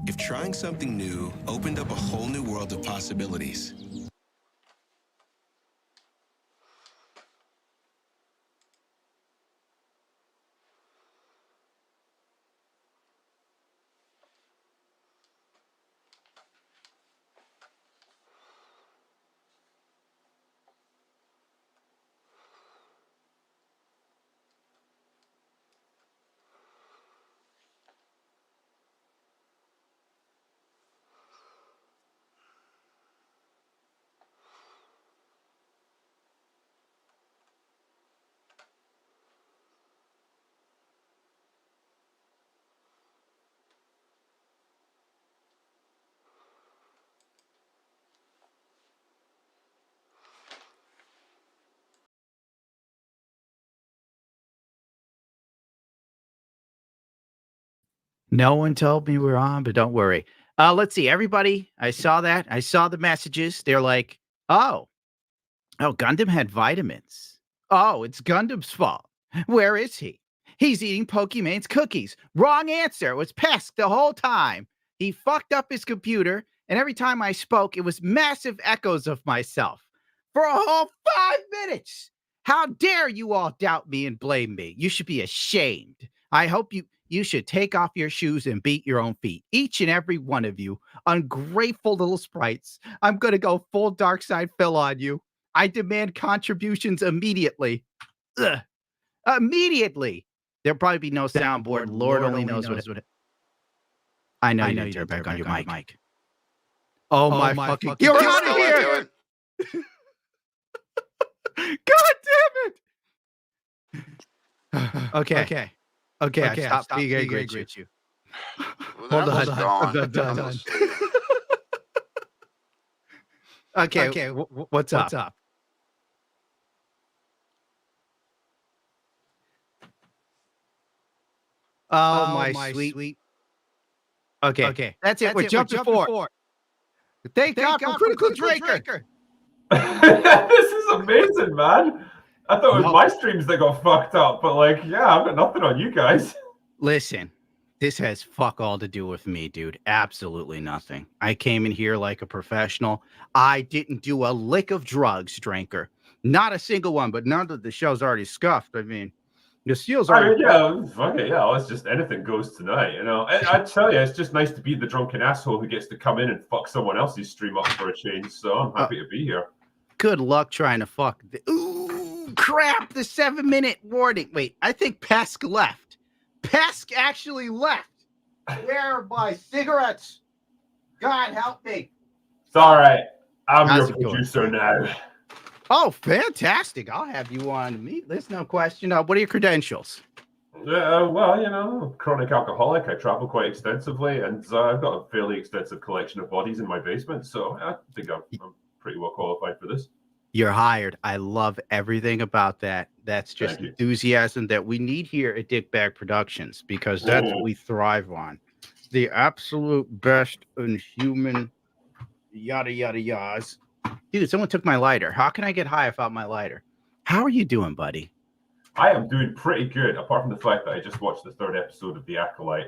if trying something new opened up a whole new world of possibilities? No one told me we're on, but don't worry. Let's see, everybody. I saw that. I saw the messages. They're like, oh, Gundam had vitamins. Oh, it's Gundam's fault. Where is he? He's eating Pokemon's cookies. Wrong answer. It was Pesk the whole time. He fucked up his computer, and every time I spoke, it was massive echoes of myself for a whole 5 minutes. How dare you all doubt me and blame me? You should be ashamed. I hope you should take off your shoes and beat your own feet. Each and every one of you, ungrateful little sprites. I'm going to go full dark side Phil on you. I demand contributions immediately. Ugh. Immediately. There'll probably be no soundboard. Lord only knows what it. I know you turn back on your mic. Oh my fucking. You're out of here! God damn it! Okay. Stop being angry at you. Hold on. I'm done. Okay. What's up? Oh, my sweet. Okay. That's it. We're jumping forward. Thank God for Critical Drinker. This is amazing, man. I thought it was my streams that got fucked up, but like, yeah, I've got nothing on you guys. Listen, this has fuck all to do with me, dude. Absolutely nothing. I came in here like a professional. I didn't do a lick of drugs, Drinker. Not a single one, but none of the show's already scuffed. I mean, the seal's already. Fuck it, yeah. It's just anything goes tonight, you know. And I tell you, it's just nice to be the drunken asshole who gets to come in and fuck someone else's stream up for a change. So I'm happy to be here. Good luck trying to fuck. Ooh, crap! The 7-minute warning. Wait, I think Pesk left. Pesk actually left. Where are my cigarettes? God help me. It's all right. I'm your producer now. Oh, fantastic. I'll have you on me. There's no question. What are your credentials? Well, you know, chronic alcoholic. I travel quite extensively, and I've got a fairly extensive collection of bodies in my basement, so I think I'm pretty well qualified for this. You're hired. I love everything about that. That's just enthusiasm that we need here at Dickbag Productions, because that's what we thrive on. The absolute best in human yada yada yas. Dude, someone took my lighter. How can I get high without my lighter? How are you doing, buddy? I am doing pretty good, apart from the fact that I just watched the 3rd episode of The Acolyte.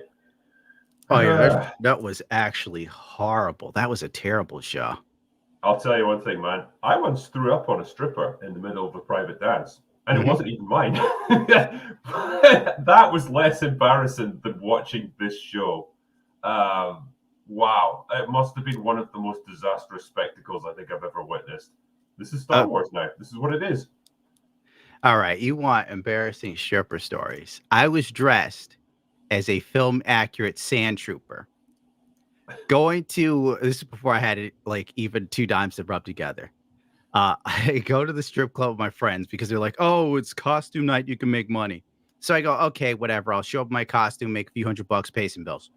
Oh, yeah, that was actually horrible. That was a terrible show. I'll tell you one thing, man. I once threw up on a stripper in the middle of a private dance, and it wasn't even mine. That was less embarrassing than watching this show. Wow. It must have been one of the most disastrous spectacles I think I've ever witnessed. This is Star Wars now. This is what it is. All right. You want embarrassing stripper stories. I was dressed as a film-accurate sand trooper. This is before I had it, like, even 2 dimes to rub together. I go to the strip club with my friends because they're like, oh, it's costume night. You can make money. So I go, okay, whatever. I'll show up in my costume, make a few $100, pay some bills.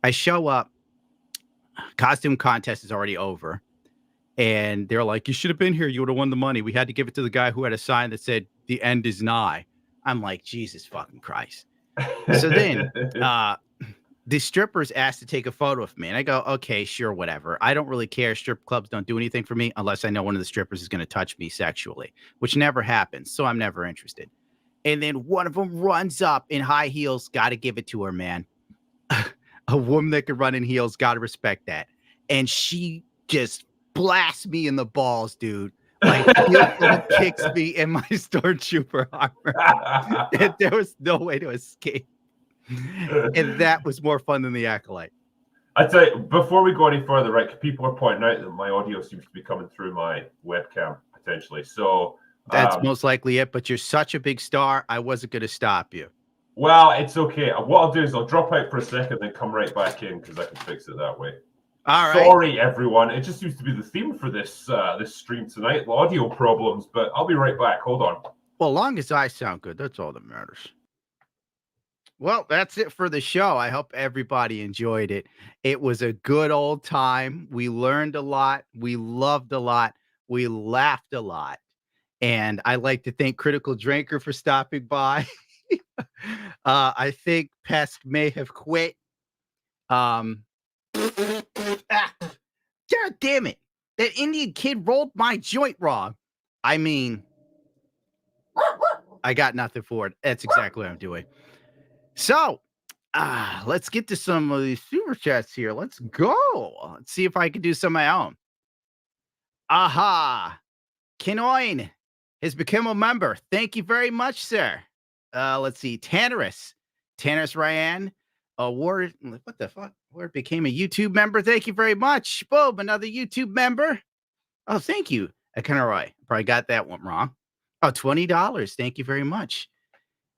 I show up. Costume contest is already over. And they're like, you should have been here. You would have won the money. We had to give it to the guy who had a sign that said, the end is nigh. I'm like, Jesus fucking Christ. So then the strippers asked to take a photo of me. And I go, okay, sure, whatever. I don't really care. Strip clubs don't do anything for me unless I know one of the strippers is going to touch me sexually, which never happens. So I'm never interested. And then one of them runs up in high heels. Got to give it to her, man. A woman that could run in heels, gotta respect that. And she just blasts me in the balls, dude. Like heel toe kicks me in my stormtrooper armor. And there was no way to escape. And that was more fun than the Acolyte. I tell you, before we go any further, right? People are pointing out that my audio seems to be coming through my webcam potentially. So that's most likely it. But you're such a big star, I wasn't going to stop you. Well, it's okay. What I'll do is I'll drop out for a second, then come right back in because I can fix it that way. All right. Sorry, everyone. It just seems to be the theme for this this stream tonight. Audio problems, but I'll be right back. Hold on. Well, long as I sound good, that's all that matters. Well, that's it for the show. I hope everybody enjoyed it. It was a good old time. We learned a lot. We loved a lot. We laughed a lot. And I like to thank Critical Drinker for stopping by. I think Pesk may have quit. God damn it. That Indian kid rolled my joint wrong. I mean, I got nothing for it. That's exactly what I'm doing. So, let's get to some of these super chats here. Let's go. Let's see if I can do some of my own. Aha. Kinoin has become a member. Thank you very much, sir. Let's see. Tannerus Ryan award. What the fuck? Ward became a YouTube member. Thank you very much. Boom, another YouTube member. Oh, thank you. I kind of right. Probably got that one wrong. Oh, $20. Thank you very much.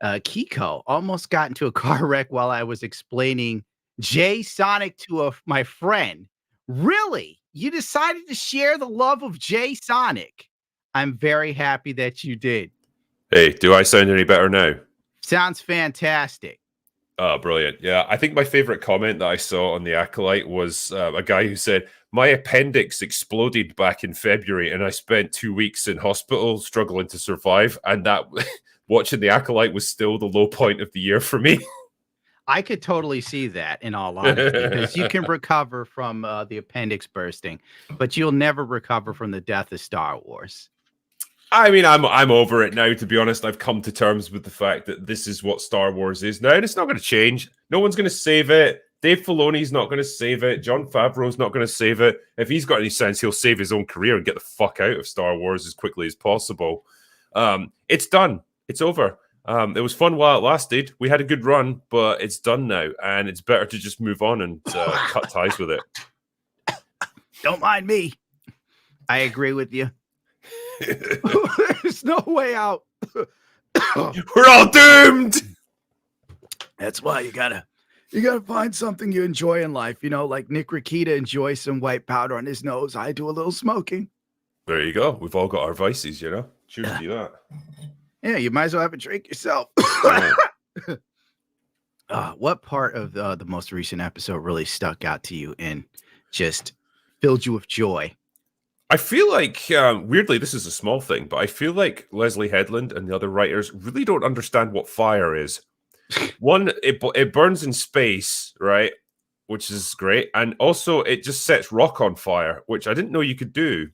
Kiko almost got into a car wreck while I was explaining Jay Sonic to my friend. Really? You decided to share the love of Jay Sonic? I'm very happy that you did. Hey, do I sound any better now? Sounds fantastic. Oh, brilliant. Yeah, I think my favorite comment that I saw on the Acolyte was a guy who said, my appendix exploded back in February and I spent 2 weeks in hospital struggling to survive. And that watching the Acolyte was still the low point of the year for me. I could totally see that, in all honesty, because you can recover from the appendix bursting, but you'll never recover from the death of Star Wars. I mean, I'm over it now, to be honest. I've come to terms with the fact that this is what Star Wars is now, and it's not going to change. No one's going to save it. Dave Filoni's not going to save it. Jon Favreau's not going to save it. If he's got any sense, he'll save his own career and get the fuck out of Star Wars as quickly as possible. It's done. It's over. It was fun while it lasted. We had a good run, but it's done now, and it's better to just move on and cut ties with it. Don't mind me. I agree with you. There's no way out. We're all doomed. That's why you gotta find something you enjoy in life. You know, like Nick Rakita enjoys some white powder on his nose. I do a little smoking. There you go. We've all got our vices, you know. Cheers to that. Yeah, you might as well have a drink yourself. What part of the most recent episode really stuck out to you and just filled you with joy? I feel like, weirdly, this is a small thing, but I feel like Leslie Headland and the other writers really don't understand what fire is. One, it burns in space, right? Which is great. And also, it just sets rock on fire, which I didn't know you could do.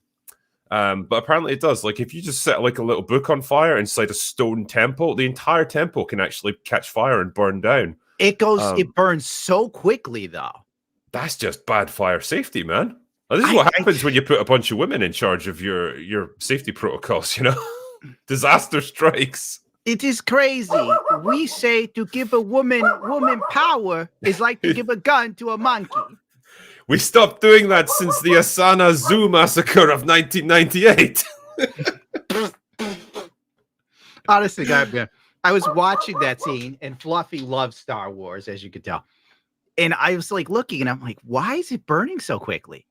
But apparently it does. Like, if you just set like a little book on fire inside a stone temple, the entire temple can actually catch fire and burn down. It burns so quickly, though. That's just bad fire safety, man. Now, this is what happens when you put a bunch of women in charge of your safety protocols, you know? Disaster strikes. It is crazy. We say to give a woman power is like to give a gun to a monkey. We stopped doing that since the Asana Zoo massacre of 1998. Honestly, I was watching that scene, and Fluffy loves Star Wars, as you could tell. And I was like looking, and I'm like, why is it burning so quickly?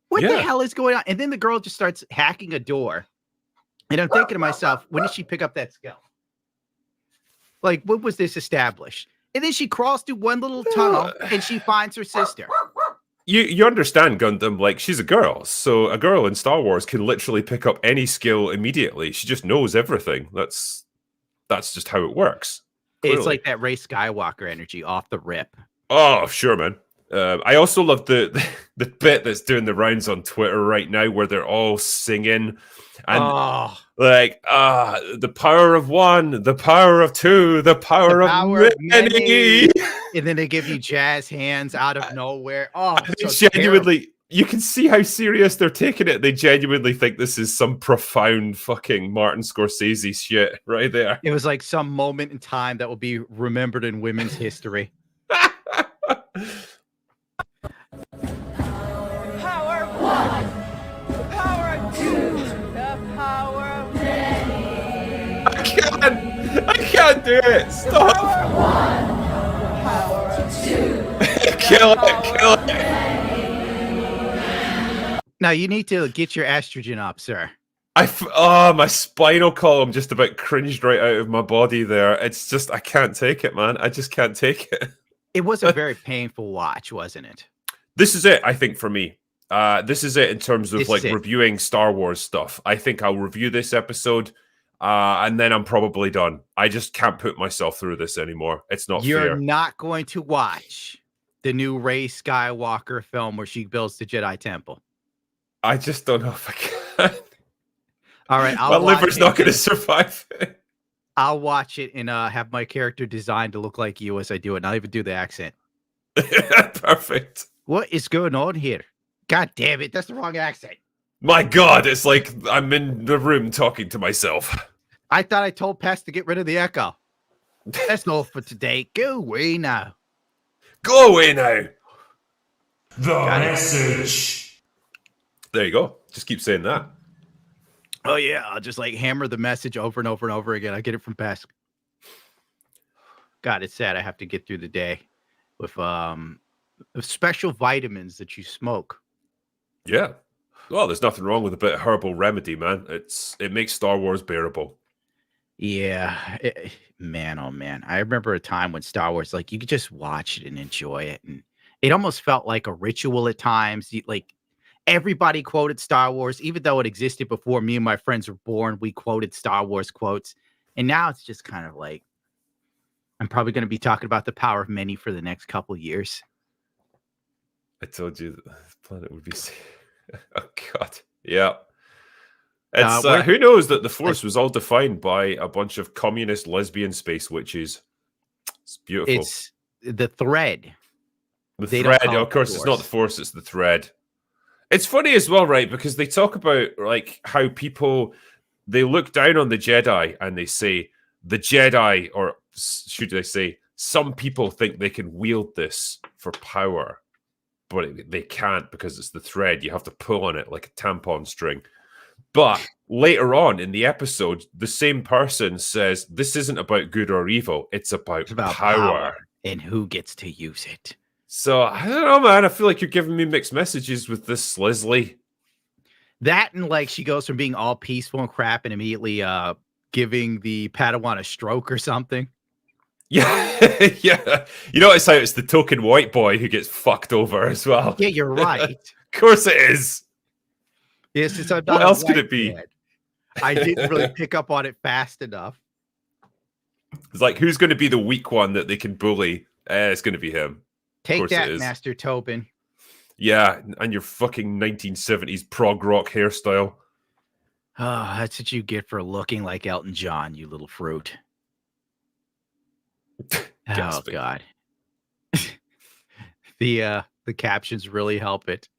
What the hell is going on? And then the girl just starts hacking a door. And I'm thinking to myself, when did she pick up that skill? Like, when was this established? And then she crawls through one little tunnel, and she finds her sister. You understand, Gundam, like, she's a girl. So a girl in Star Wars can literally pick up any skill immediately. She just knows everything. That's just how it works. Clearly. It's like that Rey Skywalker energy off the rip. Oh, sure, man. I also love the bit that's doing the rounds on Twitter right now, where they're all singing and the power of one, the power of two, the power of many. And then they give you jazz hands out of nowhere. Oh, so genuinely, terrible. you can see how serious they're taking it. They genuinely think this is some profound fucking Martin Scorsese shit right there. It was like some moment in time that will be remembered in women's history. Power one, power two, the power of many. I can't do it. Stop. Power one, power two. Kill it. Now you need to get your estrogen up, sir. My spinal column just about cringed right out of my body there. It's just, I can't take it, man. I just can't take it. It was a very painful watch, wasn't it? This is it, I think, for me. This is it in terms of reviewing Star Wars stuff. I think I'll review this episode, and then I'm probably done. I just can't put myself through this anymore. It's not fair. You're not going to watch the new Rey Skywalker film where she builds the Jedi Temple. I just don't know if I can. All right, my liver's not going to survive it. I'll watch it and have my character designed to look like you as I do it. And I'll even do the accent. Perfect. What is going on here? God damn it, that's the wrong accent. My God, it's like I'm in the room talking to myself. I thought I told Pest to get rid of the echo. That's all for today. Go away now. Go away now. The message. There you go. Just keep saying that. Oh yeah, I'll just like hammer the message over and over and over again. I get it from Pest. God, it's sad I have to get through the day with special vitamins that you smoke. Yeah. Well, there's nothing wrong with a bit of herbal remedy, man. It makes Star Wars bearable. Yeah, man, oh man. I remember a time when Star Wars, like you could just watch it and enjoy it. And it almost felt like a ritual at times. Like everybody quoted Star Wars, even though it existed before me and my friends were born. We quoted Star Wars quotes. And now it's just kind of like, I'm probably going to be talking about the power of many for the next couple years. I told you that the planet would be safe. Oh, God. Yeah. It's who knows that the Force was all defined by a bunch of communist lesbian space witches. It's beautiful. It's the thread. The thread, of course, it's not the Force, it's the thread. It's funny as well, right? Because they talk about like how people, they look down on the Jedi and they say, the Jedi, or should I say, some people think they can wield this for power, but they can't because it's the thread. You have to pull on it like a tampon string. But later on in the episode, the same person says, this isn't about good or evil. It's about power. And who gets to use it. So, I don't know, man. I feel like you're giving me mixed messages with this Leslie. That and like she goes from being all peaceful and crap and immediately giving the Padawan a stroke or something. Yeah, yeah. You notice how it's the token white boy who gets fucked over as well. Yeah, you're right. Of course it is. Yes, it's what else could it be? I didn't really pick up on it fast enough. It's like, who's going to be the weak one that they can bully? It's going to be him. Take that, Master Tobin. Yeah, and your fucking 1970s prog rock hairstyle. Oh, that's what you get for looking like Elton John, you little fruit. Oh, God. The captions really help it.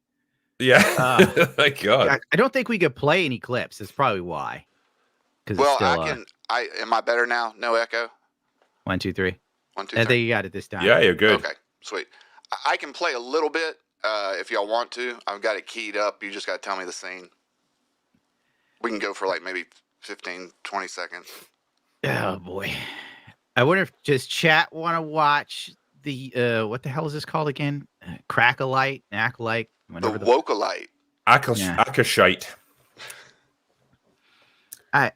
Yeah. My God. I don't think we could play any clips. That's probably why. Well, still, am I better now? No echo? 1, 2, 3. 1, 2, 3. I three. think you got it this time. Yeah, you're good. Okay, sweet. I can play a little bit if y'all want to. I've got it keyed up. You just got to tell me the scene. We can go for like maybe 15, 20 seconds. Oh, boy. I wonder if just chat want to watch the, what the hell is this called again? Acolyte? The Wokalite. Akashite. I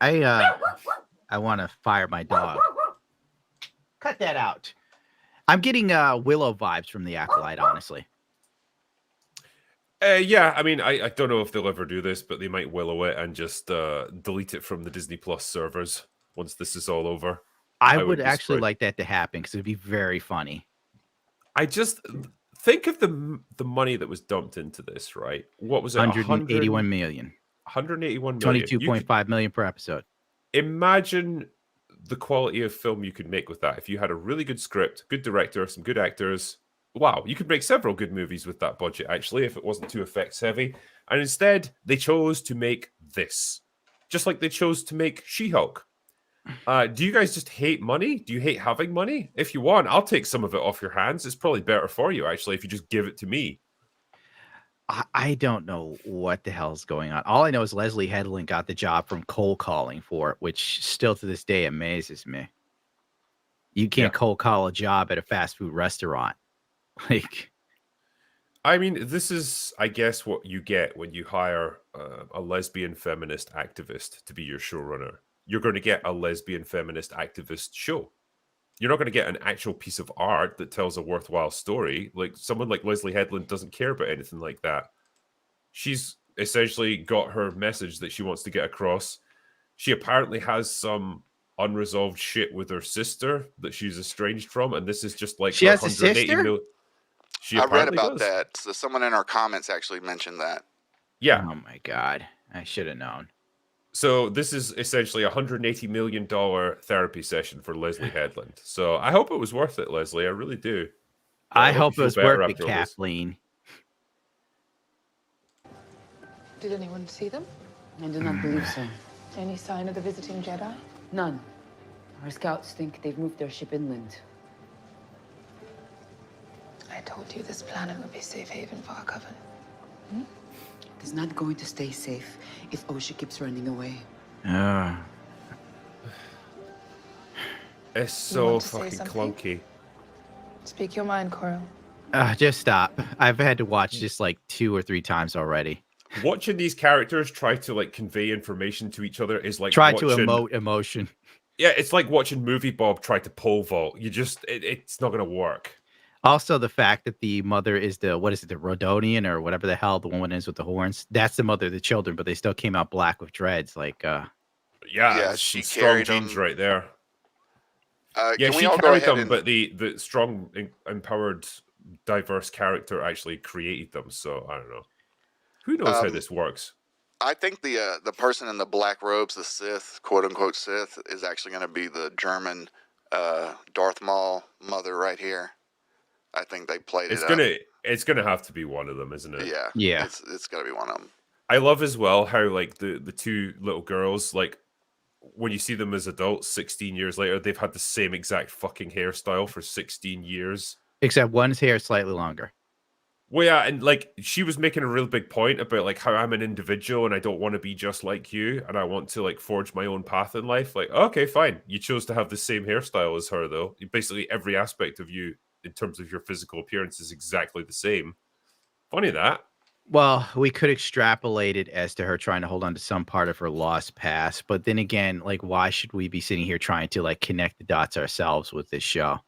want to fire my dog. Cut that out. I'm getting Willow vibes from the Acolyte, honestly. Yeah, I mean, I don't know if they'll ever do this, but they might willow it and just delete it from the Disney Plus servers once this is all over. I would actually like that to happen because it would be very funny. think of the money that was dumped into this, right? What was it? 181 million. 181 million. 22.5 million per episode. Imagine the quality of film you could make with that. If you had a really good script, good director, some good actors, wow, you could make several good movies with that budget, actually, if it wasn't too effects heavy. And instead, they chose to make this. Just like they chose to make She-Hulk. Do you guys just hate money? Do you hate having money? If you want, I'll take some of it off your hands. It's probably better for you, actually, if you just give it to me. I don't know what the hell's going on. All I know is Leslie Headland got the job from cold calling for it, which still to this day amazes me. You can't cold call a job at a fast food restaurant. Like, I mean, this is, I guess, what you get when you hire a lesbian feminist activist to be your showrunner. You're going to get a lesbian feminist activist show. You're not going to get an actual piece of art that tells a worthwhile story. Like, someone like Leslie Headland doesn't care about anything like that. She's essentially got her message that she wants to get across. She apparently has some unresolved shit with her sister that she's estranged from, and this is just like she her has a sister? She I read apparently about does. that. So someone in our comments actually mentioned that. Yeah. Oh my God. I should have known. So this is essentially a $180 million therapy session for Leslie Headland. So I hope it was worth it, Leslie. I really do. I hope it you was feel better worth it, after all this. Kathleen. Did anyone see them? I do not believe so. Any sign of the visiting Jedi? None. Our scouts think they've moved their ship inland. I told you this planet would be safe haven for our coven. It is not going to stay safe if Osha keeps running away. It's so want to say fucking something? clunky. Speak your mind, Coral. Just stop. I've had to watch this like 2 or 3 times already. Watching these characters try to like convey information to each other is like Try watching, to emote emotion. Yeah, it's like watching Movie Bob try to pole vault. You just it's not gonna work. Also, the fact that the mother is the Rhodonian or whatever the hell the woman is with the horns. That's the mother of the children, but they still came out black with dreads. Like, Yeah, some she strong carried genes them. right there. Yeah, Can we she all go carried ahead them, and but the strong, empowered, diverse character actually created them. So I don't know. Who knows how this works? I think the person in the black robes, the Sith, quote unquote Sith, is actually going to be the German Darth Maul mother right here. I think they played It's it gonna up. it's gonna have to be one of them, isn't it? Yeah, Yeah. It's gonna be one of them. I love as well how like the two little girls, like when you see them as adults 16 years later, they've had the same exact fucking hairstyle for 16 years. except one's hair is slightly longer. Well, yeah, and like she was making a real big point about like how I'm an individual and I don't want to be just like you and I want to like forge my own path in life. Like, okay, fine. You chose to have the same hairstyle as her though. Basically every aspect of you in terms of your physical appearance is exactly the same. Funny that. Well, we could extrapolate it as to her trying to hold on to some part of her lost past. But then again, like, why should we be sitting here trying to like connect the dots ourselves with this show?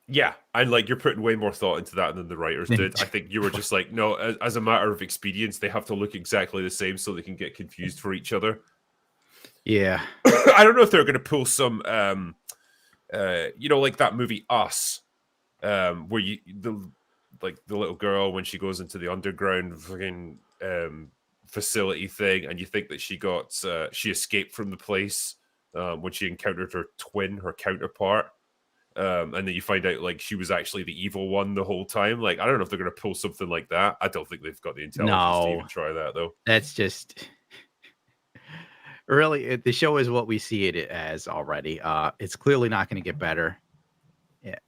Yeah, and like you're putting way more thought into that than the writers did. I think you were just like, no, as a matter of expedience, they have to look exactly the same so they can get confused for each other. Yeah. I don't know if they're going to pull some, like that movie Us, where the little girl when she goes into the underground fucking facility thing, and you think that she escaped from the place when she encountered her twin, her counterpart. And then you find out like she was actually the evil one the whole time. Like, I don't know if they're going to pull something like that. I don't think they've got the intelligence to even try that, though. That's just really the show is what we see it as already. It's clearly not going to get better. Yeah,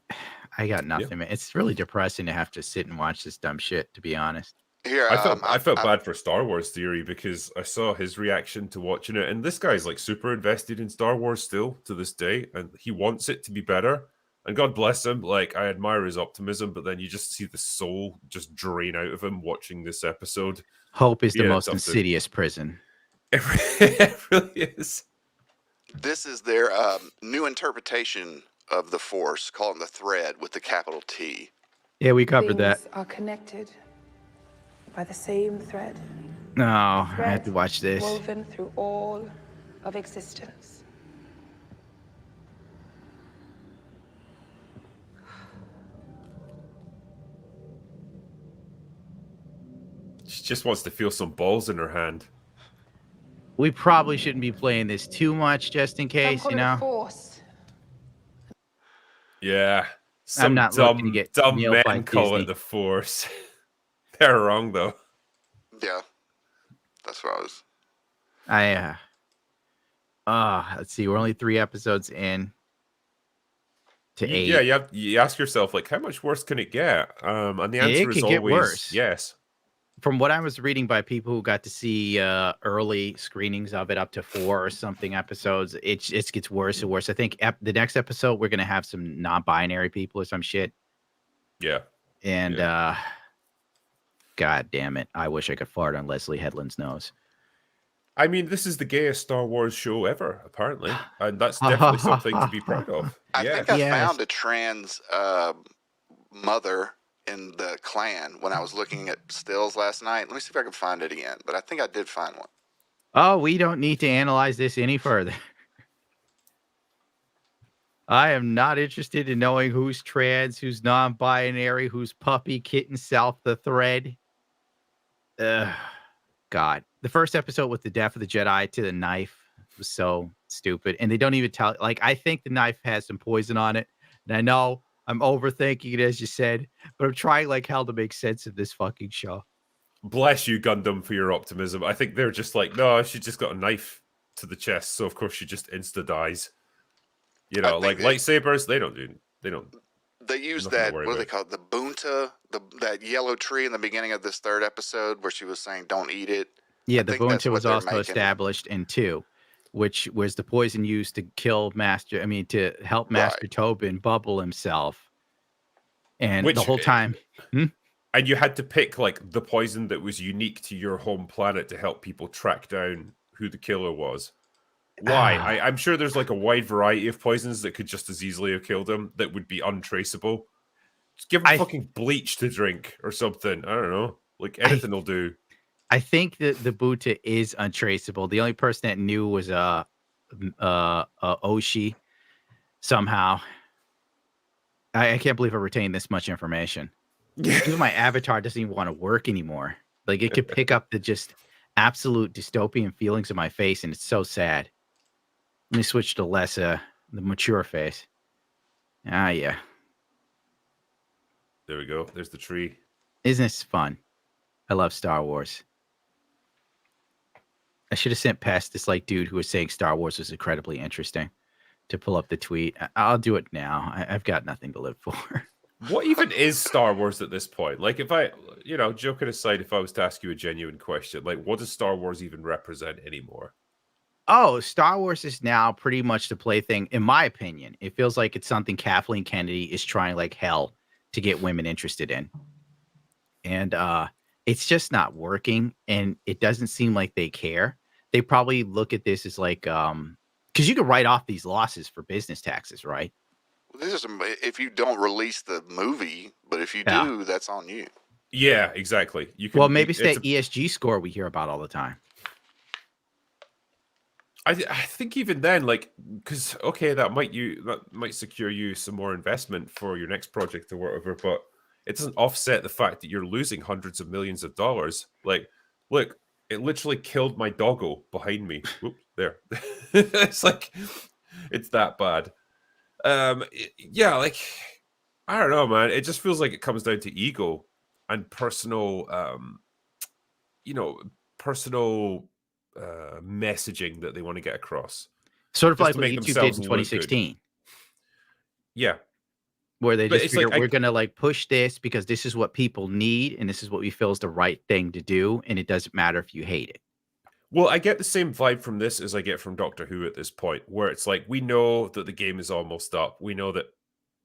I got nothing, man. It's really depressing to have to sit and watch this dumb shit, to be honest. Here, I felt bad for Star Wars Theory because I saw his reaction to watching it, and this guy's like super invested in Star Wars still to this day, and he wants it to be better. And God bless him. Like, I admire his optimism, but then you just see the soul just drain out of him watching this episode. Hope is the most insidious prison. It really is. This is their new interpretation of the Force, calling the thread with the capital T. Yeah, we covered that. Things are connected by the same thread. No, I have to watch this. Woven through all of existence. She just wants to feel some balls in her hand. We probably shouldn't be playing this too much, just in Some case, call you it the know. Force. Yeah. I'm Some not looking to get dumb nailed by men call Disney. it the Force. They're wrong, though. Yeah, that's what I was. Let's see. We're only 3 episodes in to 8. Yeah, you ask yourself, like, how much worse can it get? And the answer It is could get always worse. yes. From what I was reading by people who got to see early screenings of it, up to 4 or something episodes, it gets worse and worse. I think the next episode we're gonna have some non-binary people or some shit. Yeah. And God damn it, I wish I could fart on Leslie Headland's nose. I mean, this is the gayest Star Wars show ever, apparently. And that's definitely something to be proud of. I Yeah. think I Yes. found a trans mother in the clan when I was looking at stills last night. Let me see if I can find it again. But I think I did find one. Oh, we don't need to analyze this any further. I am not interested in knowing who's trans, who's non-binary, who's puppy, kitten, south the thread. God. The first episode with the death of the Jedi to the knife was so stupid. And they don't even tell, like, I think the knife has some poison on it. And I know I'm overthinking it, as you said, but I'm trying like hell to make sense of this fucking show. Bless you, Gundam, for your optimism. I think they're just like, no, she just got a knife to the chest, so of course she just insta dies. You know, like lightsabers, they don't. They use Nothing to that, worry what do they about. call it? The bunta, that yellow tree in the beginning of this 3rd episode where she was saying, don't eat it. Yeah, I the think that's Bunta what was they're also making. established in 2, which was the poison used to kill to help Master Tobin bubble himself. And the whole time. And you had to pick like the poison that was unique to your home planet to help people track down who the killer was. Why? I'm sure there's like a wide variety of poisons that could just as easily have killed him that would be untraceable. Just give him fucking bleach to drink or something. I don't know. Like anything will do. I think that the Buta is untraceable. The only person that knew was Oshi somehow. I can't believe I retained this much information. Even my avatar doesn't even want to work anymore. Like it could pick up the just absolute dystopian feelings of my face, and it's so sad. Let me switch to the mature face. Yeah. There we go. There's the tree. Isn't this fun? I love Star Wars. I should have sent past this like dude who was saying Star Wars was incredibly interesting to pull up the tweet. I'll do it now. I've got nothing to live for. What even is Star Wars at this point? Like if I, joking aside, if I was to ask you a genuine question, like what does Star Wars even represent anymore? Oh, Star Wars is now pretty much the plaything, in my opinion. It feels like it's something Kathleen Kennedy is trying like hell to get women interested in. And it's just not working, and it doesn't seem like they care. They probably look at this as like, because you can write off these losses for business taxes, right? This is if you don't release the movie, but if you do, that's on you. Yeah, exactly. You can, well, maybe it's that ESG score we hear about all the time. I think even then, like, because okay, that might secure you some more investment for your next project or whatever, but it doesn't offset the fact that you're losing hundreds of millions of dollars. Like, look, it literally killed my doggo behind me. Whoops, there. It's like, it's that bad. Yeah, like, I don't know, man. It just feels like it comes down to ego and personal, personal messaging that they want to get across. Sort of just like to what make YouTube did themselves in look good. 2016. Yeah. Where they But just it's figure like, we're going to like push this because this is what people need and this is what we feel is the right thing to do. And it doesn't matter if you hate it. Well, I get the same vibe from this as I get from Doctor Who at this point, where it's like, we know that the game is almost up. We know that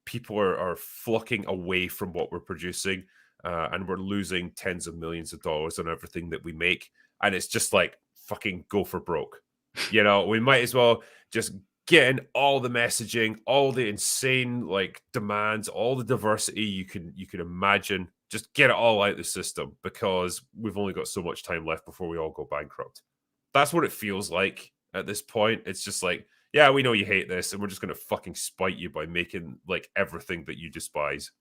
people are flocking away from what we're producing, and we're losing tens of millions of dollars on everything that we make. And it's just like, fucking go for broke. We might as well just get in all the messaging, all the insane like demands, all the diversity you can imagine. Just get it all out of the system because we've only got so much time left before we all go bankrupt. That's what it feels like at this point. It's just like, yeah, we know you hate this, and we're just gonna fucking spite you by making like everything that you despise.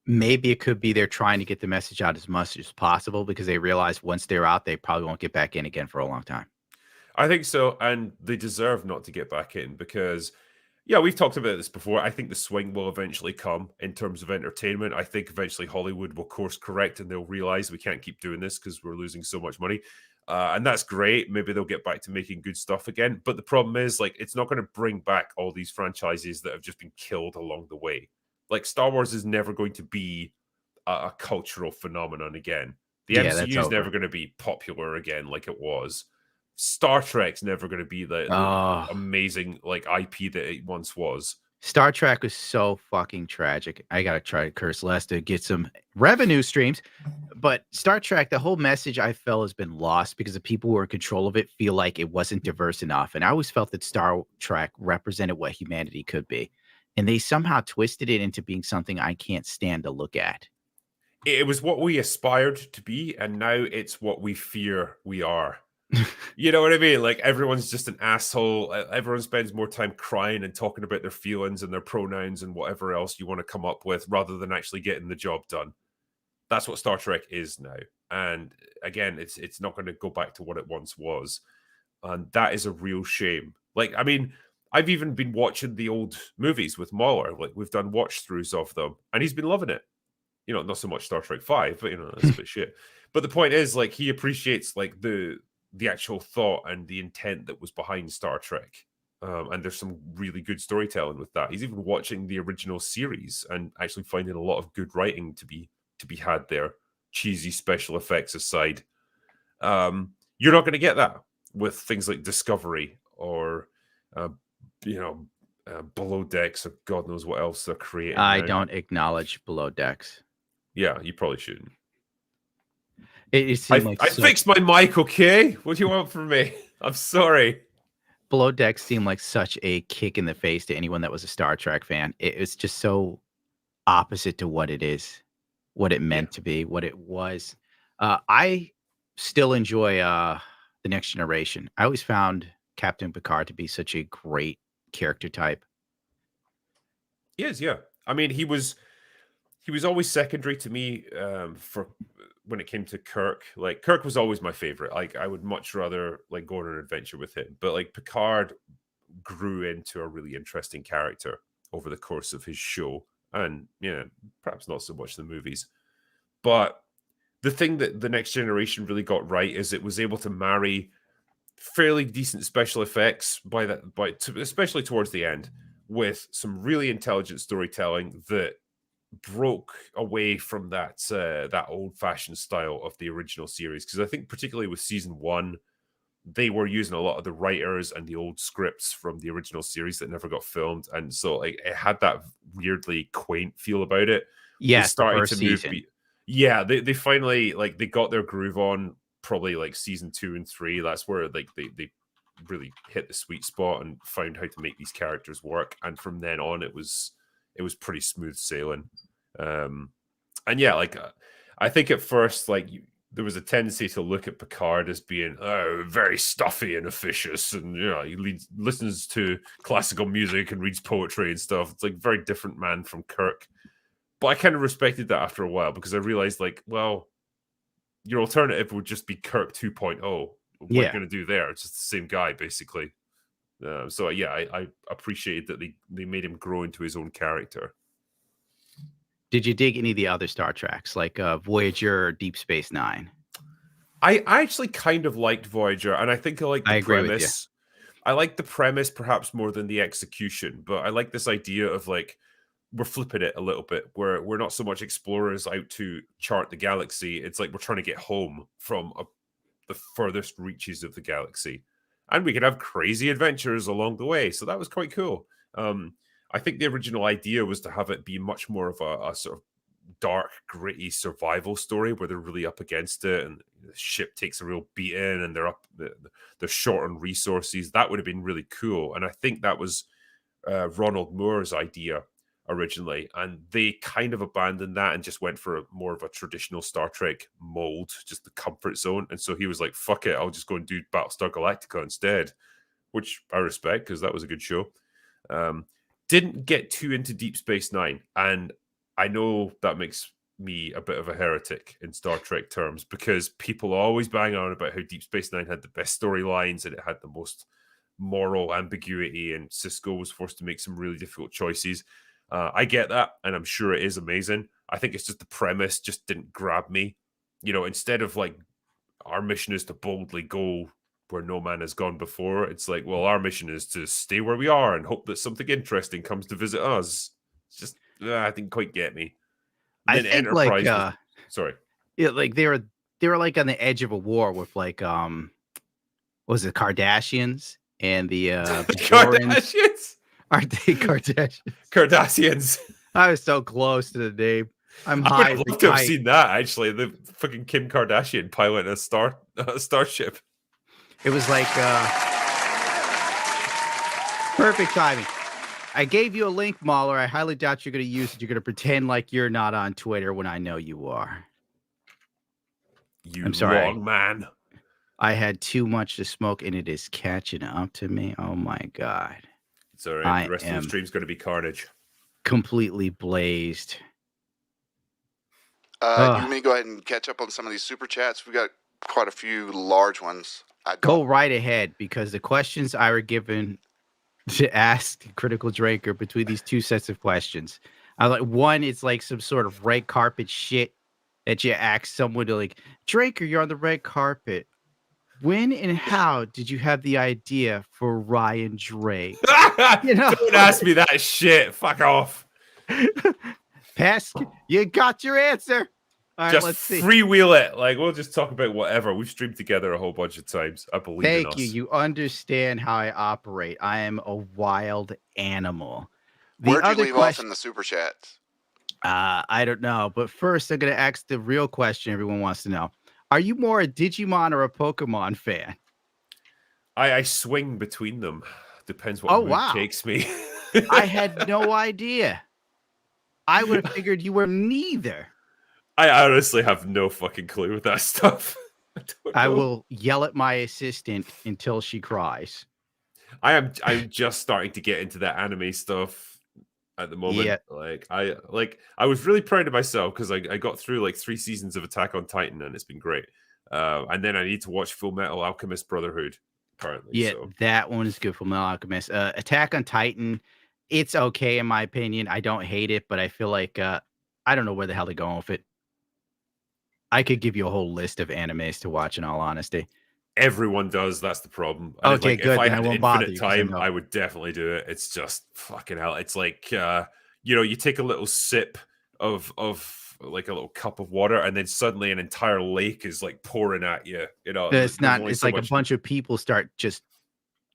maybe it could be they're trying to get the message out as much as possible because they realize once they're out, they probably won't get back in again for a long time. I think so, and they deserve not to get back in because, yeah, we've talked about this before. I think the swing will eventually come in terms of entertainment. I think eventually Hollywood will course correct and they'll realize we can't keep doing this because we're losing so much money. And that's great. Maybe they'll get back to making good stuff again. But the problem is, like, it's not going to bring back all these franchises that have just been killed along the way. Like, Star Wars is never going to be a cultural phenomenon again. The Yeah, that's MCU is over. never going to be popular again like it was. Star Trek's never going to be the Oh. amazing like IP that it once was. Star Trek was so fucking tragic. I gotta try to curse less to get some revenue streams. But Star Trek, the whole message I felt has been lost because the people who are in control of it feel like it wasn't diverse enough. And I always felt that Star Trek represented what humanity could be. And they somehow twisted it into being something I can't stand to look at. It was what we aspired to be, and now it's what we fear we are. You know what I mean? Like, everyone's just an asshole. Everyone spends more time crying and talking about their feelings and their pronouns and whatever else you want to come up with rather than actually getting the job done. That's what Star Trek is now. And again, it's not going to go back to what it once was. And that is a real shame. Like, I mean, I've even been watching the old movies with Mahler. Like, we've done watch throughs of them, and he's been loving it. You know, not so much Star Trek 5, but, you know, that's a bit shit. But the point is, like, he appreciates, like, the actual thought and the intent that was behind Star Trek. And there's some really good storytelling with that. He's even watching the original series and actually finding a lot of good writing to be had there, cheesy special effects aside. You're not going to get that with things like Discovery or, Below Decks or God knows what else they're creating. I now. don't acknowledge Below Decks. Yeah, you probably shouldn't. It seemed like I fixed my mic, okay? What do you want from me? I'm sorry. Below Decks seemed like such a kick in the face to anyone that was a Star Trek fan. It was just so opposite to what it is, what it meant to be, what it was. I still enjoy The Next Generation. I always found Captain Picard to be such a great character type. He is, yeah. I mean, he was always secondary to me for when it came to Kirk. Like, Kirk was always my favorite. Like, I would much rather like go on an adventure with him. But like, Picard grew into a really interesting character over the course of his show, and perhaps not so much the movies. But the thing that The Next Generation really got right is it was able to marry fairly decent special effects especially towards the end, with some really intelligent storytelling that broke away from that old-fashioned style of the original series. Because I think particularly with season 1, they were using a lot of the writers and the old scripts from the original series that never got filmed, and so like it had that weirdly quaint feel about it. Yes, the first season. They finally like they got their groove on probably like season 2 and 3. That's where like they really hit the sweet spot and found how to make these characters work, and from then on it was pretty smooth sailing. And yeah, like I think at first like there was a tendency to look at Picard as being very stuffy and officious, and he listens to classical music and reads poetry and stuff. It's like a very different man from Kirk. But I kind of respected that after a while because I realized, like, well, your alternative would just be Kirk 2.0. What are you going to do there? It's just the same guy, basically. So yeah, I appreciated that they made him grow into his own character. Did you dig any of the other Star Treks, like Voyager or Deep Space Nine? I actually kind of liked Voyager, and I think I like the premise. I like the premise perhaps more than the execution, but I like this idea of like we're flipping it a little bit, where we're not so much explorers out to chart the galaxy. It's like we're trying to get home from the furthest reaches of the galaxy, and we could have crazy adventures along the way. So that was quite cool. I think the original idea was to have it be much more of a sort of dark, gritty survival story where they're really up against it, and the ship takes a real beating, and they're short on resources. That would have been really cool, and I think that was Ronald Moore's idea originally, and they kind of abandoned that and just went for more of a traditional Star Trek mold, just the comfort zone. And so he was like, fuck it, I'll just go and do Battlestar Galactica instead, which I respect because that was a good show. Didn't get too into Deep Space Nine, and I know that makes me a bit of a heretic in Star Trek terms because people always bang on about how Deep Space Nine had the best storylines and it had the most moral ambiguity, and Sisko was forced to make some really difficult choices. I get that, and I'm sure it is amazing. I think it's just the premise just didn't grab me. Instead of like our mission is to boldly go where no man has gone before, it's like, well, our mission is to stay where we are and hope that something interesting comes to visit us. It's just, I didn't quite get me. I Then think like sorry. yeah, like they were like on the edge of a war with like what was it, Kardashians and the Bajorans? Kardashians? Aren't they Kardashians? Cardassians. I was so close to the name. I'm I would high. have loved to have seen that, actually. The fucking Kim Kardashian pilot a starship. It was like perfect timing. I gave you a link, Mahler. I highly doubt you're going to use it. You're going to pretend like you're not on Twitter when I know you are. You I'm sorry. long man. I had too much to smoke, and it is catching up to me. Oh, my God. It's all right. I The rest of the am stream's going to be carnage. completely blazed. Do you want me to go ahead and catch up on some of these super chats? We've got quite a few large ones. Go right ahead, because the questions I were given to ask Critical Drinker between these two sets of questions, I like one, it's like some sort of red carpet shit that you ask someone to like, Drinker, you're on the red carpet. When and how did you have the idea for Ryan Drake? Don't ask me that shit. Fuck off. Pass, you got your answer. All right, Just let's see. freewheel it. Like, we'll just talk about whatever. We've streamed together a whole bunch of times. I believe in us. Thank you. You understand how I operate. I am a wild animal. Where'd you leave off in the super chats? I don't know. But first, I'm going to ask the real question everyone wants to know. Are you more a Digimon or a Pokemon fan? I swing between them. Depends what mood takes me. I had no idea. I would have figured you were neither. I honestly have no fucking clue with that stuff. I will yell at my assistant until she cries. I'm just starting to get into that anime stuff at the moment. Yeah. I was really proud of myself because I got through like 3 seasons of Attack on Titan and it's been great. And then I need to watch Full Metal Alchemist Brotherhood currently. Yeah, so. that one is good. Full Metal Alchemist. Attack on Titan, it's okay in my opinion. I don't hate it, but I feel like I don't know where the hell they're going with it. I could give you a whole list of animes to watch in all honesty. Everyone does. That's the problem. And okay, good. If I then had I won't bother infinite you, time, I would definitely do it. It's just fucking hell. It's like, you take a little sip of like a little cup of water, and then suddenly an entire lake is like pouring at you. It's not. It's so like a bunch of people start just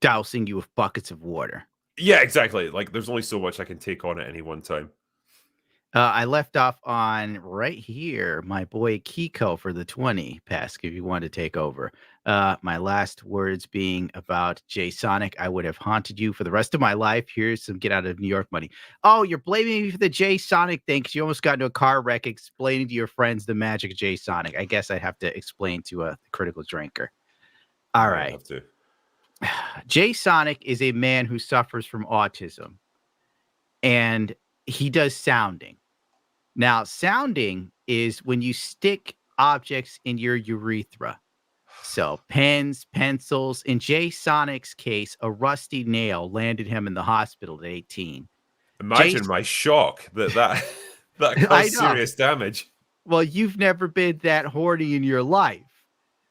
dousing you with buckets of water. Yeah, exactly. Like there's only so much I can take on at any one time. I left off on right here, my boy Kiko for the 20, Pask, if you want to take over. My last words being about Jay Sonic. I would have haunted you for the rest of my life. Here's some get out of New York money. Oh, you're blaming me for the Jay Sonic thing because you almost got into a car wreck explaining to your friends the magic of Jay Sonic. I guess I'd have to explain to a critical drinker. All right. Have to. Jay Sonic is a man who suffers from autism, and he does sounding. Now, sounding is when you stick objects in your urethra. So pens, pencils. In Jay Sonic's case, a rusty nail landed him in the hospital at 18. Imagine my shock that caused serious damage. Well, you've never been that horny in your life.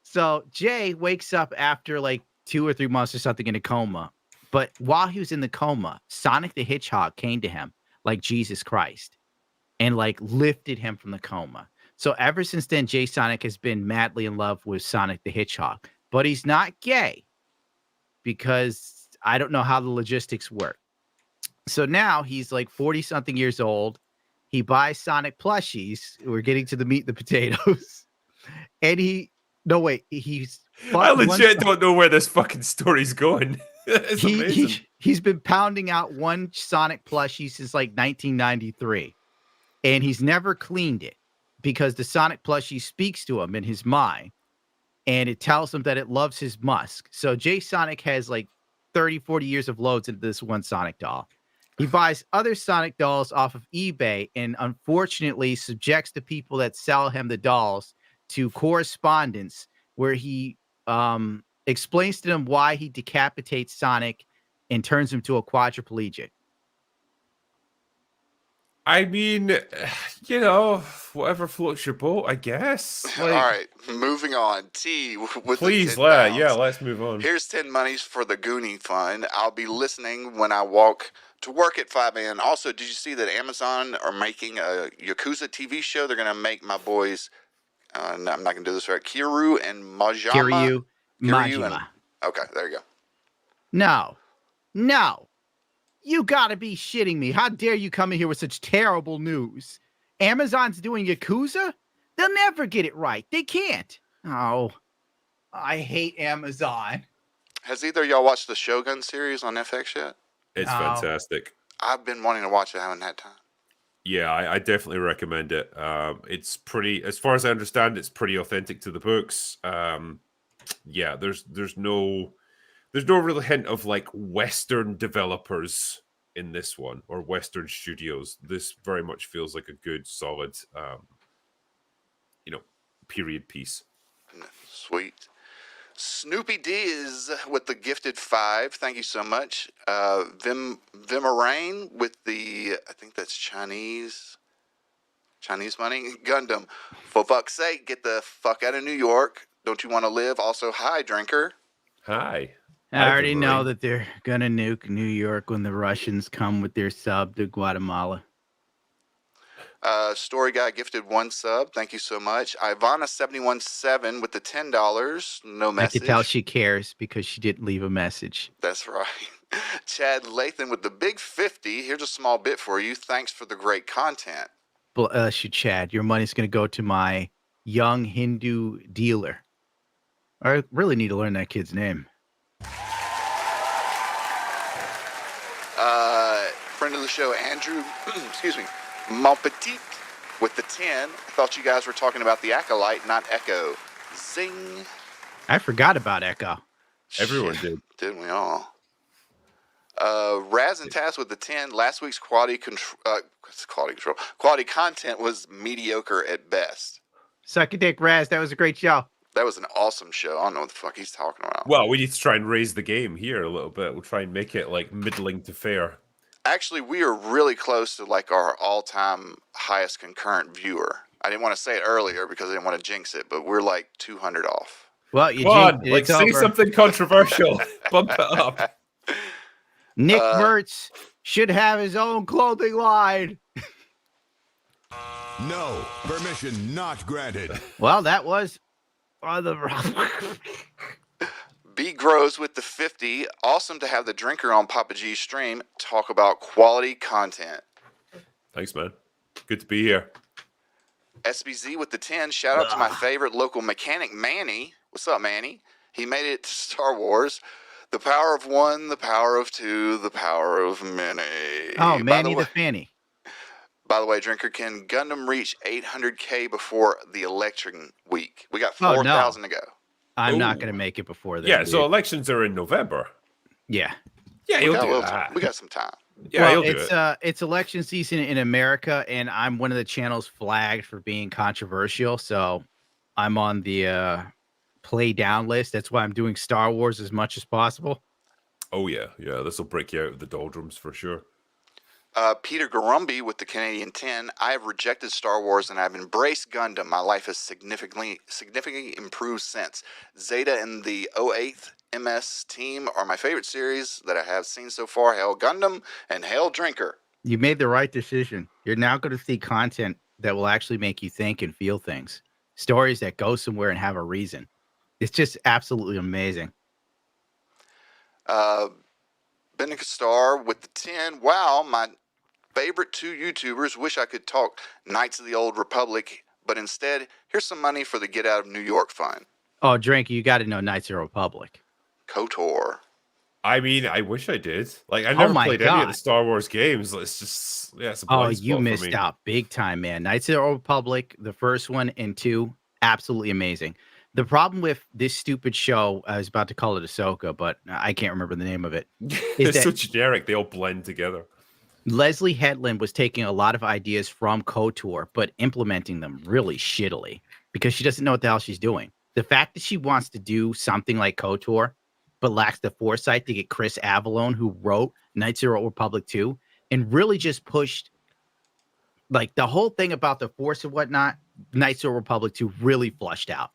So Jay wakes up after like 2 or 3 months or something in a coma. But while he was in the coma, Sonic the Hedgehog came to him like Jesus Christ and like lifted him from the coma. So ever since then, Jay Sonic has been madly in love with Sonic the Hedgehog, but he's not gay because I don't know how the logistics work. So now he's like 40 something years old. He buys Sonic plushies. We're getting to the meat and the potatoes. And he's I legit don't know where this fucking story's going. It's amazing. He's been pounding out one Sonic plushie since like 1993. And he's never cleaned it because the Sonic plushie speaks to him in his mind. And it tells him that it loves his musk. So Jay Sonic has like 30, 40 years of loads into this one Sonic doll. He buys other Sonic dolls off of eBay and unfortunately subjects the people that sell him the dolls to correspondence where he explains to them why he decapitates Sonic and turns him to a quadriplegic. I mean, you know, whatever floats your boat, I guess. Like, All right, moving on. T with please, the 10 yeah, pounds. let's move on. Here's 10 monies for the Goonie Fund. I'll be listening when I walk to work at 5 a.m. Also, did you see that Amazon are making a Yakuza TV show? They're going to make my boys, no, I'm not going to do this right, Kiryu and Majima. Majima. Okay, there you go. No. You gotta be shitting me. How dare you come in here with such terrible news? Amazon's doing Yakuza? They'll never get it right. They can't. Oh, I hate Amazon. Has either of y'all watched the Shogun series on FX yet? It's fantastic. I've been wanting to watch it. I haven't had time. Yeah, I definitely recommend it. It's pretty, as far as I understand, it's pretty authentic to the books. Yeah, there's no real hint of like Western developers in this one or Western studios. This very much feels like a good, solid, period piece. Sweet. Snoopy D is with the gifted 5. Thank you so much. Vimarain with the, I think that's Chinese money. Gundam. For fuck's sake, get the fuck out of New York. Don't you want to live? Also, hi, Drinker. Hi. I already know that they're gonna nuke New York when the Russians come with their sub to Guatemala. Story Guy gifted 1 sub. Thank you so much. Ivana717 with the $10. No message. I can tell she cares because she didn't leave a message. That's right. Chad Lathan with the big 50. Here's a small bit for you. Thanks for the great content. Bless you, Chad. Your money's gonna go to my young Hindu dealer. I really need to learn that kid's name. Friend of the show, Andrew, excuse me, Monpetit with the 10. I thought you guys were talking about the Acolyte, not Echo. Zing. I forgot about Echo. Everyone did. Didn't we all? Raz and Taz with the 10. Last week's quality content was mediocre at best. Suck a dick, Raz. That was a great show. That was an awesome show. I don't know what the fuck he's talking about. Well, we need to try and raise the game here a little bit. We'll try and make it like middling to fair. Actually, we are really close to like our all-time highest concurrent viewer. I didn't want to say it earlier because I didn't want to jinx it, but we're like 200 off. Well, you like say something controversial. Bump it up. Nick Mertz should have his own clothing line. No, permission not granted. Well, that was B Grows with the 50. Awesome to have the Drinker on Papa G's stream. Talk about quality content. Thanks, man. Good to be here. SBZ with the 10. Shout out to my favorite local mechanic, Manny. What's up, Manny? He made it to Star Wars. The power of 1, the power of 2, the power of many. Oh, Manny the Fanny. By the way, Drinker, can Gundam reach 800K before the election week? We got 4,000 to go. I'm not going to make it before that. Yeah, so elections are in November. Yeah. Yeah, you'll do that. We got some time. Yeah, well, it's election season in America, and I'm one of the channels flagged for being controversial, so I'm on the play down list. That's why I'm doing Star Wars as much as possible. Oh, yeah. Yeah, this will break you out of the doldrums for sure. Peter Garumbi with the Canadian 10. I have rejected Star Wars and I've embraced Gundam. My life has significantly improved since. Zeta and the 08th MS team are my favorite series that I have seen so far. Hail Gundam and hail Drinker. You made the right decision. You're now going to see content that will actually make you think and feel things. Stories that go somewhere and have a reason. It's just absolutely amazing. Benica Star with the 10. Wow, my favorite 2 YouTubers. Wish I could talk Knights of the Old Republic, but instead, here's some money for the Get Out of New York fund. Oh, Drink, you got to know Knights of the Republic. KOTOR. I mean, I wish I did. Like, I never played any of the Star Wars games. It's just, it's a blind spot you for missed me. out big time, man. Knights of the Old Republic, the first one and 2, absolutely amazing. The problem with this stupid show, I was about to call it Ahsoka, but I can't remember the name of it. It's so generic. They all blend together. Leslie Headland was taking a lot of ideas from KOTOR, but implementing them really shittily because she doesn't know what the hell she's doing. The fact that she wants to do something like KOTOR, but lacks the foresight to get Chris Avallone, who wrote Knights of the Old Republic 2, and really just pushed like the whole thing about the Force and whatnot, Knights of the Old Republic 2 really flushed out.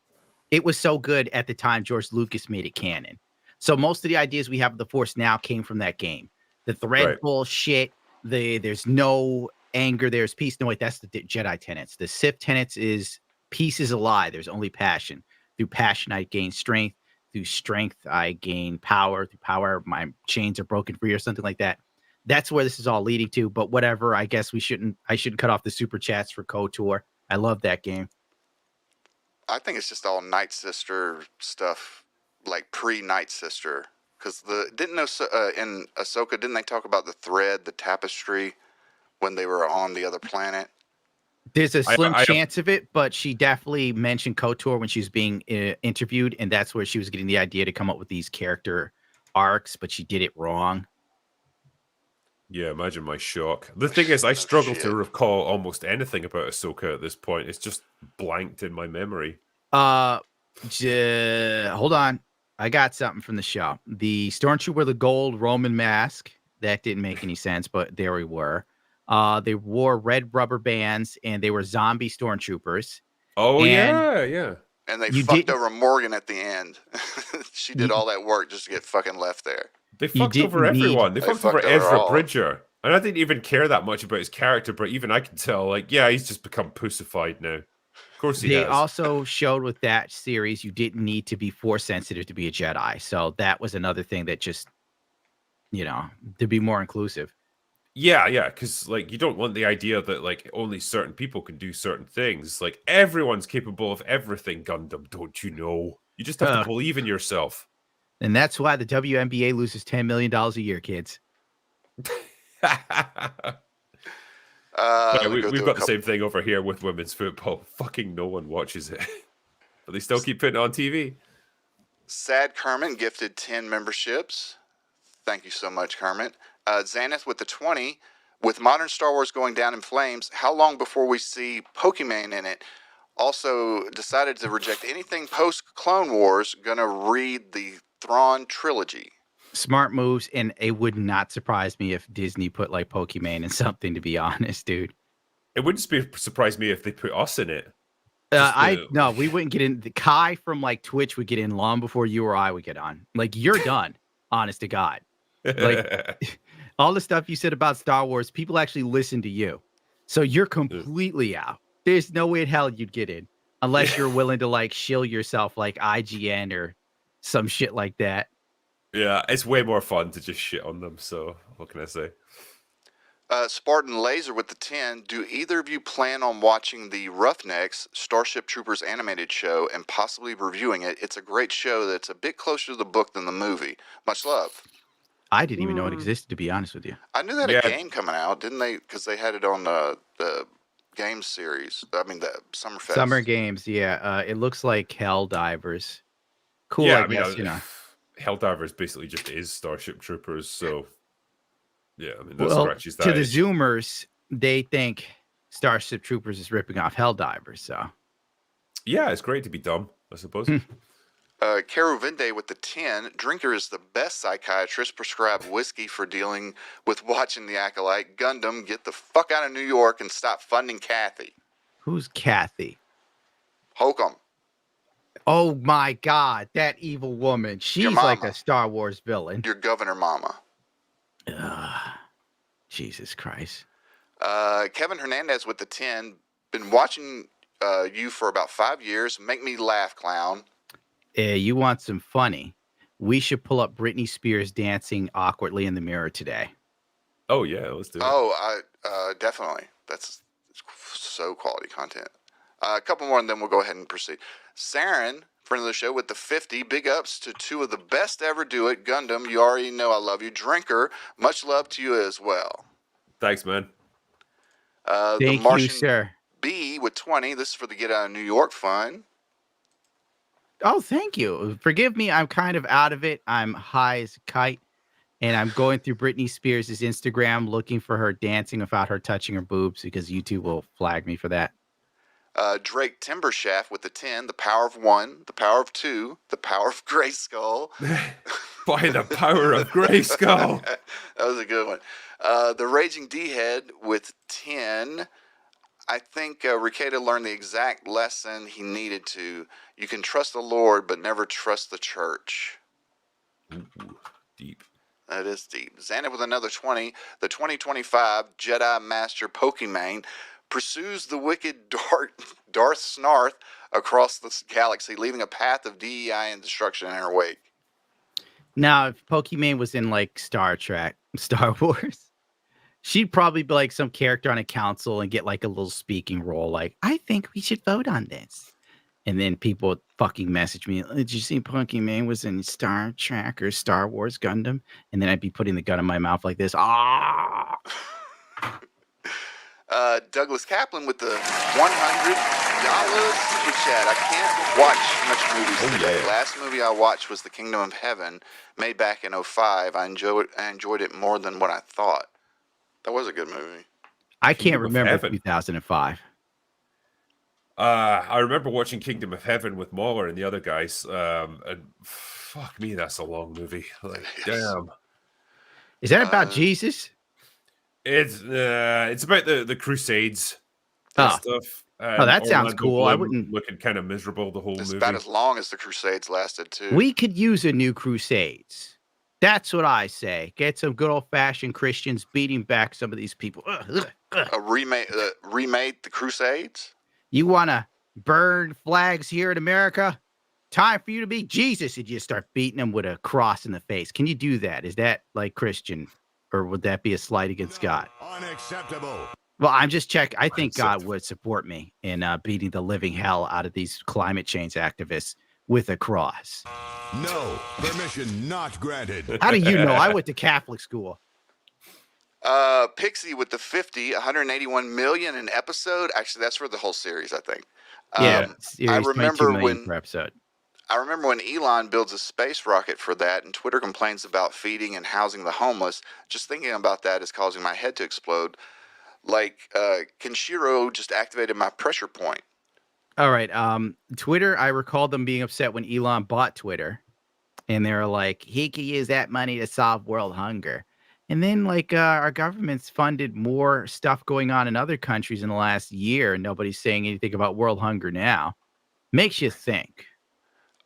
It was so good at the time George Lucas made it canon. So most of the ideas we have of the Force now came from that game. The thread bullshit, there's no anger, there's peace. No, wait, that's the Jedi tenets. The Sith tenets is peace is a lie. There's only passion. Through passion, I gain strength. Through strength, I gain power. Through power, my chains are broken free or something like that. That's where this is all leading to. But whatever, I guess I shouldn't cut off the super chats for KOTOR. I love that game. I think it's just all Night Sister stuff, like pre-Night Sister. Because in Ahsoka, didn't they talk about the thread, the tapestry, when they were on the other planet? There's a slim chance of it, but she definitely mentioned KOTOR when she was being interviewed, and that's where she was getting the idea to come up with these character arcs, but she did it wrong. Yeah, imagine my shock. The thing is, I struggle to recall almost anything about Ahsoka at this point. It's just blanked in my memory. Hold on. I got something from the show. The Stormtrooper with the gold Roman mask. That didn't make any sense, but there we were. They wore red rubber bands, and they were zombie Stormtroopers. Oh, yeah. And they fucked over Morgan at the end. She did all that work just to get fucking left there. They fucked over everyone. They fucked over Ezra Bridger. And I didn't even care that much about his character, but even I can tell, like, yeah, he's just become pussified now. Of course he has. They also showed with that series you didn't need to be Force sensitive to be a Jedi. So that was another thing that just, to be more inclusive. Yeah, because, like, you don't want the idea that, like, only certain people can do certain things. Like, everyone's capable of everything, Gundam, don't you know? You just have to believe in yourself. And that's why the WNBA loses $10 million a year, kids. We've got the same thing over here with women's football. Fucking no one watches it. But they still keep putting it on TV. Sad Kermit gifted 10 memberships. Thank you so much, Kermit. Xanath with the 20. With modern Star Wars going down in flames, how long before we see Pokemon in it? Also decided to reject anything post-Clone Wars. Gonna read the Thrawn trilogy. Smart moves, and it would not surprise me if Disney put like Pokemon in something, to be honest, dude. It wouldn't surprise me if they put us in it. No, we wouldn't get in. The Kai from like Twitch would get in long before you or I would get on. Like, you're done, honest to God. Like, all the stuff you said about Star Wars, people actually listen to you. So you're completely out. There's no way in hell you'd get in unless you're willing to like shill yourself like IGN or some shit like that. Yeah, it's way more fun to just shit on them. So what can I say? Spartan Laser with the 10. Do either of you plan on watching the Roughnecks Starship Troopers animated show and possibly reviewing it? It's a great show that's a bit closer to the book than the movie. Much love. I didn't even know it existed, to be honest with you. I knew that a game coming out, didn't they? Because they had it on the Games series. I mean, the Summerfest. Summer Games, yeah. It looks like Helldivers. Cool, yeah, I guess, Helldivers basically just is Starship Troopers, so yeah, I mean, that well, scratches that. To the Zoomers, they think Starship Troopers is ripping off Helldivers, so. Yeah, it's great to be dumb, I suppose. Karu Vinde with the 10. Drinker is the best psychiatrist. Prescribed whiskey for dealing with watching the Acolyte. Gundam, get the fuck out of New York and stop funding Kathy. Who's Kathy? Hokum. Oh my God, that evil woman. She's like a Star Wars villain. Your governor mama. Jesus Christ. Kevin Hernandez with the 10. Been watching you for about 5 years. Make me laugh, clown. You want some funny? We should pull up Britney Spears dancing awkwardly in the mirror today. Oh, yeah, let's do it. Oh, definitely. That's so quality content. A couple more and then we'll go ahead and proceed. Saren, friend of the show with the 50. Big ups to two of the best ever do it. Gundam, you already know I love you. Drinker, much love to you as well. Thanks, man. Thank you, sir. B with 20. This is for the Get Out of New York fun. Oh, thank you. Forgive me. I'm kind of out of it. I'm high as a kite. and I'm going through Britney Spears' Instagram looking for her dancing without her touching her boobs because YouTube will flag me for that. Drake Timbershaft with the 10, the power of 1, the power of 2, the power of Grayskull. By the power of Grayskull. That was a good one. The Raging D-Head with 10. I think Ricada learned the exact lesson he needed to. You can trust the Lord, but never trust the church. Ooh, deep. That is deep. Xanet with another 20. The 2025 Jedi Master Pokimane pursues the wicked Darth Snarth across the galaxy, leaving a path of DEI and destruction in her wake. Now, if Pokimane was in like Star Trek, Star Wars, she'd probably be like some character on a council and get like a little speaking role. Like, I think we should vote on this. And then people would fucking message me, did you see Pokimane was in Star Trek or Star Wars Gundam? And then I'd be putting the gun in my mouth like this. Ah! Douglas Kaplan with the $100 super chat. I can't watch much movies today. Yeah. Last movie I watched was The Kingdom of Heaven, made back in 2005. I enjoyed it more than what I thought. That was a good movie. I can't Kingdom of remember Heaven. 2005. I remember watching Kingdom of Heaven with Mahler and the other guys. And fuck me, that's a long movie. Like, damn. Is that about Jesus? It's about the Crusades and Oh. stuff. Oh, that sounds Orlando cool. I Bloom wouldn't. looking kind of miserable the whole It's movie. about as long as the Crusades lasted, too. We could use a new Crusades. That's what I say. Get some good old fashioned Christians beating back some of these people. A remade the Crusades? You want to burn flags here in America? Time for you to be Jesus. And you start beating them with a cross in the face. Can you do that? Is that like Christian? Or would that be a slight against God? Unacceptable. Well, I'm just checking. I think God would support me in beating the living hell out of these climate change activists with a cross. No, permission not granted. How do you know? I went to Catholic school. Pixie with the 50, 181 million an episode. Actually, that's for the whole series, I think. Yeah, series, I 22 remember million when per episode. I remember when Elon builds a space rocket for that, and Twitter complains about feeding and housing the homeless. Just thinking about that is causing my head to explode. Like, Kenshiro just activated my pressure point. All right. Twitter, I recall them being upset when Elon bought Twitter. And they were like, he could use that money to solve world hunger. And then, like, our government's funded more stuff going on in other countries in the last year. And nobody's saying anything about world hunger now. Makes you think.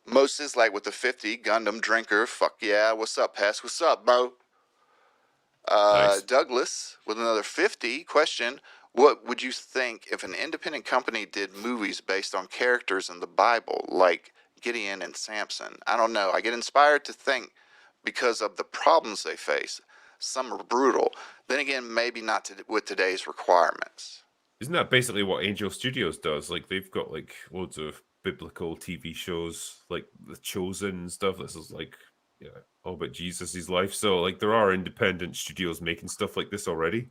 Moses, like with the 50, Gundam Drinker, fuck yeah, what's up, Pass? What's up, bro? Nice. Douglas with another 50 question. What would you think if an independent company did movies based on characters in the Bible, like Gideon and Samson? I don't know. I get inspired to think because of the problems they face. Some are brutal. Then again, maybe not with today's requirements. Isn't that basically what Angel Studios does? Like, they've got like loads of biblical TV shows, like The Chosen and stuff. This is like, all about Jesus' life. So, like, there are independent studios making stuff like this already.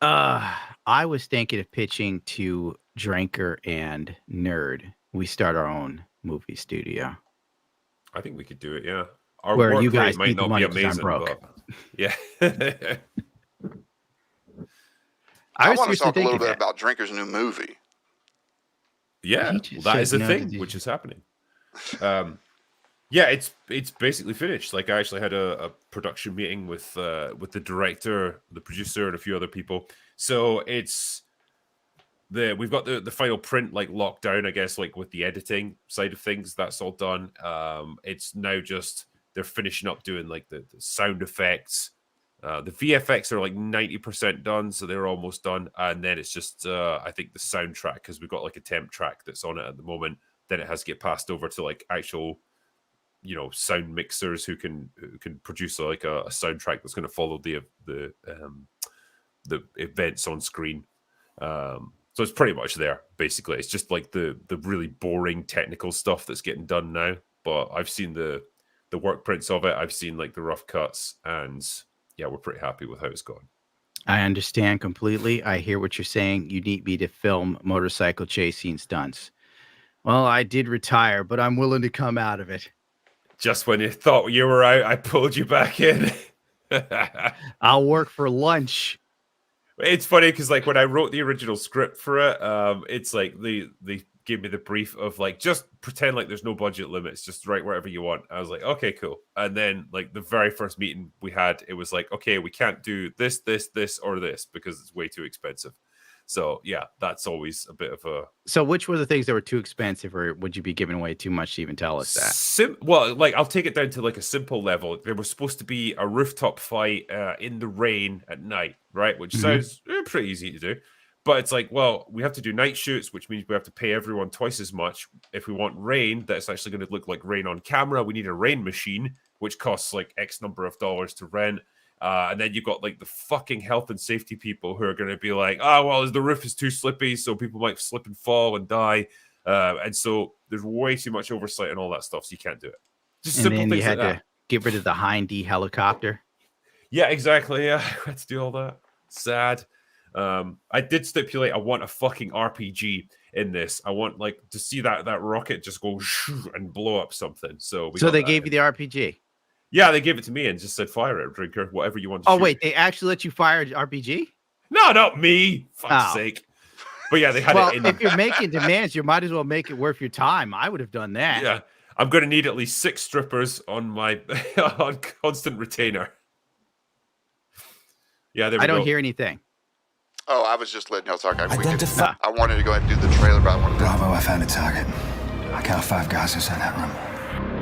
I was thinking of pitching to Drinker and Nerd. We start our own movie studio. I think we could do it, yeah. Our Where work you rate guys might need the not money be 'cause I'm amazing, broke. but yeah. I was want to seriously talk a little thinking bit that. about Drinker's new movie. Yeah, He well, just that is said a no thing, to which is happening. Yeah, it's basically finished. Like, I actually had a production meeting with the director, the producer, and a few other people. So we've got the final print like locked down, I guess, like with the editing side of things. That's all done. It's now just they're finishing up doing like the sound effects. The VFX are like 90% done, so they're almost done. And then it's just I think the soundtrack, because we've got like a temp track that's on it at the moment. Then it has to get passed over to like actual, sound mixers who can produce like a soundtrack that's going to follow the events on screen. So it's pretty much there, basically. It's just like the really boring technical stuff that's getting done now. But I've seen the work prints of it. I've seen like the rough cuts, and yeah, we're pretty happy with how it's going. I understand completely. I hear what you're saying. You need me to film motorcycle chasing stunts. Well, I did retire, but I'm willing to come out of it. Just when you thought you were out, I pulled you back in. I'll work for lunch. It's funny because like when I wrote the original script for it, it's like they gave me the brief of like just pretend like there's no budget limits, just write whatever you want. I was like, okay, cool. And then like the very first meeting we had, it was like, okay, we can't do this, or this because it's way too expensive. So yeah, that's always a bit of a. So which were the things that were too expensive, or would you be giving away too much to even tell us that? Well, like I'll take it down to like a simple level. There was supposed to be a rooftop fight in the rain at night, right? Which sounds pretty easy to do. But it's like, well, we have to do night shoots, which means we have to pay everyone twice as much. If we want rain, that's actually going to look like rain on camera. We need a rain machine, which costs like X number of dollars to rent. And then you've got like the fucking health and safety people who are going to be like, oh, well, the roof is too slippy, so people might slip and fall and die. And so there's way too much oversight and all that stuff, so you can't do it. Just And simple then things you had like that. to get rid of the Hindy helicopter. Yeah, exactly. Yeah, I had to do all that. Sad. I did stipulate I want a fucking RPG in this. I want like to see that rocket just go and blow up something. So they gave you the RPG. Yeah, they gave it to me and just said fire it, drinker, whatever you want to Oh shoot. wait, they actually let you fire an RPG? No, not me. Fuck's sake. But yeah, they had it in. If you're making demands, you might as well make it worth your time. I would have done that. Yeah, I'm going to need at least 6 strippers on my on constant retainer. Yeah, there we go. I don't hear anything. Oh, I was just letting y'all talk. I wanted to go ahead and do the trailer, but I wanted to... Bravo, I found a target. I count 5 guys inside that room.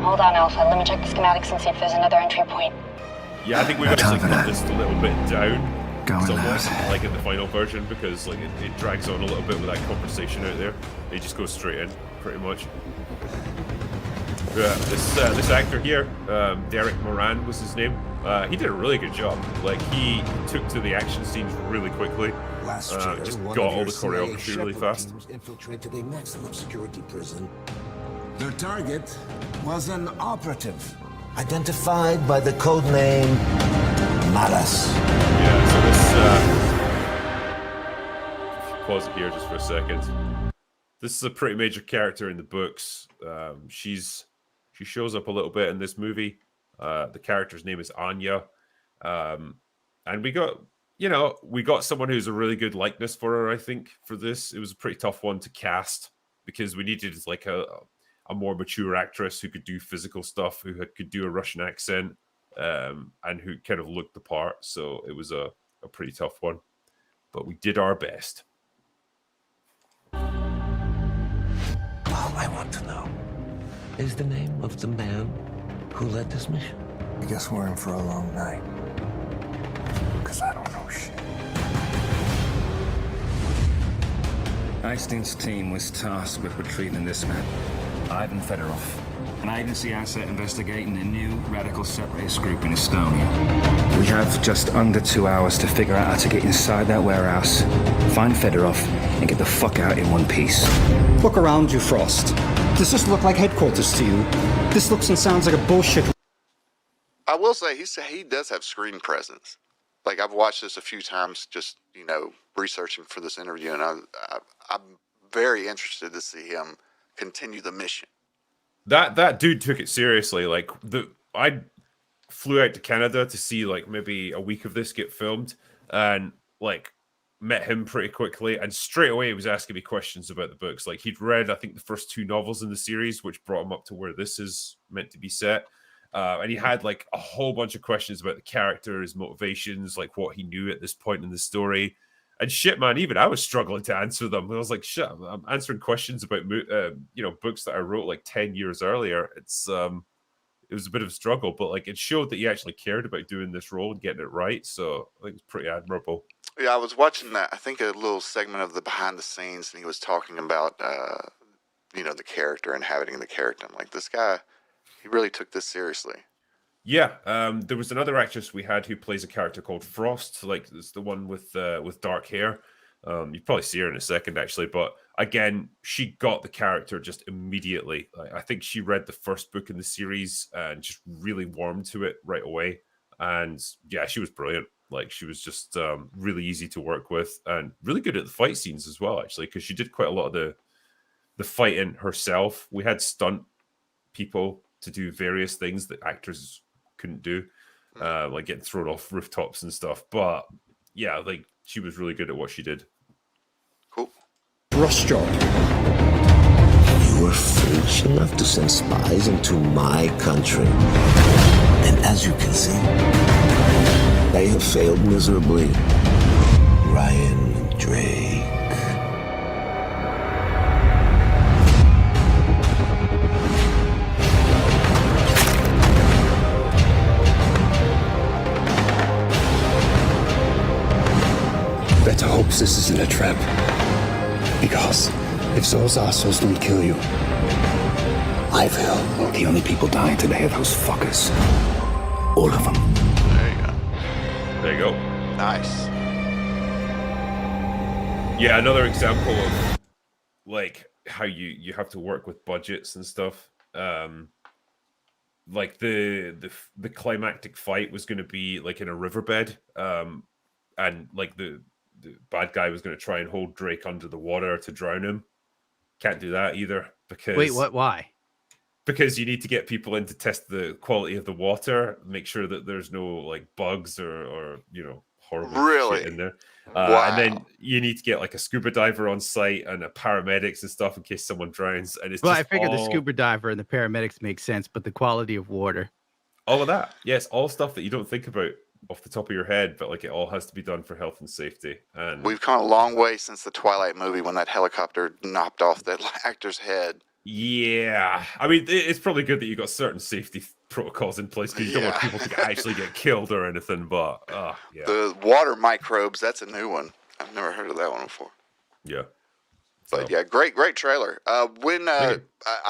Hold on, Alpha. Let me check the schematics and see if there's another entry point. Yeah, I think we've actually cut this a little bit down. Somewhat, like in the final version, because like it drags on a little bit with that conversation out there. They just go straight in, pretty much. Yeah, this actor here, Derek Moran was his name. He did a really good job. Like he took to the action scenes really quickly. Just got all the choreography really fast. Infiltrated a maximum security prison. Their target was an operative, identified by the code name Malas. Yeah, so this. Pause it here just for a second. This is a pretty major character in the books. She shows up a little bit in this movie. The character's name is Anya, and we got someone who's a really good likeness for her. I think for this, it was a pretty tough one to cast because we needed like a more mature actress who could do physical stuff, who could do a Russian accent, and who kind of looked the part. So it was a pretty tough one, but we did our best. All I want to know is the name of the man who led this mission. I guess we're in for a long night. Because I don't know shit. Einstein's team was tasked with retrieving this man, Ivan Fedorov, an agency asset investigating a new radical separatist group in Estonia. We have just under 2 hours to figure out how to get inside that warehouse, find Fedorov, and get the fuck out in one piece. Look around you, Frost. Does this look like headquarters to you? This looks and sounds like a bullshit. I will say he does have screen presence. Like I've watched this a few times, just researching for this interview, and I'm very interested to see him continue the mission. That dude took it seriously. Like I flew out to Canada to see like maybe a week of this get filmed, and like met him pretty quickly, and straight away he was asking me questions about the books. Like he'd read, I think, the first 2 novels in the series, which brought him up to where this is meant to be set. And he had like a whole bunch of questions about the character, his motivations, like what he knew at this point in the story. And shit, man, even I was struggling to answer them. I was like, shit, I'm answering questions about books that I wrote like 10 years earlier. It was a bit of a struggle, but like it showed that he actually cared about doing this role and getting it right. So I think it's pretty admirable. Yeah, I was watching that. I think a little segment of the behind the scenes, and he was talking about the character, inhabiting the character. I'm like, this guy, he really took this seriously. Yeah, there was another actress we had who plays a character called Frost. Like it's the one with dark hair. You probably see her in a second, actually. But again, she got the character just immediately. I think she read the first book in the series and just really warmed to it right away. And yeah, she was brilliant. Like she was just really easy to work with and really good at the fight scenes as well, actually, because she did quite a lot of the fighting herself. We had stunt people to do various things that actors couldn't do, like getting thrown off rooftops and stuff. But yeah, like she was really good at what she did. Cool. Rush job. You were foolish enough to send spies into my country. And as you can see, they have failed miserably. Ryan Drake. Better hopes this isn't a trap. Because if those assholes don't kill you, I will. The only people dying today are those fuckers. All of them. There you go. There you go. Nice. Yeah, another example of like how you have to work with budgets and stuff. Like the climactic fight was going to be like in a riverbed, and like the bad guy was going to try and hold Drake under the water to drown him. Can't do that either because Wait, what? Why? Because you need to get people in to test the quality of the water, make sure that there's no like bugs or you know horrible shit in there. Wow. And then you need to get like a scuba diver on site and a paramedics and stuff in case someone drowns. And it's Well, just I figured the all- scuba diver and the paramedics make sense, but the quality of water. all of that. Yes, all stuff that you don't think about off the top of your head, but like it all has to be done for health and safety. And We've come a long way since the Twilight movie when that helicopter knocked off that actor's head. yeah, I mean, it's probably good that you got certain safety protocols in place because you don't want people to actually get killed or anything. But yeah, The water microbes, that's a new one. I've never heard of that one before. yeah. But yeah, great trailer. When I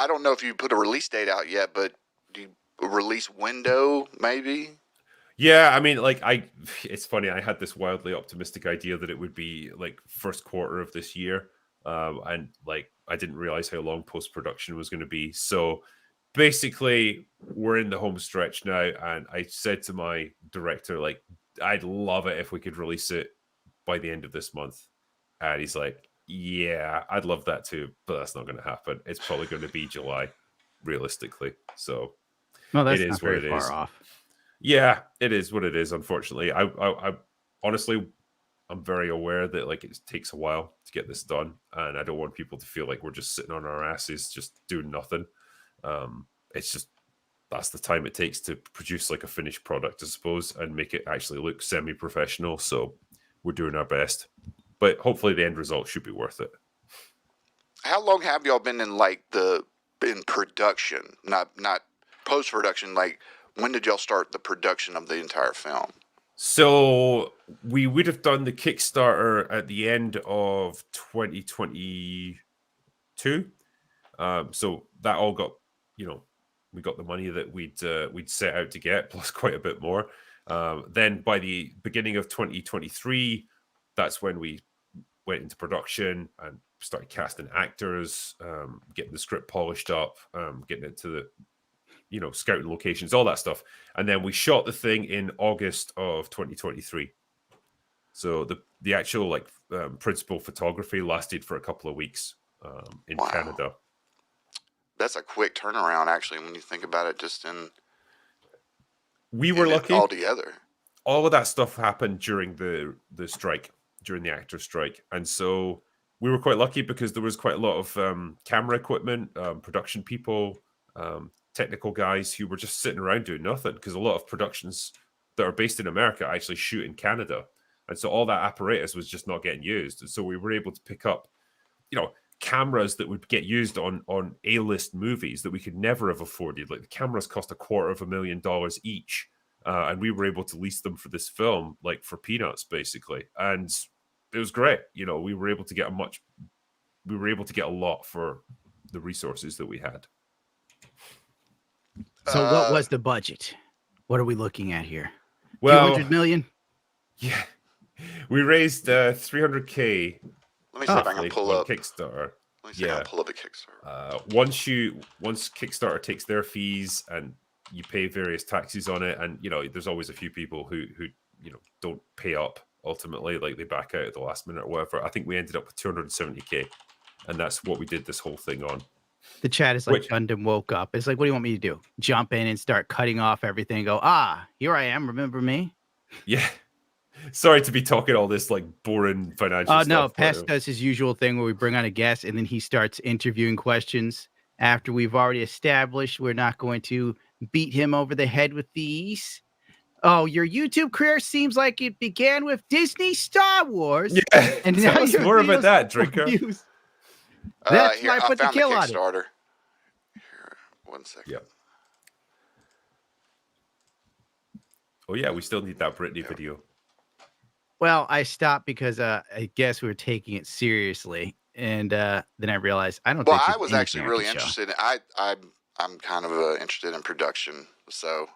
don't know if you put a release date out yet, but do you release window maybe? Yeah, I mean, like it's funny. I had this wildly optimistic idea that it would be like first quarter of this year, and like I didn't realize how long post production was going to be. So basically, we're in the home stretch now, and I said to my director, like, I'd love it if we could release it by the end of this month, and he's like, yeah, I'd love that too, but that's not going to happen. It's probably going to be July, realistically. So No, that's it is not very what it far is. off. Yeah, it is what it is. Unfortunately, I honestly, I'm very aware that like it takes a while to get this done, and I don't want people to feel like we're just sitting on our asses, just doing nothing. It's just that's the time it takes to produce like a finished product, I suppose, and make it actually look semi-professional. So we're doing our best, but hopefully the end result should be worth it. How long have y'all been in in production, not post production? Like, when did y'all start the production of the entire film? So we would have done the Kickstarter at the end of 2022. So that all got, we got the money that we'd set out to get, plus quite a bit more. Then by the beginning of 2023, that's when we went into production and started casting actors, getting the script polished up, getting it to the scouting locations, all that stuff. And then we shot the thing in August of 2023. So the actual principal photography lasted for a couple of weeks in Canada. That's a quick turnaround, actually, when you think about it. We were lucky all together. All of that stuff happened during the strike, during the actor strike, and so we were quite lucky because there was quite a lot of camera equipment, production people, technical guys who were just sitting around doing nothing, because a lot of productions that are based in America actually shoot in Canada. And so all that apparatus was just not getting used. And so we were able to pick up, cameras that would get used on A-list movies that we could never have afforded. Like the cameras cost $250,000 each. And we were able to lease them for this film, like for peanuts, basically. And it was great. We were able to get a lot for the resources that we had. So what was the budget? What are we looking at here? Well, 200 million? Yeah. We raised 300K. Let me see if I can pull up Kickstarter. Let me see if I can pull up the Kickstarter. Once Kickstarter takes their fees and you pay various taxes on it, and there's always a few people who don't pay up ultimately, like they back out at the last minute or whatever. I think we ended up with 270K, and that's what we did this whole thing on. The chat is like, Which- Gundam woke up. It's like, what do you want me to do? Jump in and start cutting off everything and go, here I am. Remember me? Yeah. Sorry to be talking all this like boring financial stuff. No, but, Pest does his usual thing where we bring on a guest and then he starts interviewing questions after we've already established we're not going to beat him over the head with these. Oh, your YouTube career seems like it began with Disney Star Wars. Yeah, and tell now us your more about videos that, are Drinker. views. That's Here, why I put the found kill on it. Kickstarter. Here, 1 second. Yeah. Oh yeah, we still need that Britney video. Well, I stopped because I guess we were taking it seriously, and then I realized I don't. Well, think I there's was anything actually I really can show. interested. I'm kind of interested in production, so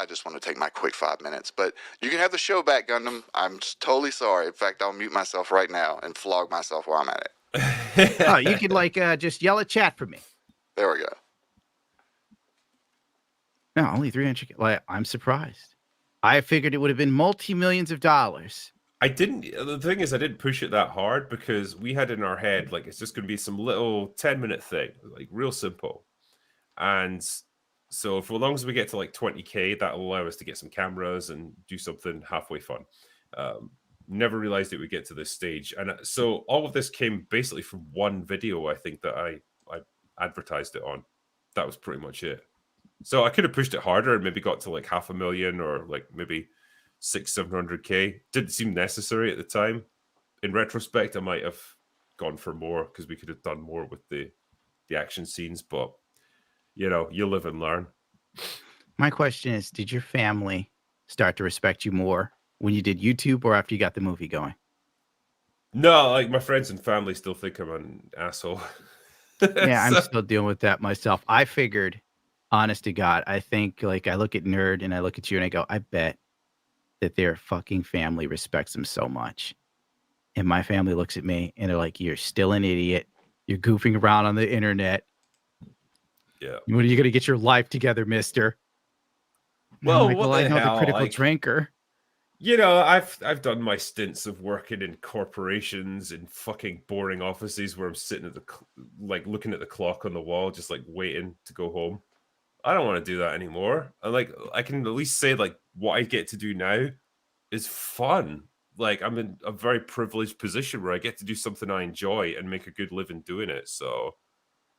I just want to take my quick 5 minutes. But you can have the show back, Gundam. I'm totally sorry. In fact, I'll mute myself right now and flog myself while I'm at it. Oh, you could like just yell at chat for me. There we go. No, only 300. Like, I'm surprised. I figured it would have been multi-millions of dollars. I didn't. The thing is, I didn't push it that hard because we had in our head like it's just going to be some little 10-minute thing, like real simple. And so, for as long as we get to like 20K, that'll allow us to get some cameras and do something halfway fun. Never realized it would get to this stage, and so all of this came basically from one video. I think that I advertised it on. That was pretty much it. So I could have pushed it harder and maybe got to like 500,000 or like maybe 600-700K. Didn't seem necessary at the time. In retrospect, I might have gone for more because we could have done more with the action scenes. But you know, you live and learn. My question is, did your family start to respect you more when you did YouTube or after you got the movie going? No, like my friends and family still think I'm an asshole. Yeah, I'm still dealing with that myself. I figured, honest to God, I think like I look at Nerd and I look at you and I go, I bet that their fucking family respects them so much. And my family looks at me and they're like, you're still an idiot. You're goofing around on the internet. Yeah. When are you going to get your life together, mister? Well, like, what I the know hell? the critical Like, drinker. you know, I've done my stints of working in corporations in fucking boring offices where I'm sitting at the like looking at the clock on the wall, just like waiting to go home. I don't want to do that anymore. I can at least say like what I get to do now is fun. Like I'm in a very privileged position where I get to do something I enjoy and make a good living doing it. So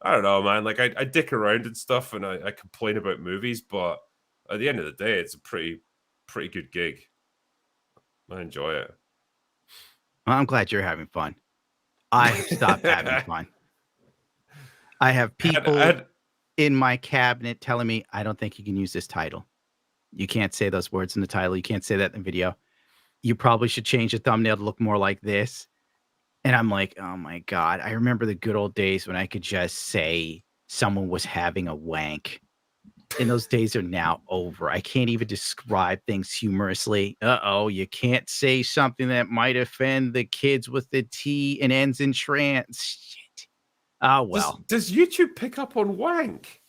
I don't know, man. Like I dick around and stuff and I complain about movies, but at the end of the day, it's a pretty good gig. I enjoy it. Well, I'm glad you're having fun. I have stopped having fun. I have people in my cabinet telling me, I don't think you can use this title. You can't say those words in the title. You can't say that in the video. You probably should change the thumbnail to look more like this. And I'm like, oh my God. I remember the good old days when I could just say someone was having a wank. And those days are now over. I can't even describe things humorously. Uh-oh, you can't say something that might offend the kids with the T and ends in trans. Shit. Oh, well. Does YouTube pick up on wank?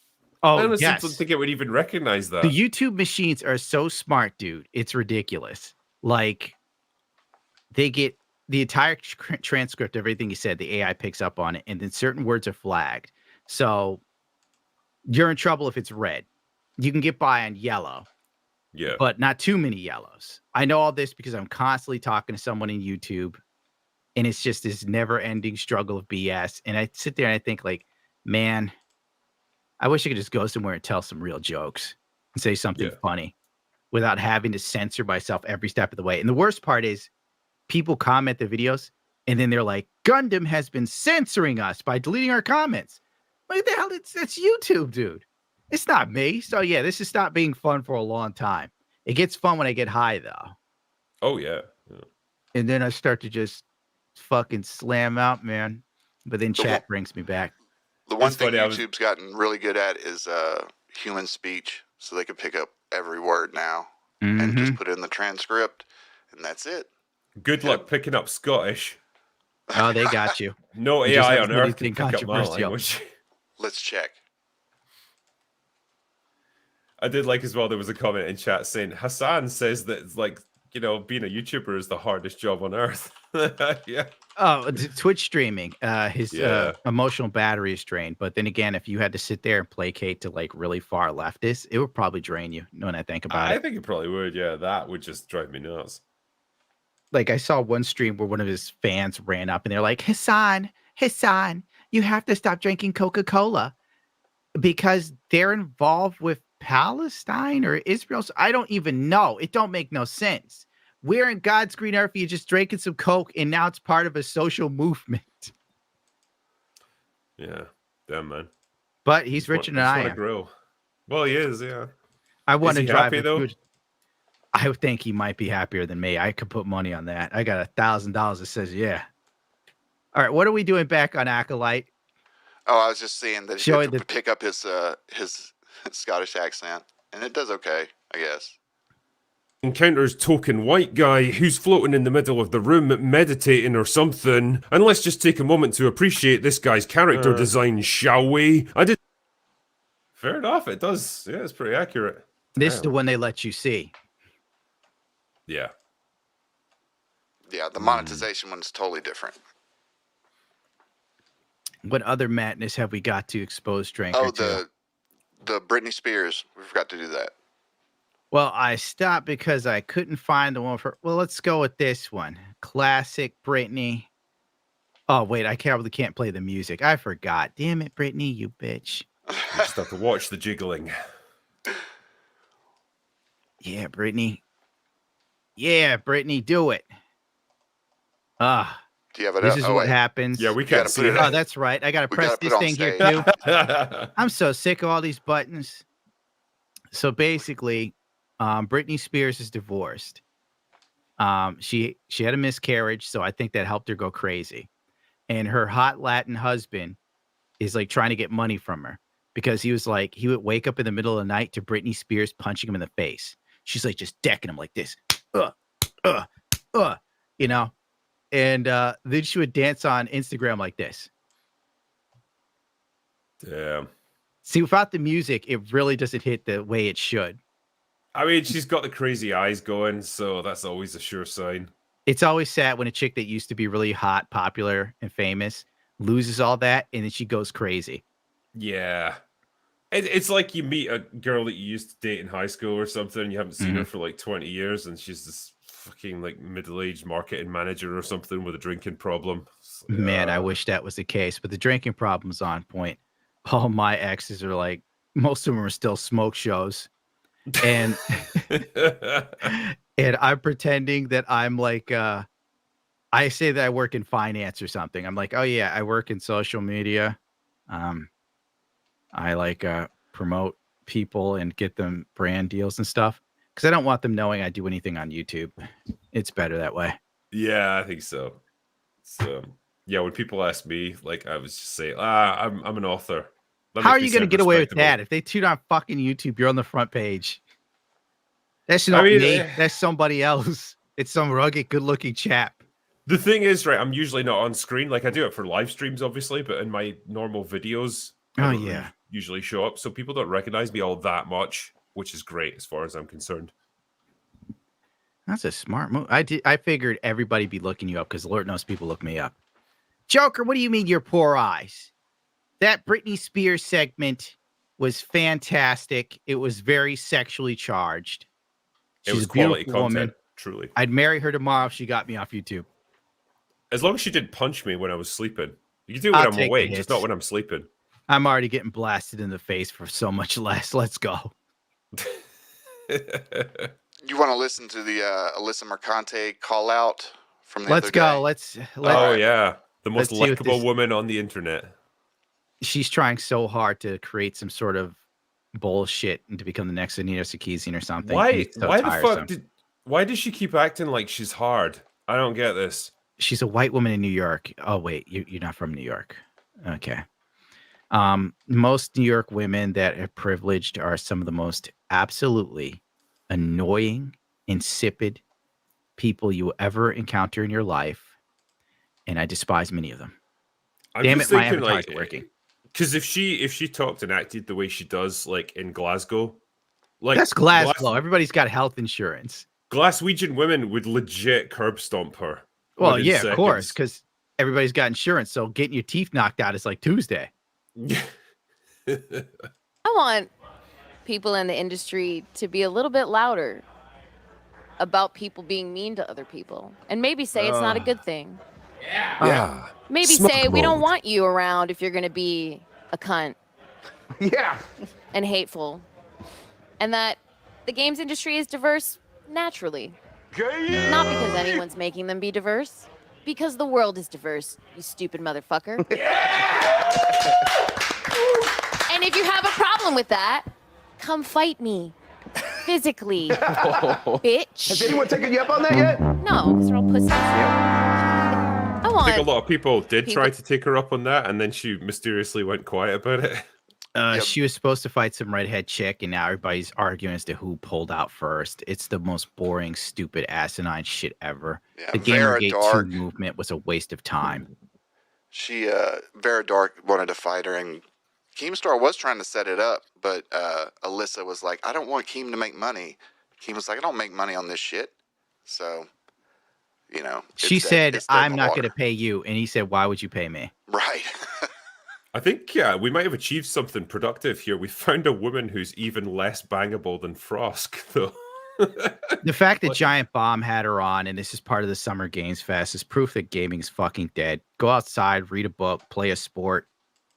Oh, I don't yes. think it would even recognize that. The YouTube machines are so smart, dude. It's ridiculous. Like, they get the entire transcript of everything you said. The AI picks up on it, and then certain words are flagged. So you're in trouble if it's red. You can get by on yellow. Yeah. But not too many yellows. I know all this because I'm constantly talking to someone in YouTube, and it's just this never-ending struggle of BS. And I sit there and I think, like, man, I wish I could just go somewhere and tell some real jokes and say something funny without having to censor myself every step of the way. And the worst part is people comment the videos, and then they're like, Gundam has been censoring us by deleting our comments. What the hell? That's YouTube, dude. It's not me. So, yeah, this has stopped being fun for a long time. It gets fun when I get high, though. Oh, yeah. And then I start to just fucking slam out, man. But then chat brings me back. The one thing YouTube's gotten really good at is human speech. So they can pick up every word now and just put it in the transcript, and that's it. Good luck picking up Scottish. Oh, they got you. No You just AI have on Earth anything can pick up my controversial. language. Let's check. I did like as well, there was a comment in chat saying, Hassan says that it's like, you know, being a YouTuber is the hardest job on Earth. Yeah. Oh, it's Twitch streaming. His Yeah. emotional battery is drained. But then again, if you had to sit there and placate to like really far leftists, it would probably drain you. When I think about I it, think it probably would. Yeah, that would just drive me nuts. like I saw one stream where one of his fans ran up and they're like, Hassan, you have to stop drinking Coca-Cola because they're involved with Palestine or Israel. So I don't even know. It don't make no sense. We're in God's green earth. You're just drinking some Coke, and now it's part of a social movement. Yeah, damn man. But he's richer than I am. Grow. Well, he is. Yeah. I want to drive happy, though? I would think he might be happier than me. I could put money on that. I got $1,000 that says yeah. All right, what are we doing back on Acolyte? Oh, I was just seeing that he had to pick up his Scottish accent, and it does okay, I guess. Encounters token white guy who's floating in the middle of the room meditating or something. And let's just take a moment to appreciate this guy's character design, shall we? Fair enough, it does. Yeah, it's pretty accurate. This is the one they let you see. Yeah. Yeah, the monetization one's totally different. What other madness have we got to expose Drinker Oh, to? the Britney Spears. We forgot to do that. Well, I stopped because I couldn't find the one for. Well, let's go with this one. Classic Britney. Oh, wait, I probably can't play the music. I forgot. Damn it, Britney, you bitch. Just have to watch the jiggling. Yeah, Britney. Yeah, Britney, do it. Ah. Do you have it This up? is Oh, what wait. happens. Yeah, we can't see it. Oh, that's right. I got to press this thing here, too. I'm so sick of all these buttons. So basically, Britney Spears is divorced. She had a miscarriage, so I think that helped her go crazy. And her hot Latin husband is like trying to get money from her because he would wake up in the middle of the night to Britney Spears punching him in the face. She's like just decking him like this, you know. And then she would dance on Instagram like this. Damn. See, without the music, it really doesn't hit the way it should. I mean, she's got the crazy eyes going, so that's always a sure sign. It's always sad when a chick that used to be really hot, popular, and famous loses all that, and then she goes crazy. Yeah. It's like you meet a girl that you used to date in high school or something, and you haven't seen her for like 20 years, and she's this fucking like middle-aged marketing manager or something with a drinking problem. Man, I wish that was the case, but the drinking problem's on point. All my exes are like, most of them are still smoke shows. And and I'm pretending that I'm like I say that I work in finance or something. I'm like, oh yeah, I work in social media. I like promote people and get them brand deals and stuff because I don't want them knowing I do anything on YouTube. It's better that way. Yeah, I think so. So yeah, when people ask me, like I was just saying, I'm an author. How are you going to get away with that? If they tune on fucking YouTube, you're on the front page. That's not me. That's somebody else. It's some rugged, good-looking chap. The thing is, right, I'm usually not on screen. Like, I do it for live streams, obviously, but in my normal videos, I don't usually show up. So people don't recognize me all that much, which is great as far as I'm concerned. That's a smart move. I figured everybody'd be looking you up because Lord knows people look me up. Joker, what do you mean your poor eyes? That Britney Spears segment was fantastic. It was very sexually charged. It was quality content, truly. I'd marry her tomorrow if she got me off YouTube. As long as she didn't punch me when I was sleeping. You can do it when I'm awake, just not when I'm sleeping. I'm already getting blasted in the face for so much less. Let's go. You want to listen to the Alyssa Mercante call out from the Let's other go. day? Let's oh, yeah. The most likable woman on the internet. She's trying so hard to create some sort of bullshit and to become the next Anita Sarkeesian or something. Why does she keep acting like she's hard? I don't get this. She's a white woman in New York. Oh, wait, you're not from New York. Okay. Most New York women that are privileged are some of the most absolutely annoying, insipid people you will ever encounter in your life. And I despise many of them. Damn it, my avatar's working. Because if she talked and acted the way she does, like in Glasgow, like that's Glasgow. Everybody's got health insurance. Glaswegian women would legit curb stomp her. Well, within yeah, of course, seconds. because everybody's got insurance, so getting your teeth knocked out is like Tuesday. I want people in the industry to be a little bit louder about people being mean to other people, and maybe say it's not a good thing. Yeah. Maybe Smoke say we don't mode. want you around if you're going to be a cunt. Yeah. And hateful. And that the games industry is diverse naturally. Not because anyone's making them be diverse. Because the world is diverse, you stupid motherfucker. And if you have a problem with that, come fight me. Physically. Bitch. Has anyone taken you up on that yet? No, because they're all pussies. I I want think a lot of people did people- try to take her up on that, and then she mysteriously went quiet about it. She was supposed to fight some redhead chick, and now everybody's arguing as to who pulled out first. It's the most boring, stupid, asinine shit ever. Yeah, The Vera Gamergate 2 Dark. movement was a waste of time. She, Vera Dark wanted to fight her, and Keemstar was trying to set it up, but Alyssa was like, I don't want Keem to make money. Keem was like, I don't make money on this shit. So, you know. She said, it's dead in I'm the not water. going to pay you. And he said, why would you pay me? Right. I think, yeah, we might have achieved something productive here. We found a woman who's even less bangable than Frosk, though. The fact that Giant Bomb had her on, and this is part of the Summer Games Fest, is proof that gaming's fucking dead. Go outside, read a book, play a sport,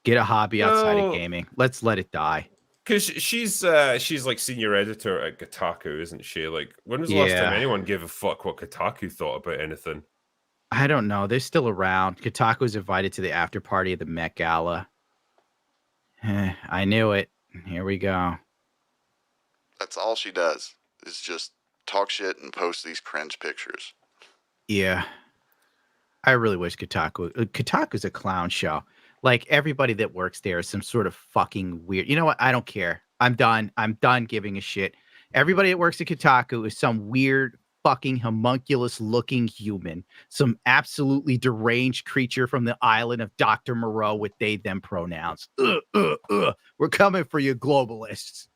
get a hobby outside of gaming. Let's let it die. Because she's like senior editor at Kotaku, isn't she? Like, when was the last time anyone gave a fuck what Kotaku thought about anything? I don't know. They're still around. Kotaku was invited to the after party of the Met Gala. I knew it. Here we go. That's all she does is just talk shit and post these cringe pictures. Yeah. I really wish Kotaku's a clown show. Like, everybody that works there is some sort of fucking weird. You know what? I don't care. I'm done. I'm done giving a shit. Everybody that works at Kotaku is some weird fucking homunculus looking human, some absolutely deranged creature from the island of Dr. Moreau with they them pronouns. We're coming for you, globalists.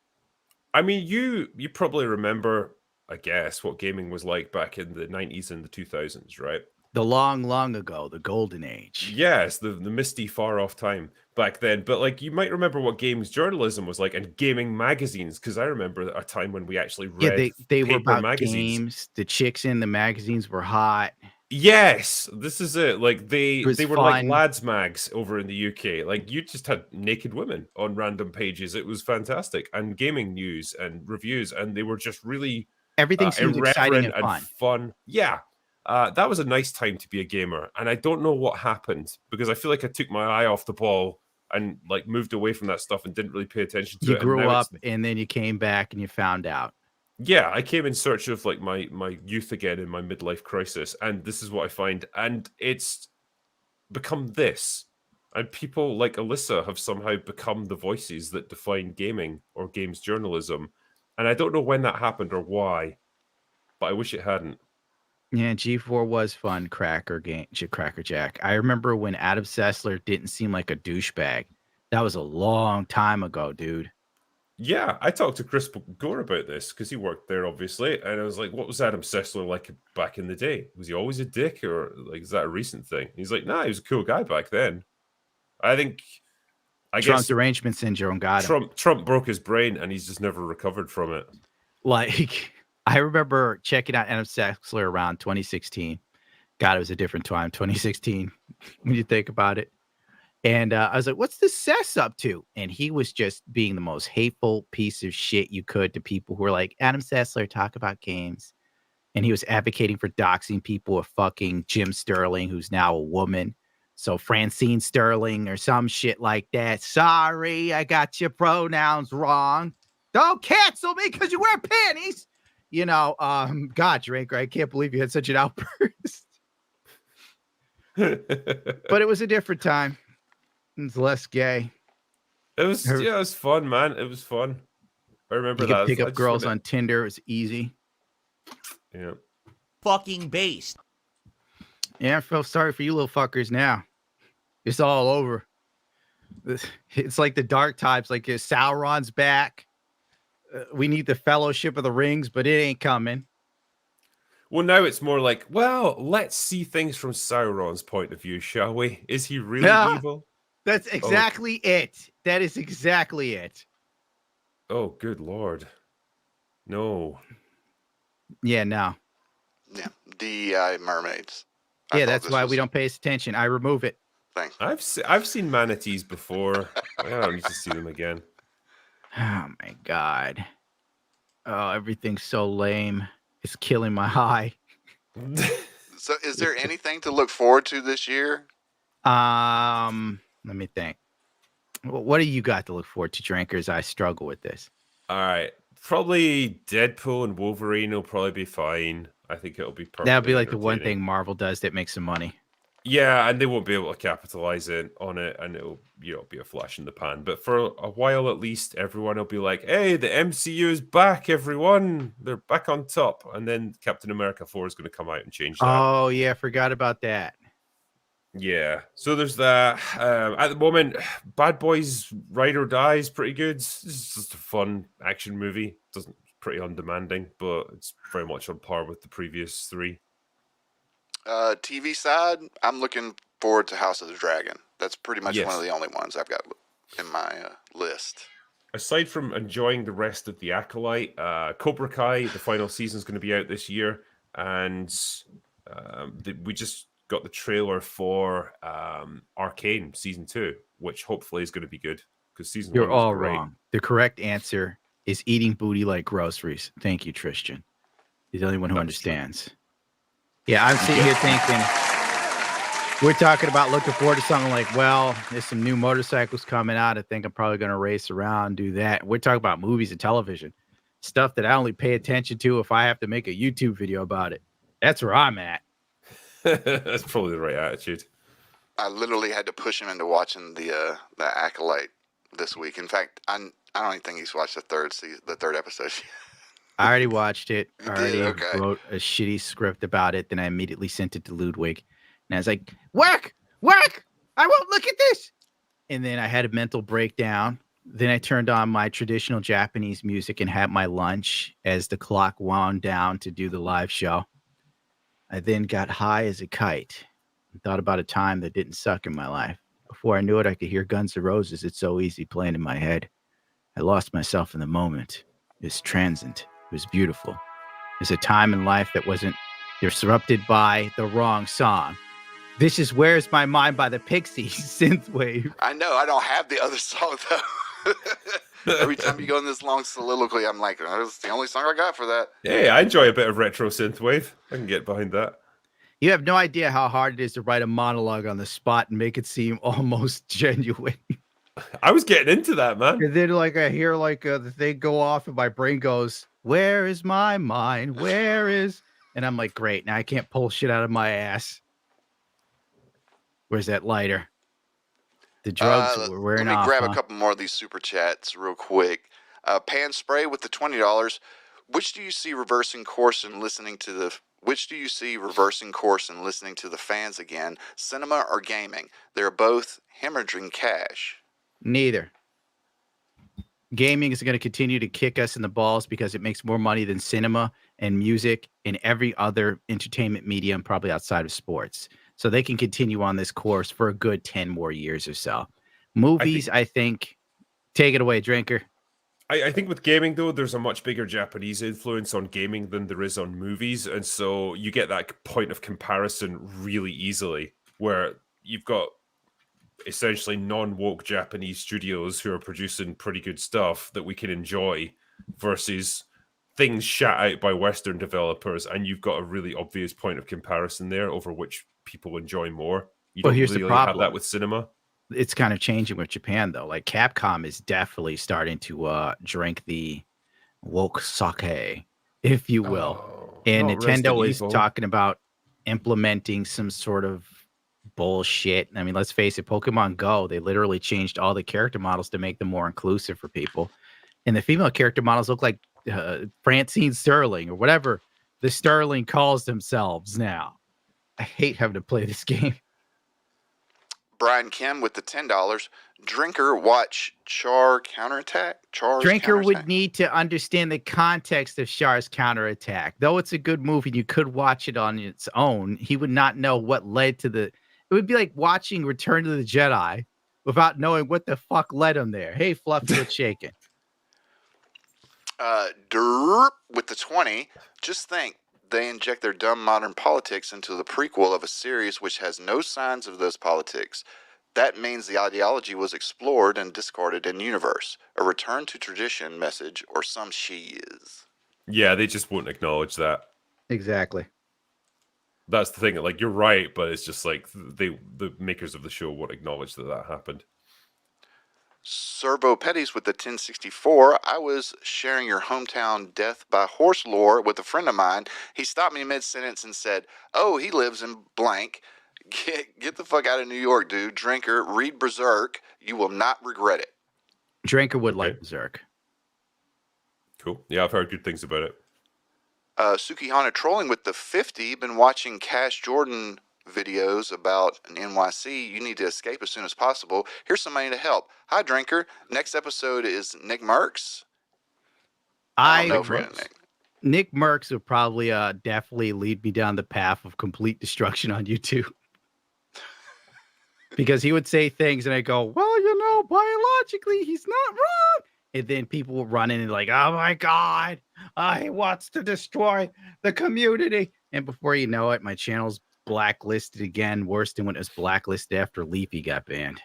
I mean, you probably remember, I guess, what gaming was like back in the 90s and the 2000s, right? The long, long ago, the golden age. Yes, the misty, far off time back then. But like, you might remember what games journalism was like and gaming magazines, because I remember a time when we actually read they were paper about magazines. games. The chicks in the magazines were hot. Yes, this is it. Like they was were like fun. lads mags over in the UK. Like you just had naked women on random pages. It was fantastic, and gaming news and reviews, and they were just really Everything seems exciting irreverent and fun. Yeah, that was a nice time to be a gamer, and I don't know what happened because I feel like I took my eye off the ball and like moved away from that stuff and didn't really pay attention to it. You And grew now up it's- and then you came back and you found out. Yeah, I came in search of like my youth again in my midlife crisis, and this is what I find, and it's become this. And people like Alyssa have somehow become the voices that define gaming or games journalism, and I don't know when that happened or why, but I wish it hadn't. Yeah, G4 was fun, Cracker Jack. I remember when Adam Sessler didn't seem like a douchebag. That was a long time ago, dude. Yeah, I talked to Chris Gore about this because he worked there, obviously, and I was like, "What was Adam Sessler like back in the day? Was he always a dick, or like is that a recent thing?" He's like, "Nah, he was a cool guy back then." I Trump guess derangement syndrome got him. Trump broke his brain, and he's just never recovered from it. Like, I remember checking out Adam Sessler around 2016. God, it was a different time, 2016, when you think about it. And I was like, what's the Sess up to? And he was just being the most hateful piece of shit you could to people who were like, Adam Sessler, talk about games. And he was advocating for doxing people with fucking Jim Sterling, who's now a woman. So Francine Sterling or some shit like that. Sorry, I got your pronouns wrong. Don't cancel me because you wear panties. You know, God, Drake, I can't believe you had such an outburst. But it was a different time. It's less gay. It was it was fun, man. It was fun. I remember You that. could pick I up just girls wanna- on Tinder. It was easy. Yeah. Fucking based. Yeah, I feel sorry for you little fuckers now. It's all over. It's like the dark times. Like Sauron's back. We need the Fellowship of the Rings, but it ain't coming. Well, now it's more like, well, let's see things from Sauron's point of view, shall we? Is he really evil? That's exactly it. That is exactly it. Oh, good Lord. No. Yeah, no. Yeah, DEI mermaids. Yeah, that's why we don't pay attention. I remove it. Thanks. I've seen manatees before. I don't need to see them again. Oh my God. Oh, everything's so lame. It's killing my high. So, is there anything to look forward to this year? Let me think. What do you got to look forward to, drinkers? I struggle with this. All right. Probably Deadpool and Wolverine will probably be fine. I think it'll be perfect. That'll be like the one thing Marvel does that makes some money. Yeah, and they won't be able to capitalize on it, and it'll be a flash in the pan. But for a while at least, everyone will be like, "Hey, the MCU is back, everyone! They're back on top." And then Captain America 4 is going to come out and change that. Oh yeah, I forgot about that. Yeah, so there's that. At the moment, Bad Boys Ride or Die is pretty good. It's just a fun action movie. Pretty undemanding, but it's very much on par with the previous three. TV side, I'm looking forward to House of the Dragon. That's pretty much one of the only ones I've got in my list. Aside from enjoying the rest of the Acolyte, Cobra Kai, the final season is going to be out this year, and we just got the trailer for Arcane season 2, which hopefully is going to be good because season 1 was You're all great. wrong. The correct answer is eating booty like groceries. Thank you, Tristan. He's the only one who understands. Yeah, I'm sitting here thinking, we're talking about looking forward to something like, well, there's some new motorcycles coming out. I think I'm probably going to race around, do that. We're talking about movies and television, stuff that I only pay attention to if I have to make a YouTube video about it. That's where I'm at. That's probably the right attitude. I literally had to push him into watching the Acolyte this week. In fact, I don't even think he's watched the third episode. I already watched it. I already Okay. wrote a shitty script about it. Then I immediately sent it to Ludwig. And I was like, work! I won't look at this! And then I had a mental breakdown. Then I turned on my traditional Japanese music and had my lunch as the clock wound down to do the live show. I then got high as a kite and thought about a time that didn't suck in my life. Before I knew it, I could hear Guns N' Roses, It's So Easy, playing in my head. I lost myself in the moment. It was transient. It was beautiful. It's a time in life that wasn't disrupted by the wrong song. This is Where's My Mind by the Pixies, synthwave. I know. I don't have the other song, though. Every time you go in this long soliloquy, I'm like, oh, that's the only song I got for that. Hey, I enjoy a bit of retro synthwave. I can get behind that. You have no idea how hard it is to write a monologue on the spot and make it seem almost genuine. I was getting into that, man. And then, I hear the thing go off, and my brain goes, "Where is my mind? Where is?" And I'm like, "Great! Now I can't pull shit out of my ass." Where's that lighter? The drugs were wearing off. Let me grab a couple more of these super chats real quick. Pan Spray with the $20. Which do you see reversing course and listening to the fans again? Cinema or gaming? They're both hemorrhaging cash. Neither. Gaming is going to continue to kick us in the balls because it makes more money than cinema and music and every other entertainment medium, probably outside of sports. So they can continue on this course for a good 10 more years or so. Movies, I think take it away, drinker. I think with gaming, though, there's a much bigger Japanese influence on gaming than there is on movies. And so you get that point of comparison really easily, where you've got essentially non-woke Japanese studios who are producing pretty good stuff that we can enjoy versus things shot out by Western developers. And you've got a really obvious point of comparison there over which people enjoy more. You don't Here's really the problem. have that with cinema. It's kind of changing with Japan, though. Like Capcom is definitely starting to drink the woke sake, if you will. And Nintendo is talking about implementing some sort of bullshit. I mean, let's face it, Pokemon Go, they literally changed all the character models to make them more inclusive for people. And the female character models look like Francine Sterling or whatever the Sterling calls themselves now. I hate having to play this game. Brian Kim with the $10. Drinker, watch Char's counterattack. Drinker would need to understand the context of Char's counterattack. Though it's a good movie, you could watch it on its own. He would not know what led to the. It would be like watching Return of the Jedi without knowing what the fuck led him there. Hey, Fluffy, what's shaking? Derp with the 20. Just think, they inject their dumb modern politics into the prequel of a series which has no signs of those politics. That means the ideology was explored and discarded in universe. A return to tradition message or some she is. Yeah, they just won't acknowledge that. Exactly. That's the thing. Like, you're right, but it's just like the makers of the show won't acknowledge that happened. Servo Petties with the 1064. I was sharing your hometown death by horse lore with a friend of mine. He stopped me mid-sentence and said, "Oh, he lives in blank. Get the fuck out of New York, dude. Drinker, read Berserk. You will not regret it." Drinker would like Berserk. Cool. Yeah, I've heard good things about it. Sukihana trolling with the 50. Been watching Cash Jordan videos about an NYC. You need to escape as soon as possible. Here's some money to help. Hi, Drinker. Next episode is Nick Merckx. I don't know if we're gonna Nick Merckx would probably definitely lead me down the path of complete destruction on YouTube. Because he would say things and I go, well, you know, biologically, he's not wrong. And then people will run in and like, oh my God, he wants to destroy the community. And before you know it, my channel's blacklisted again, worse than when it was blacklisted after Leafy got banned.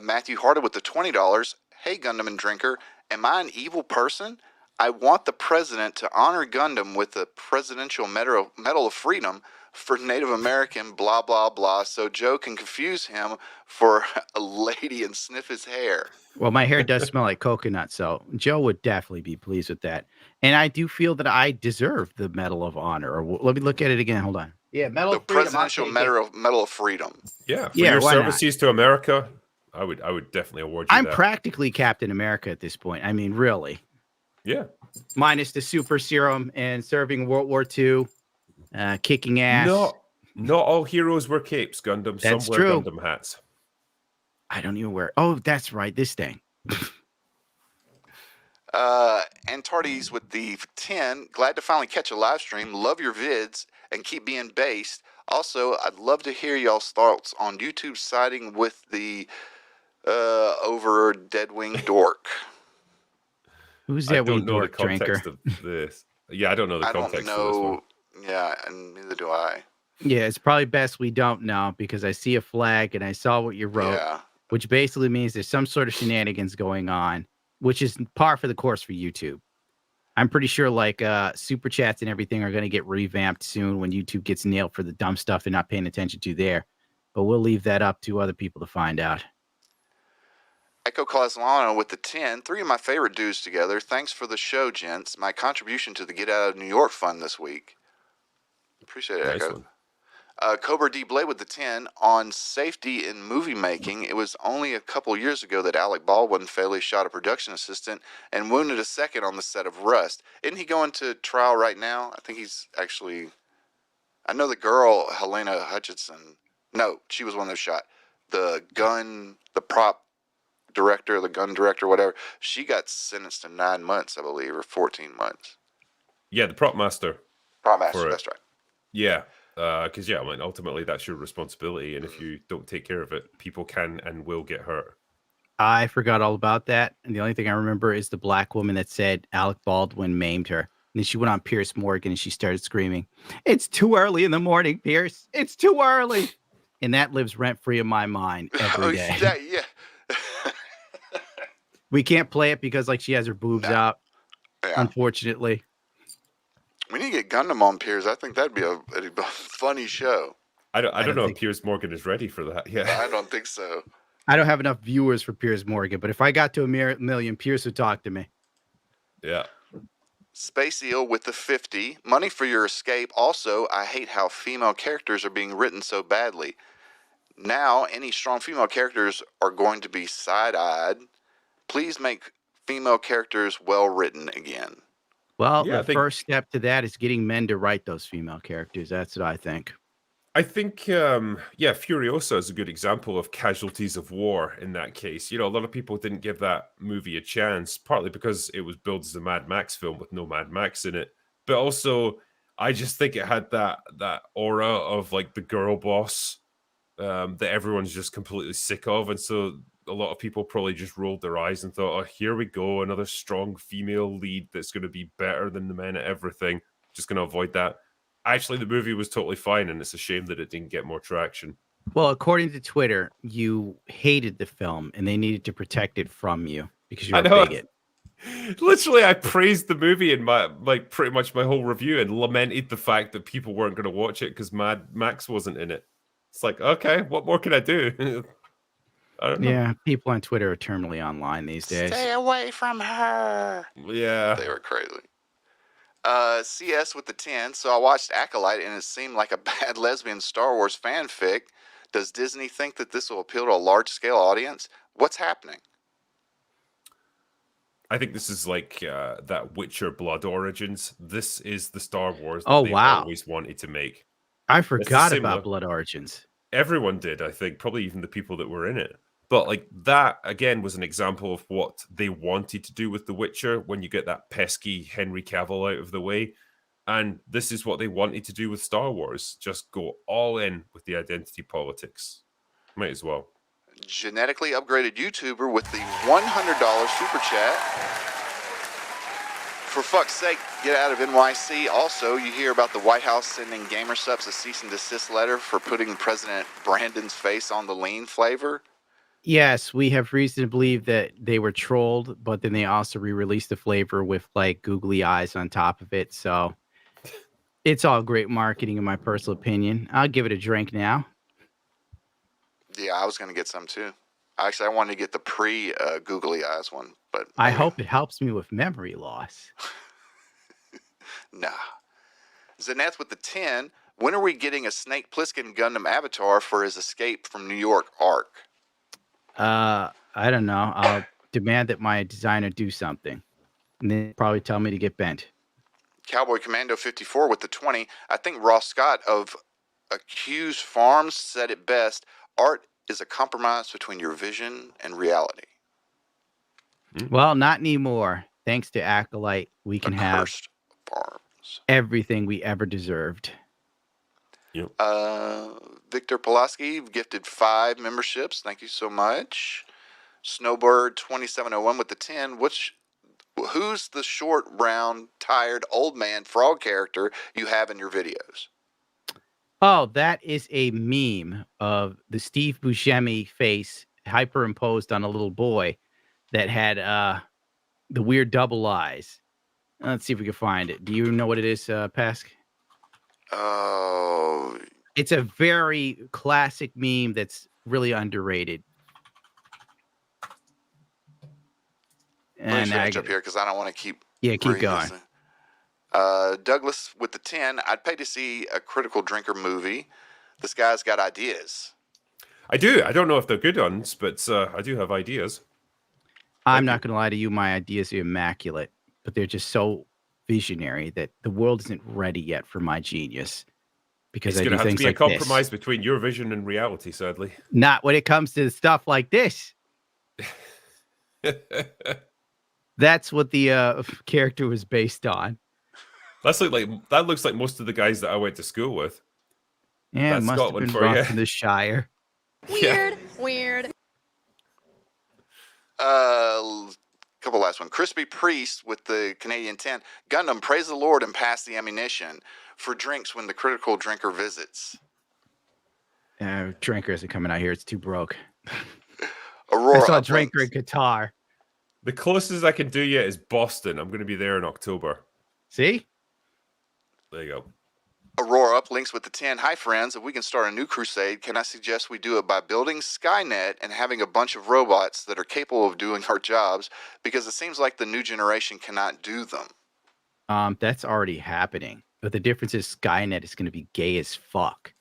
Matthew Harder with the $20. Hey, Gundam and Drinker, am I an evil person? I want the president to honor Gundam with the Presidential Medal of Freedom for Native American blah, blah, blah, so Joe can confuse him for a lady and sniff his hair. Well, my hair does smell like coconut, so Joe would definitely be pleased with that. And I do feel that I deserve the Medal of Honor. Or let me look at it again. Hold on. Yeah, Medal of Freedom. Presidential Medal of Freedom. Yeah, for your services to America, I would definitely award you that. I'm practically Captain America at this point. I mean, really. Yeah. Minus the super serum and serving World War II, kicking ass. Not all heroes wear capes, Gundam. That's Some wear true. Gundam hats. I don't even wear. Oh, that's right. This thing. Antardes with the 10. Glad to finally catch a live stream. Love your vids and keep being based. Also, I'd love to hear y'all's thoughts on YouTube siding with the over Deadwing Dork. Who's that? I don't know the dork context drinker? of this. Yeah, I don't know the context of this one. Yeah, and neither do I. Yeah, it's probably best we don't know because I see a flag and I saw what you wrote, which basically means there's some sort of shenanigans going on, which is par for the course for YouTube. I'm pretty sure like super chats and everything are going to get revamped soon when YouTube gets nailed for the dumb stuff they're not paying attention to there. But we'll leave that up to other people to find out. Echo Caslano with the 10. 3 of my favorite dudes together. Thanks for the show, gents. My contribution to the Get Out of New York fund this week. Appreciate it, Nice Echo. one. Cobra D. Blade with the 10. On safety in movie making, it was only a couple years ago that Alec Baldwin fatally shot a production assistant and wounded a second on the set of Rust. Isn't he going to trial right now? I think he's actually... I know the girl, Helena Hutchinson. No, she was one that shot. The prop director, the gun director, whatever. She got sentenced to 9 months, I believe, or 14 months. Yeah, the prop master. Prop master, that's right. Yeah, because I mean, ultimately that's your responsibility, and if you don't take care of it, people can and will get hurt. I forgot all about that, and the only thing I remember is the black woman that said Alec Baldwin maimed her. And then she went on Piers Morgan and she started screaming, "It's too early in the morning, Piers. It's too early." And that lives rent-free in my mind every day. Yeah. We can't play it because like she has her boobs out, unfortunately. We need to get Gundam on Piers. I think that'd be a funny show. I don't know if Piers Morgan is ready for that. Yeah, I don't think so. I don't have enough viewers for Piers Morgan, but if I got to a million, Piers would talk to me. Yeah. Space Eel with the 50. Money for your escape. Also, I hate how female characters are being written so badly. Now, any strong female characters are going to be side-eyed. Please make female characters well written again. Well, the first step to that is getting men to write those female characters. That's what I think. I think, Furiosa is a good example of casualties of war in that case. You know, a lot of people didn't give that movie a chance, partly because it was billed as a Mad Max film with no Mad Max in it. But also, I just think it had that aura of like the girl boss that everyone's just completely sick of. And so a lot of people probably just rolled their eyes and thought, oh, here we go, another strong female lead that's going to be better than the men at everything. Just going to avoid that. Actually, the movie was totally fine, and it's a shame that it didn't get more traction. Well, according to Twitter, you hated the film, and they needed to protect it from you because you're a bigot. Literally, I praised the movie in my pretty much my whole review and lamented the fact that people weren't going to watch it because Mad Max wasn't in it. It's like, okay, what more can I do? I don't know. Yeah, people on Twitter are terminally online these days. Stay away from her. Yeah. They were crazy. CS with the 10. So I watched Acolyte, and it seemed like a bad lesbian Star Wars fanfic. Does Disney think that this will appeal to a large-scale audience? What's happening? I think this is like that Witcher Blood Origins. This is the Star Wars that Oh, they wow. always wanted to make. I It's forgot similar. about Blood Origins. Everyone did, I think, probably even the people that were in it. But like that again was an example of what they wanted to do with The Witcher when you get that pesky Henry Cavill out of the way. And this is what they wanted to do with Star Wars. Just go all in with the identity politics. Might as well. Genetically upgraded YouTuber with the $100 super chat. For fuck's sake, get out of NYC. Also, you hear about the White House sending GamerSups a cease and desist letter for putting President Brandon's face on the lean flavor. Yes, we have reason to believe that they were trolled, but then they also re-released the flavor with like googly eyes on top of it. So it's all great marketing, in my personal opinion. I'll give it a drink now. Yeah, I was going to get some too. Actually, I wanted to get the pre-googly eyes one, but I hope it helps me with memory loss. nah. Zeneth with the 10. When are we getting a Snake Plissken Gundam avatar for his Escape from New York arc? I don't know. I'll demand that my designer do something. And then probably tell me to get bent. Cowboy Commando 54 with the 20. I think Ross Scott of Accused Farms said it best. Art is a compromise between your vision and reality. Well, not anymore. Thanks to Acolyte, we can have everything we ever deserved. Victor Pulaski gifted 5 memberships. Thank you so much. Snowbird 2701 with the 10. Who's the short, round, tired, old man frog character you have in your videos? Oh, that is a meme of the Steve Buscemi face hyperimposed on a little boy that had the weird double eyes. Let's see if we can find it. Do you know what it is, Pask? Oh. It's a very classic meme that's really underrated. Let me finish up here because I don't want to keep. Yeah, keep going. Douglas with the 10. I'd pay to see a Critical Drinker movie. This guy's got ideas. I do. I don't know if they're good ones, but I do have ideas. I'm not going to lie to you. My ideas are immaculate, but they're just so visionary that the world isn't ready yet for my genius. Because It's I going do to have to things be a like compromise this. between your vision and reality, sadly. Not when it comes to stuff like this. That's what the character was based on. That looks like most of the guys that I went to school with. Yeah, That's it must Scotland have for been you. rough in the Shire. Weird. Couple last one. Crispy Priest with the Canadian 10. Gundam, praise the Lord and pass the ammunition for drinks when the Critical Drinker visits. Drinker isn't coming out here. It's too broke. Aurora I saw a Uplands. Drinker in Qatar. The closest I can do yet is Boston. I'm going to be there in October. See? There you go. Aurora Uplinks with the 10. Hi, friends. If we can start a new crusade, can I suggest we do it by building Skynet and having a bunch of robots that are capable of doing our jobs? Because it seems like the new generation cannot do them. That's already happening. But the difference is Skynet is going to be gay as fuck.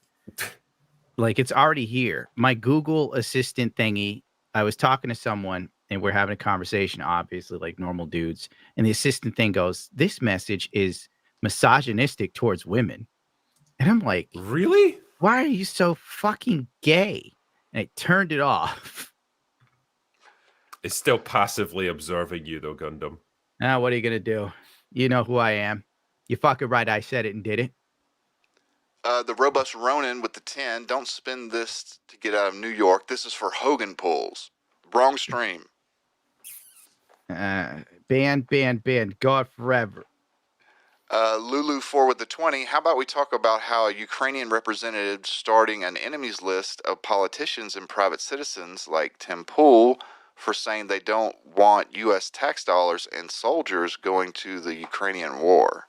Like, it's already here. My Google Assistant thingy, I was talking to someone, and we're having a conversation, obviously, like normal dudes. And the assistant thing goes, this message is misogynistic towards women. And I'm like, really? Why are you so fucking gay? And I turned it off. It's still passively observing you, though, Gundam. Now, what are you going to do? You know who I am. You fucking right. I said it and did it. The Robust Ronin with the 10. Don't spend this to get out of New York. This is for Hogan pulls. Wrong stream. Ban. God forever. Lulu 4 with the 20. How about we talk about how a Ukrainian representative starting an enemies list of politicians and private citizens like Tim Pool for saying they don't want U.S. tax dollars and soldiers going to the Ukrainian war.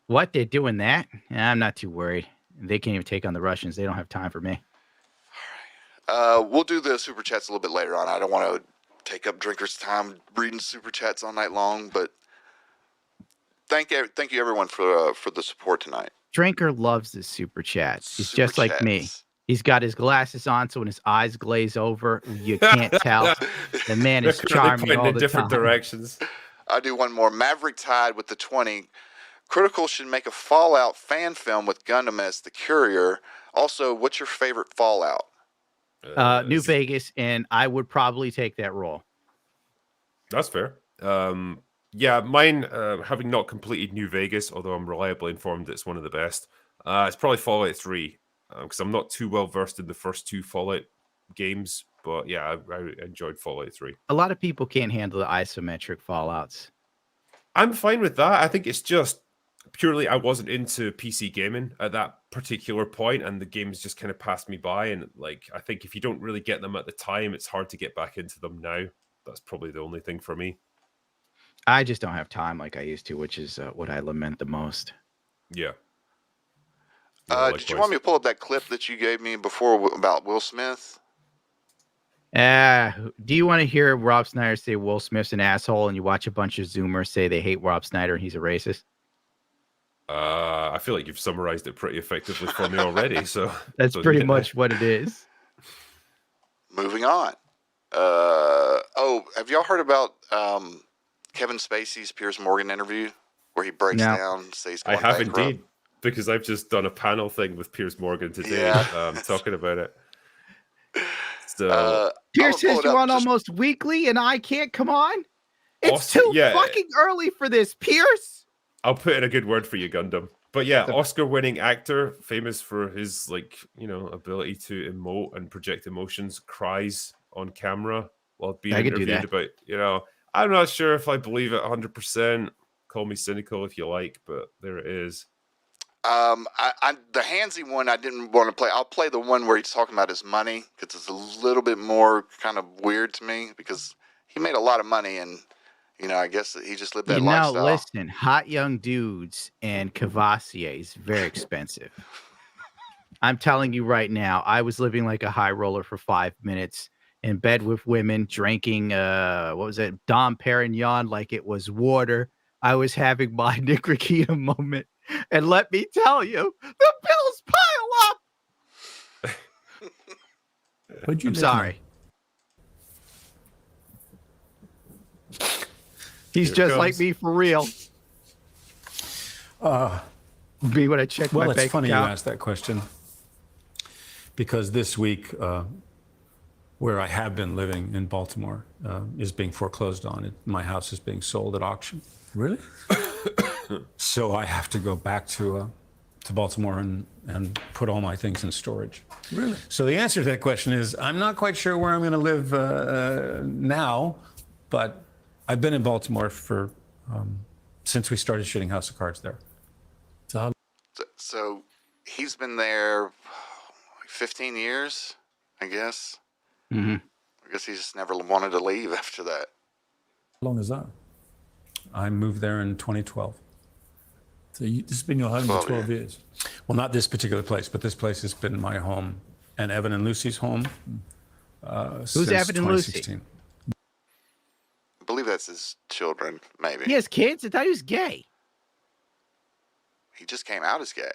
What? They're doing that? I'm not too worried. They can't even take on the Russians. They don't have time for me. We'll do the super chats a little bit later on. I don't want to take up drinkers' time reading super chats all night long, but thank you everyone for the support tonight. Drinker loves the super chats. He's just like me. He's got his glasses on, so when his eyes glaze over, you can't tell. The man is charming all in the different time. directions. I do one more. Maverick Tide with the 20. Critical should make a Fallout fan film with Gundam as the courier. Also, what's your favorite Fallout? New Vegas, and I would probably take that role. That's fair. Yeah, mine, having not completed New Vegas, although I'm reliably informed it's one of the best, it's probably Fallout 3, because I'm not too well versed in the first two Fallout games, but yeah, I enjoyed Fallout 3. A lot of people can't handle the isometric Fallouts. I'm fine with that. I think it's just purely I wasn't into PC gaming at that particular point, and the games just kind of passed me by, and like I think if you don't really get them at the time, it's hard to get back into them now. That's probably the only thing for me. I just don't have time like I used to, which is what I lament the most. Yeah. Did you want me to pull up that clip that you gave me before about Will Smith? Do you want to hear Rob Snyder say Will Smith's an asshole, and you watch a bunch of Zoomers say they hate Rob Snyder and he's a racist? I feel like you've summarized it pretty effectively for me already. So that's pretty much what it is. Moving on. Have y'all heard about Kevin Spacey's Piers Morgan interview where he breaks down, says he's going I have bankrupt? indeed, because I've just done a panel thing with Piers Morgan today, talking about it. So Piers says you on almost weekly, and I can't come on. It's too fucking early for this, Piers. I'll put in a good word for you, Gundam. But yeah, Oscar-winning actor, famous for his ability to emote and project emotions, cries on camera while being interviewed about. I'm not sure if I believe it 100%. Call me cynical if you like, but there it is. The handsy one I didn't want to play. I'll play the one where he's talking about his money because it's a little bit more kind of weird to me because he made a lot of money and. I guess he just lived that lifestyle. Listen, hot young dudes and Cavassier is very expensive. I'm telling you right now, I was living like a high roller for 5 minutes in bed with women, drinking, Dom Perignon like it was water. I was having my Nick Rakita moment. And let me tell you, the bills pile up. I'm sorry. He's just like me for real. Me when I check my bank account. Well, it's funny you asked that question because this week, where I have been living in Baltimore, is being foreclosed on. My house is being sold at auction. Really? So I have to go back to Baltimore and put all my things in storage. Really? So the answer to that question is I'm not quite sure where I'm going to live now, but I've been in Baltimore for since we started shooting House of Cards there. So he's been there like 15 years, I guess. Mm-hmm. I guess he just never wanted to leave after that. How long is that? I moved there in 2012. So this has been your home for 12 years? Well, not this particular place, but this place has been my home and Evan and Lucy's home. Who's Evan and Lucy? I believe that's his children, maybe. He has kids? I thought he was gay. He just came out as gay.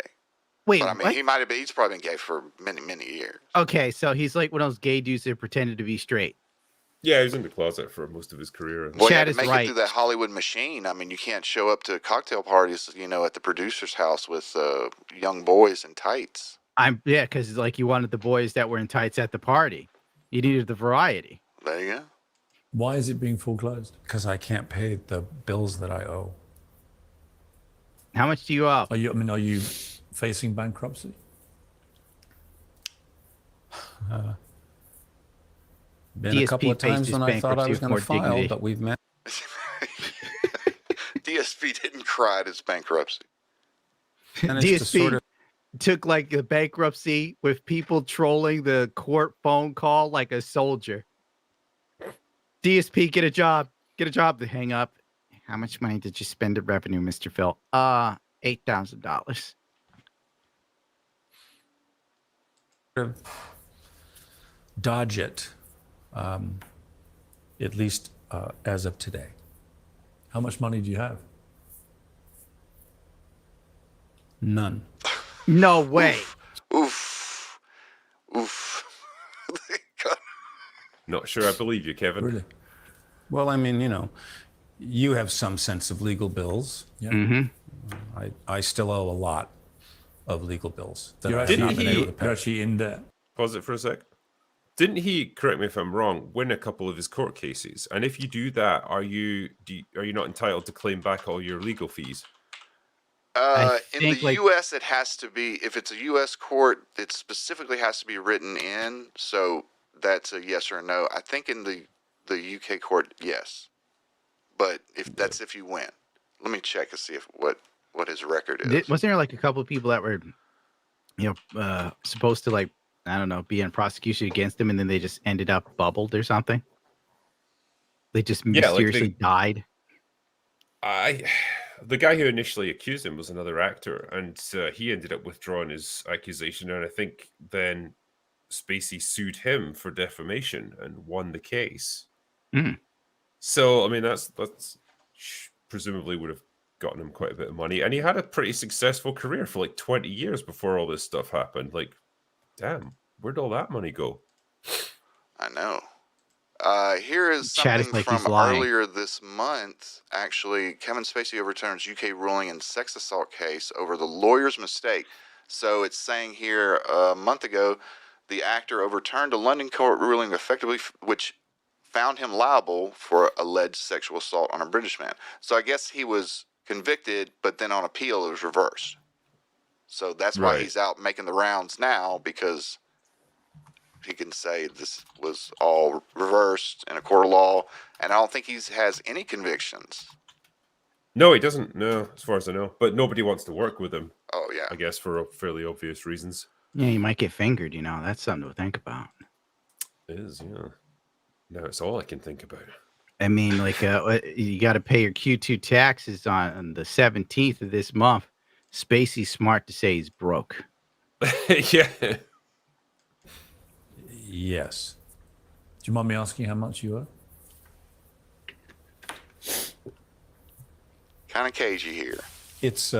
Wait, but, I mean, what? he might have been. He's probably been gay for many, many years. Okay, so he's like one of those gay dudes that pretended to be straight. Yeah, he was in the closet for most of his career. Well, he had to make it through that Hollywood machine. I mean, you can't show up to cocktail parties, at the producer's house with young boys in tights. because like you wanted the boys that were in tights at the party. You needed the variety. There you go. Why is it being foreclosed? Because I can't pay the bills that I owe. How much do you owe? Are you facing bankruptcy? Been a couple of times when I thought I was going to file, but we've met. DSP didn't cry at his bankruptcy. DSP took like a bankruptcy with people trolling the court phone call like a soldier. DSP, get a job. Get a job to hang up. How much money did you spend at revenue, Mr. Phil? $8,000. Dodge it, at least as of today. How much money do you have? None. No way. Oof. Not sure I believe you, Kevin. Really? Well, I mean, you have some sense of legal bills. Yeah. Mm-hmm. I still owe a lot of legal bills. You're actually in debt. Pause it for a sec. Didn't he, correct me if I'm wrong, win a couple of his court cases? And if you do that, are you not entitled to claim back all your legal fees? In the U.S., it has to be, if it's a U.S. court, it specifically has to be written in. So that's a yes or no. I think in the U.K. court, yes. But if you win. Let me check and see what his record is. Wasn't there like a couple of people that were, supposed to like, I don't know, be in prosecution against him, and then they just ended up bubbled or something? They just mysteriously died. The guy who initially accused him was another actor, and he ended up withdrawing his accusation. And I think then Spacey sued him for defamation and won the case. Mm. So, I mean, that's presumably would have gotten him quite a bit of money. And he had a pretty successful career for like 20 years before all this stuff happened. Like, damn, where'd all that money go? I know. Here is something from earlier this month. Actually, Kevin Spacey overturns UK ruling in sex assault case over the lawyer's mistake. So it's saying here a month ago, the actor overturned a London court ruling effectively, which found him liable for alleged sexual assault on a British man. So I guess he was convicted, but then on appeal it was reversed. So that's why he's out making the rounds now, because he can say this was all reversed in a court of law, and I don't think he has any convictions. No, he doesn't. No, as far as I know. But nobody wants to work with him. Oh, yeah. I guess for fairly obvious reasons. Yeah, you might get fingered, That's something to think about. It is, yeah. No, it's all I can think about. I mean, like, you got to pay your Q2 taxes on the 17th of this month. Spacey's smart to say he's broke. Yeah. Yes. Do you mind me asking how much you owe? Kind of cagey here. It's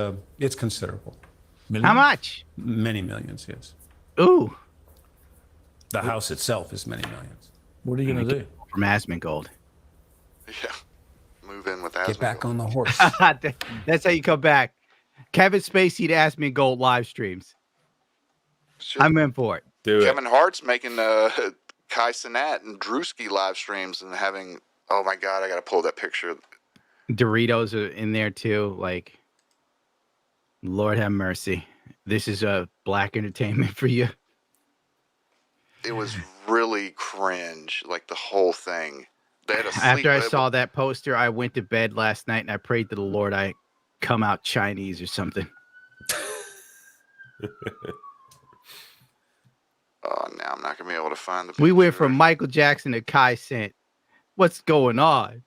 considerable. How much? Many millions, yes. Ooh. The house itself is many millions. What are you going to do? From Asmongold. Yeah. Move in with Asmongold. Get back on the horse. That's how you come back. Kevin Spacey to Asmongold live streams. I'm in for it. Kevin Hart's making Kai Cenat and Drewski live streams and having, oh my God, I got to pull that picture. Doritos are in there too. Like, Lord have mercy. This is a black entertainment for you. It was really cringe, like the whole thing. They had After I saw that poster, I went to bed last night and I prayed to the Lord I come out Chinese or something. Oh, now I'm not going to be able to find the picture. We went from Michael Jackson to Kai Cenat. What's going on?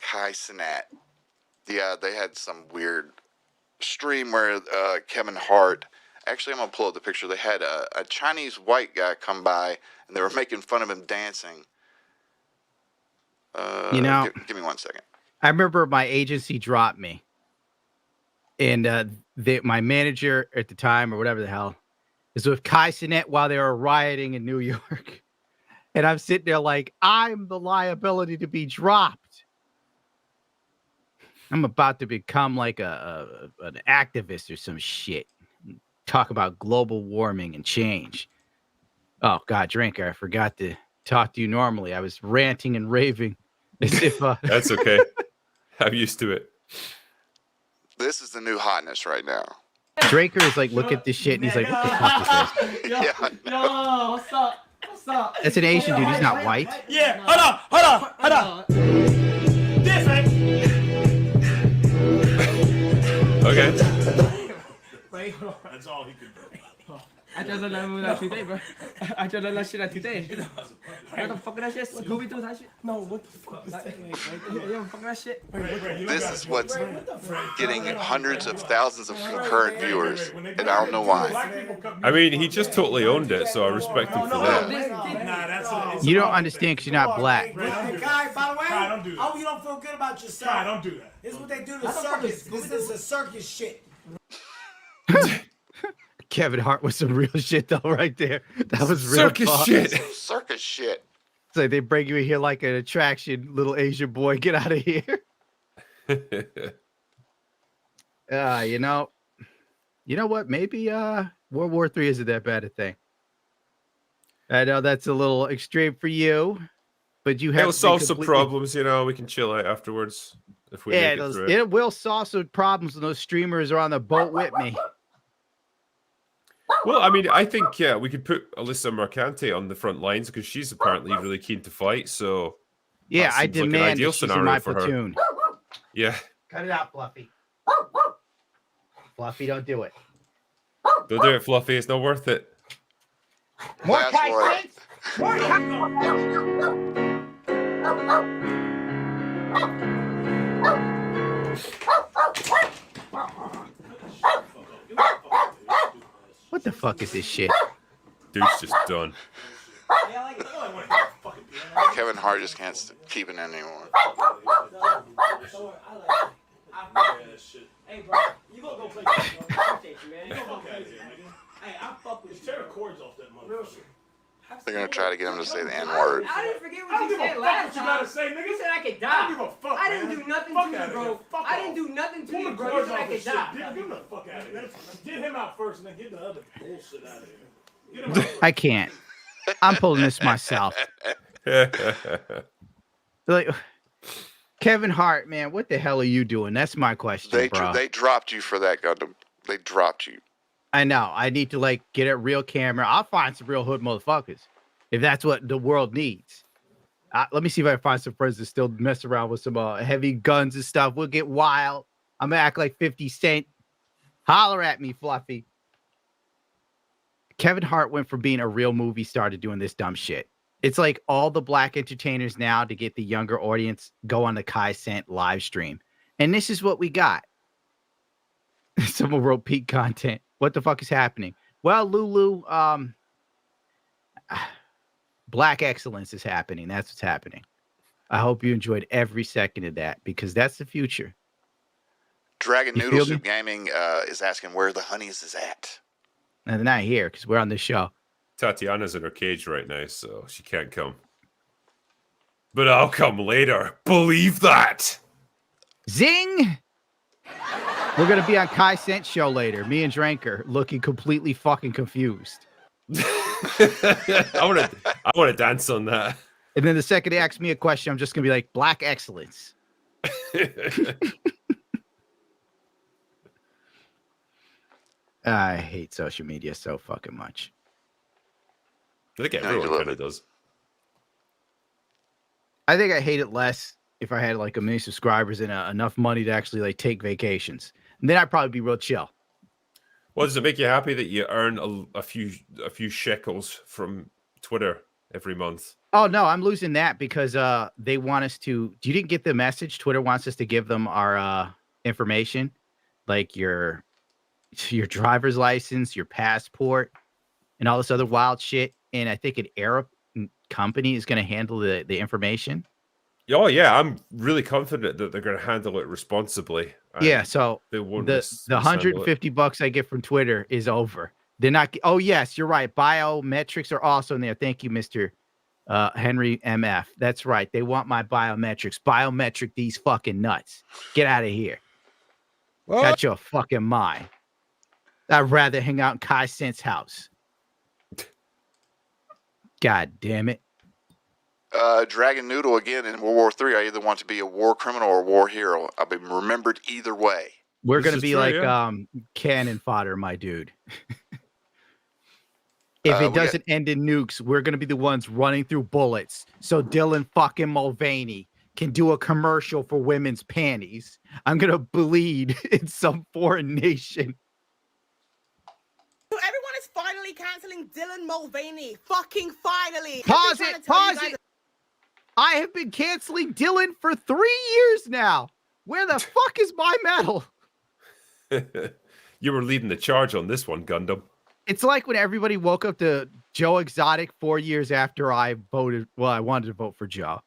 Kai Cenat. Yeah, they had some weird stream where Kevin Hart, actually I'm going to pull up the picture. They had a Chinese white guy come by and they were making fun of him dancing. Give me 1 second. I remember my agency dropped me. And my manager at the time, or whatever the hell, is with Kai Cenat while they were rioting in New York. And I'm sitting there like, I'm the liability to be dropped. I'm about to become like an activist or some shit. Talk about global warming and change. Oh, God, Drinker, I forgot to talk to you normally. I was ranting and raving as if... That's okay. I'm used to it. This is the new hotness right now. Draker is like, look at this shit, and he's like, what the fuck is this? Yeah. Yo, what's up? What's up? That's an Asian dude. He's not white. Yeah, hold on. Different. Okay. Wait, hold on. That's all he could do. I just learned that today, bro. I just learned that shit today. What the fuck is that shit? Scooby-Doo that shit? No, what the fuck is that? Yo, fuck that shit. This is what's getting hundreds of thousands of concurrent viewers, and I don't know why. I mean, he just totally owned it, so I respect him for that. You don't understand because you're not black. Guy, by the way, I hope you don't feel good about yourself. Kai, don't do that. This is what they do to circus. This is a circus shit. Kevin Hart was some real shit, though, right there. That was real circus fun. shit. Circus shit. It's like they bring you in here like an attraction, little Asian boy. Get out of here. You know what? Maybe World War III isn't that bad a thing. I know that's a little extreme for you, but you have It'll to be solve some completely- problems, you know. We can chill out afterwards if we Yeah, make it through it will solve some problems when those streamers are on the boat with me. Well, I mean, I think we could put Alyssa Mercante on the front lines because she's apparently really keen to fight. So Yeah, that I seems like an demand ideal that she's in scenario my for her. platoon. Yeah, Cut it out, Fluffy. Fluffy, don't do it. don't do it, Fluffy. It's not worth it. More Last Kai word. Saints? More What the fuck is this shit? Dude's just done. Kevin Hart just can't keep it anymore. Hey, bro, you gonna go play? I appreciate you, man. You gonna go play? Hey, I fuck with you. Tear the cords off that motherfucker. They're gonna try to get him to say the N word. I didn't forget what you said last time. You gotta say, nigga. You said I could die. I don't give a fuck. I didn't do nothing to you, bro. I didn't do nothing to you, bro. You said I could die. Get him the fuck out of here. Get him out first, and then get the other bullshit out of here. Get him out. I can't. I'm pulling this myself. Like, Kevin Hart, man, what the hell are you doing? That's my question, bro. They dropped you for that, Gundam. They dropped you. I know. I need to like get a real camera. I'll find some real hood motherfuckers if that's what the world needs. Let me see if I can find some friends that still mess around with some heavy guns and stuff. We'll get wild. I'm gonna act like 50 Cent. Holler at me, Fluffy. Kevin Hart went from being a real movie star to doing this dumb shit. It's like all the black entertainers now to get the younger audience go on the Kai Cent live stream. And this is what we got. Someone wrote peak content. What the fuck is happening? Well, Lulu, black excellence is happening. That's what's happening. I hope you enjoyed every second of that because that's the future. Dragon You Noodle feel Soup me? Gaming is asking where the honeys is at. And they're not here because we're on the show. Tatiana's in her cage right now, so she can't come. But I'll come later. Believe that. Zing! We're going to be on Kai Cent show later. Me and Dranker looking completely fucking confused. I want to dance on that. And then the second they ask me a question, I'm just going to be like, black excellence. I hate social media so fucking much. I think everyone kind of does. I think I hate it less if I had like a million subscribers and enough money to actually like take vacations. And then I'd probably be real chill. Well, does it make you happy that you earn a few shekels from Twitter every month? Oh no, I'm losing that because they want us to. You didn't get the message. Twitter wants us to give them our information, like your driver's license, your passport, and all this other wild shit. And I think an Arab company is going to handle the information. Oh yeah, I'm really confident that they're going to handle it responsibly. Yeah, so they won't the $150 I get from Twitter is over. They're not. Oh yes, you're right. Biometrics are also in there. Thank you, Mr. Henry MF. That's right. They want my biometrics. Biometric these fucking nuts. Get out of here. Got your fucking mind. I'd rather hang out in Kai Sent's house. God damn it. Dragon Noodle again in World War III. I either want to be a war criminal or a war hero. I'll be remembered either way. We're going to be like cannon fodder, my dude. If it doesn't end in nukes, we're going to be the ones running through bullets. So Dylan fucking Mulvaney can do a commercial for women's panties. I'm going to bleed in some foreign nation. So everyone is finally canceling Dylan Mulvaney. Fucking finally. Pause it. I have been canceling Dylan for 3 years now. Where the fuck is my medal? You were leading the charge on this one, Gundam. It's like when everybody woke up to Joe Exotic 4 years after I voted. Well, I wanted to vote for Joe,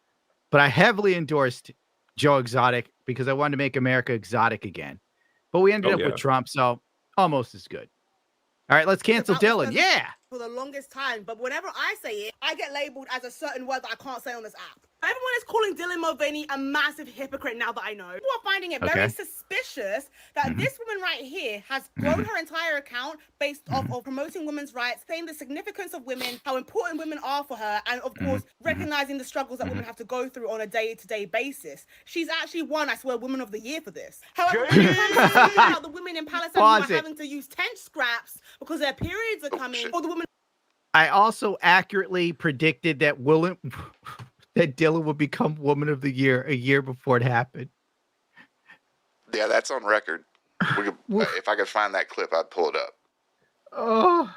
but I heavily endorsed Joe Exotic because I wanted to make America exotic again. But we ended up with Trump, so almost as good. All right, let's cancel Dylan. Yeah. For the longest time, but whenever I say it, I get labeled as a certain word that I can't say on this app. Everyone is calling Dylan Mulvaney a massive hypocrite now that I know. People are finding it very suspicious that this woman right here has grown her entire account based off of promoting women's rights, saying the significance of women, how important women are for her, and of course, recognizing the struggles that women have to go through on a day-to-day basis. She's actually won, I swear, Woman of the Year for this. However, when it comes to speaking about the women in Palestine who are having to use tent scraps because their periods are coming, or the women... I also accurately predicted that that Dylan would become Woman of the Year a year before it happened. Yeah, that's on record. If I could find that clip, I'd pull it up. Oh,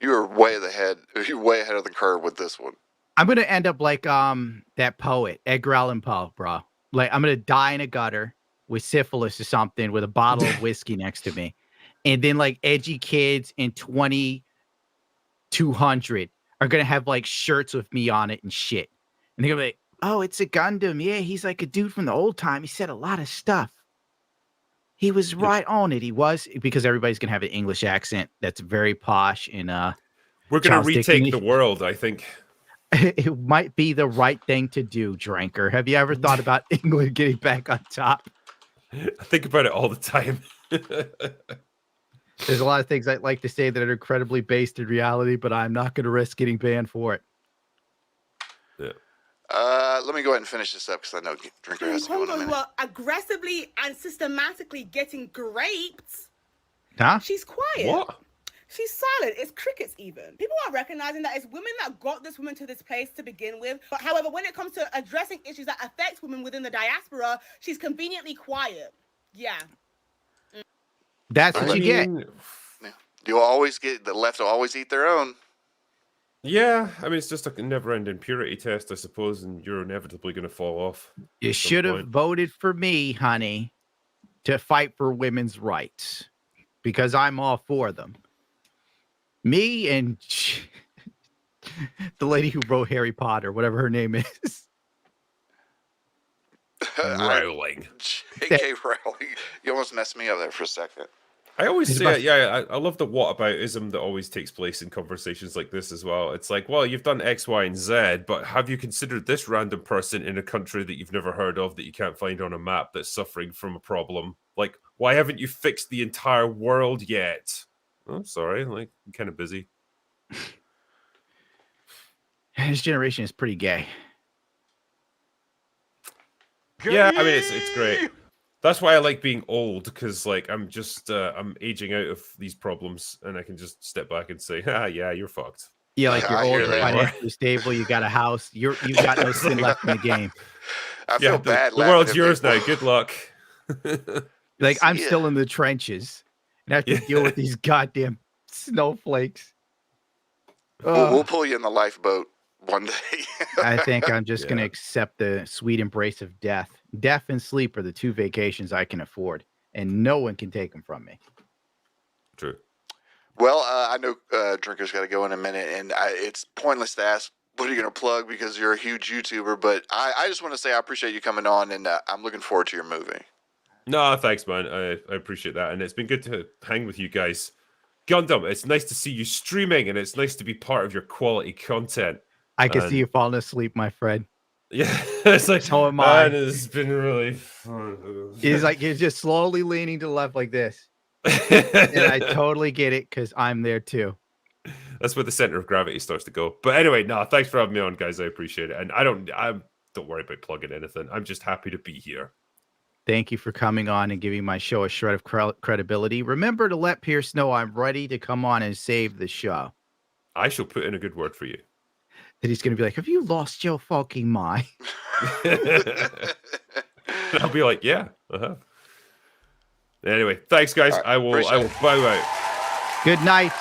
You're way ahead. You're way ahead of the curve with this one. I'm gonna end up like that poet Edgar Allan Poe, bro. Like I'm gonna die in a gutter with syphilis or something with a bottle of whiskey next to me, and then like edgy kids in 2200 are gonna have like shirts with me on it and shit, and they're gonna be like, "Oh, it's a Gundam. Yeah, he's like a dude from the old time. He said a lot of stuff. He was right on it. He was," because everybody's gonna have an English accent that's very posh and we're gonna retake the world. I think it might be the right thing to do. Drinker, have you ever thought about England getting back on top? I think about it all the time. There's a lot of things I'd like to say that are incredibly based in reality, but I'm not going to risk getting banned for it. Yeah. Let me go ahead and finish this up because I know Drinker has to go in a minute. Who are aggressively and systematically getting raped. Huh? She's quiet. What? She's silent. It's crickets even. People are recognizing that it's women that got this woman to this place to begin with. But however, when it comes to addressing issues that affect women within the diaspora, she's conveniently quiet. Yeah. That's what you get. You'll always get the left will always eat their own. Yeah, I mean it's just a never-ending purity test, I suppose, and you're inevitably going to fall off. You should have voted for me, honey, to fight for women's rights because I'm all for them. Me and the lady who wrote Harry Potter, whatever her name is. Rowling. J.K. Rowling. You almost messed me up there for a second. I always say, I love the whataboutism that always takes place in conversations like this as well. It's like, well, you've done X, Y, and Z, but have you considered this random person in a country that you've never heard of that you can't find on a map that's suffering from a problem? Like, why haven't you fixed the entire world yet? Oh, sorry, like, I'm kind of busy. His generation is pretty gay. Yeah, I mean, it's great. That's why I like being old, because like I'm just I'm aging out of these problems, and I can just step back and say, yeah, you're fucked. Yeah, like you're old, financially stable, you got a house, you've got no sin left in the game. I feel bad. The world's yours now. Good luck. Like I'm still in the trenches, and I have to deal with these goddamn snowflakes. We'll pull you in the lifeboat one day. I think I'm just going to accept the sweet embrace of death. Death and sleep are the two vacations I can afford, and no one can take them from me. True. Well, I know Drinker's got to go in a minute, and it's pointless to ask what are you going to plug because you're a huge YouTuber, but I just want to say I appreciate you coming on, and I'm looking forward to your movie. No, thanks, man. I appreciate that, and it's been good to hang with you guys. Gundam, it's nice to see you streaming, and it's nice to be part of your quality content. I can see you falling asleep, my friend. Yeah, it's like, so am I. It's been really fun. He's like, he's just slowly leaning to the left like this. And I totally get it because I'm there too. That's where the center of gravity starts to go. But anyway, thanks for having me on, guys. I appreciate it. And I don't worry about plugging anything. I'm just happy to be here. Thank you for coming on and giving my show a shred of credibility. Remember to let Pierce know I'm ready to come on and save the show. I shall put in a good word for you. That he's going to be like, have you lost your fucking mind? I'll be like, yeah. Anyway, thanks, guys. Right, I will bow out. Good night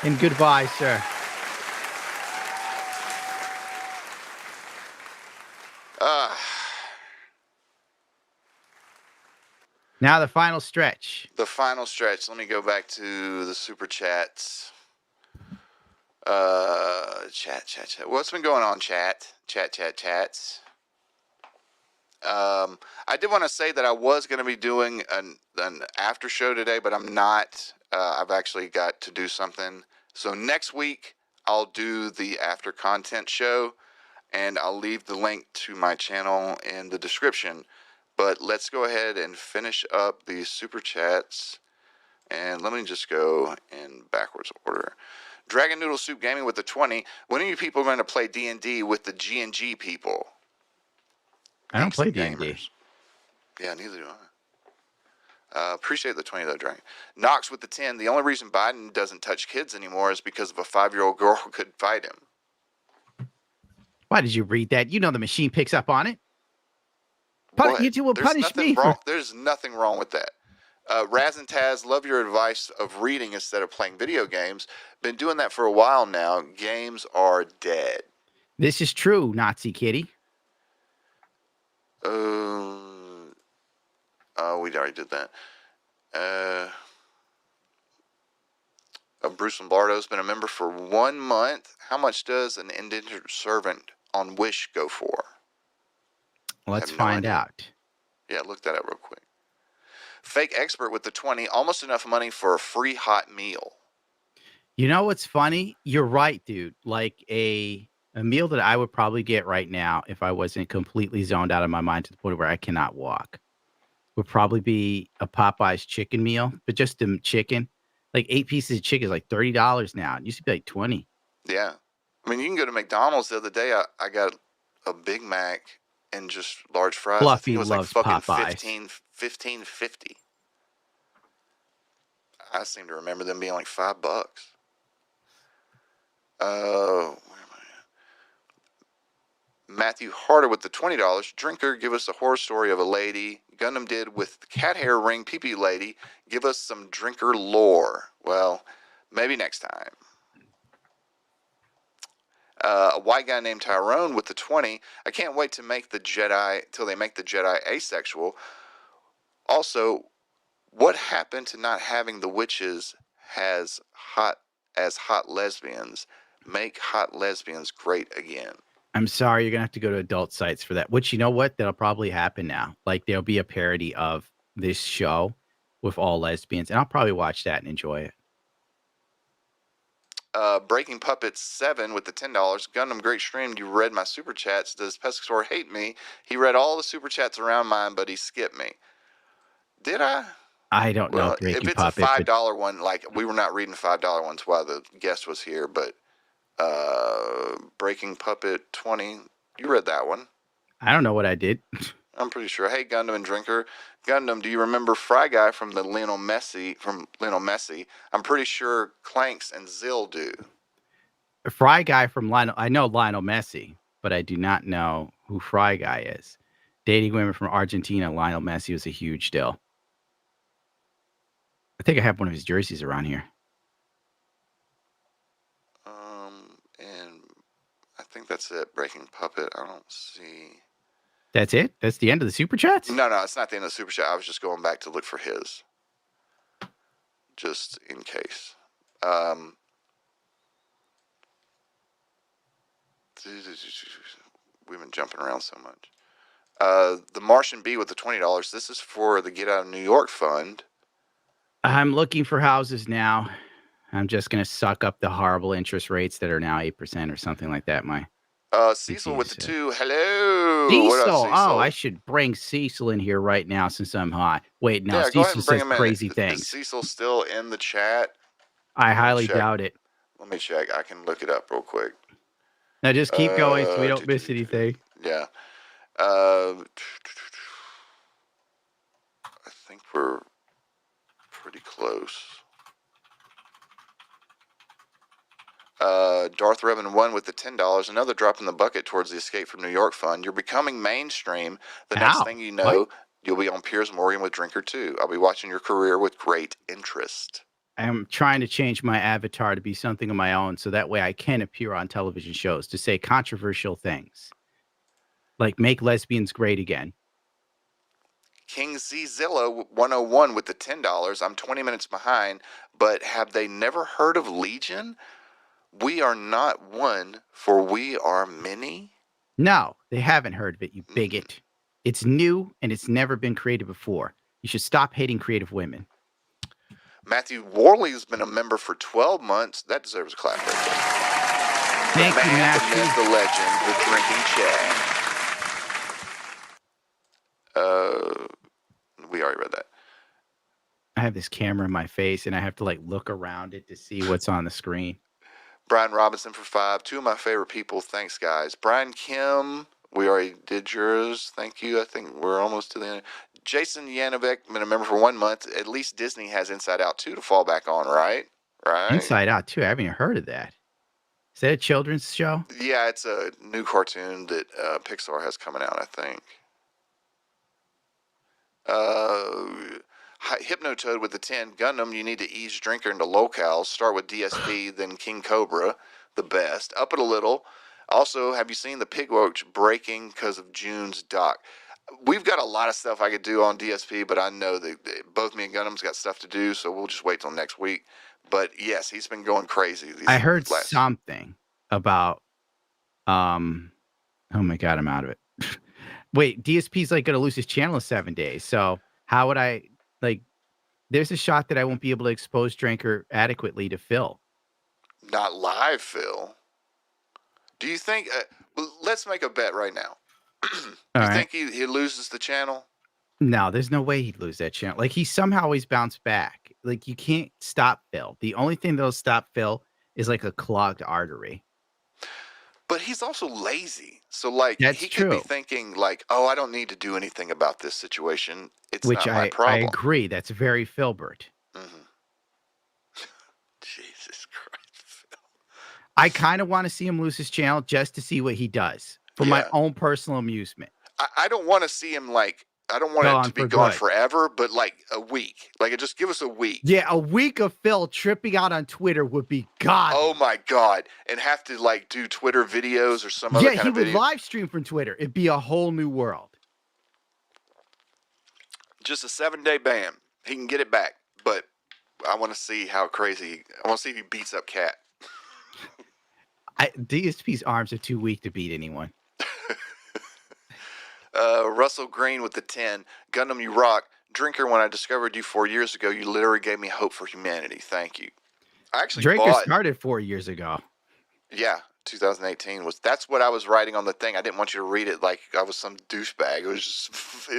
and goodbye, sir. Now the final stretch. The final stretch. Let me go back to the super chats. Chat. What's been going on, chat? Chats. I did want to say that I was going to be doing an after show today, but I'm not. I've actually got to do something. So next week, I'll do the after content show, and I'll leave the link to my channel in the description. But let's go ahead and finish up the super chats. And let me just go in backwards order. Dragon Noodle Soup Gaming with the 20. When are you people going to play D&D with the G&G people? I don't play D&D. Yeah, neither do I. Appreciate the 20 though, Dragon. Knox with the 10. The only reason Biden doesn't touch kids anymore is because of a 5-year-old girl who could fight him. Why did you read that? You know the machine picks up on it. You two will punish me. There's nothing wrong with that. Raz and Taz, love your advice of reading instead of playing video games. Been doing that for a while now. Games are dead. This is true, Nazi kitty. We already did that. Bruce Lombardo's been a member for 1 month. How much does an indentured servant on Wish go for? Let's find out. Yeah, look that up real quick. Fake Expert with the 20. Almost enough money for a free hot meal. You know what's funny? You're right, dude. Like a meal that I would probably get right now if I wasn't completely zoned out of my mind to the point where I cannot walk would probably be a Popeye's chicken meal, but just the chicken. Like 8 pieces of chicken is like $30 now. It used to be like 20. Yeah. I mean, you can go to McDonald's the other day. I got a Big Mac and just large fries. Fluffy I think it was loves like fucking Popeyes. $15.50. I seem to remember them being like $5. Where am I at? Matthew Harder with the $20. Drinker, give us a horror story of a lady. Gundam did with the cat hair ring pee-pee lady. Give us some drinker lore. Well, maybe next time. A white guy named Tyrone with the 20. I can't wait to make the Jedi till they make the Jedi asexual. Also, what happened to not having the witches as hot lesbians? Make hot lesbians great again. I'm sorry, you're gonna have to go to adult sites for that. Which, you know what? That'll probably happen now. Like there'll be a parody of this show with all lesbians, and I'll probably watch that and enjoy it. Breaking Puppets 7 with the $10. Gundam, great stream. You read my super chats. Does Pescator hate me? He read all the super chats around mine, but he skipped me. Did I? I don't know. If it's a $5 one, like we were not reading $5 ones while the guest was here, but Breaking Puppet 20, you read that one. I don't know what I did. I'm pretty sure. Hey, Gundam and Drinker. Gundam, do you remember Fry Guy from the Lionel Messi? I'm pretty sure Clanks and Zill do. A Fry Guy from Lionel. I know Lionel Messi, but I do not know who Fry Guy is. Dating women from Argentina, Lionel Messi was a huge deal. I think I have one of his jerseys around here. And I think that's it. Breaking Puppet. I don't see. That's it? That's the end of the super chats? No, it's not the end of the super chat. I was just going back to look for his. Just in case. We've been jumping around so much. The Martian Bee with the $20. This is for the Get Out of New York Fund. I'm looking for houses now. I'm just going to suck up the horrible interest rates that are now 8% or something like that. Cecil with the 2. Hello. Ooh, what up, Cecil. Cecil? Oh, I should bring Cecil in here right now since I'm high. Wait, no, Yeah, go ahead Cecil and bring says him in. crazy Is things. Cecil still in the chat? I Let me highly check. doubt it. Let me check. I can look it up real quick. Now just keep going so we don't miss anything. Yeah. I think we're pretty close. Darth Revan 1 with the $10. Another drop in the bucket towards the Escape from New York fund. You're becoming mainstream. The next thing you know, you'll be on Piers Morgan with Drinker 2. I'll be watching your career with great interest. I'm trying to change my avatar to be something of my own so that way I can appear on television shows to say controversial things. Like make lesbians great again. King Z Zilla 101 with the $10. I'm 20 minutes behind, but have they never heard of Legion? We are not one, for we are many. No, they haven't heard of it, you bigot. It's new and it's never been created before. You should stop hating creative women. Matthew Worley has been a member for 12 months. That deserves a clap right there. Thank the you, man, Matthew. the myth, the legend, the drinking Chad. We already read that. I have this camera in my face and I have to like look around it to see what's on the screen. Brian Robinson for 5. Two of my favorite people. Thanks, guys. Brian Kim, we already did yours. Thank you. I think we're almost to the end. Jason Yanovec, been a member for 1 month. At least Disney has Inside Out 2 to fall back on, right? Right. Inside Out 2. I haven't even heard of that. Is that a children's show? Yeah, it's a new cartoon that Pixar has coming out, I think. Hypnotoad with the 10. Gundam, you need to ease Drinker into locales. Start with DSP, then King Cobra, the best. Up it a little. Also, have you seen the Pigwatch breaking because of June's doc? We've got a lot of stuff I could do on DSP, but I know that both me and Gundam's got stuff to do, so we'll just wait till next week. But yes, he's been going crazy. I heard something about oh my god, I'm out of it. Wait, DSP's like gonna lose his channel in 7 days. So how would I like there's a shot that I won't be able to expose Drinker adequately to Phil. Not live, Phil. Do you think let's make a bet right now. You think he loses the channel? No, there's no way he'd lose that channel. Like, he somehow always bounced back. Like, you can't stop Phil. The only thing that'll stop Phil is like a clogged artery. But he's also lazy. So, like, That's he true. could be thinking, like, oh, I don't need to do anything about this situation. It's Which not my I problem. agree. That's very Filbert. Jesus Christ. I kind of want to see him lose his channel just to see what he does for my own personal amusement. I don't want to see him, like, I don't want it to be gone forever, but like a week. Like, just give us a week. Yeah, a week of Phil tripping out on Twitter would be god. Oh my god. And have to like do Twitter videos or some other kind of video. Yeah, he would live stream from Twitter. It'd be a whole new world. Just a 7-day ban. He can get it back, but I want to see how crazy. I want to see if he beats up Cat. DSP's arms are too weak to beat anyone. Russell Green with the 10. Gundam, you rock. Drinker, when I discovered you 4 years ago, you literally gave me hope for humanity. Thank you. I actually Drinker bought. started 4 years ago. Yeah, 2018 was. That's what I was writing on the thing. I didn't want you to read it like I was some douchebag. It was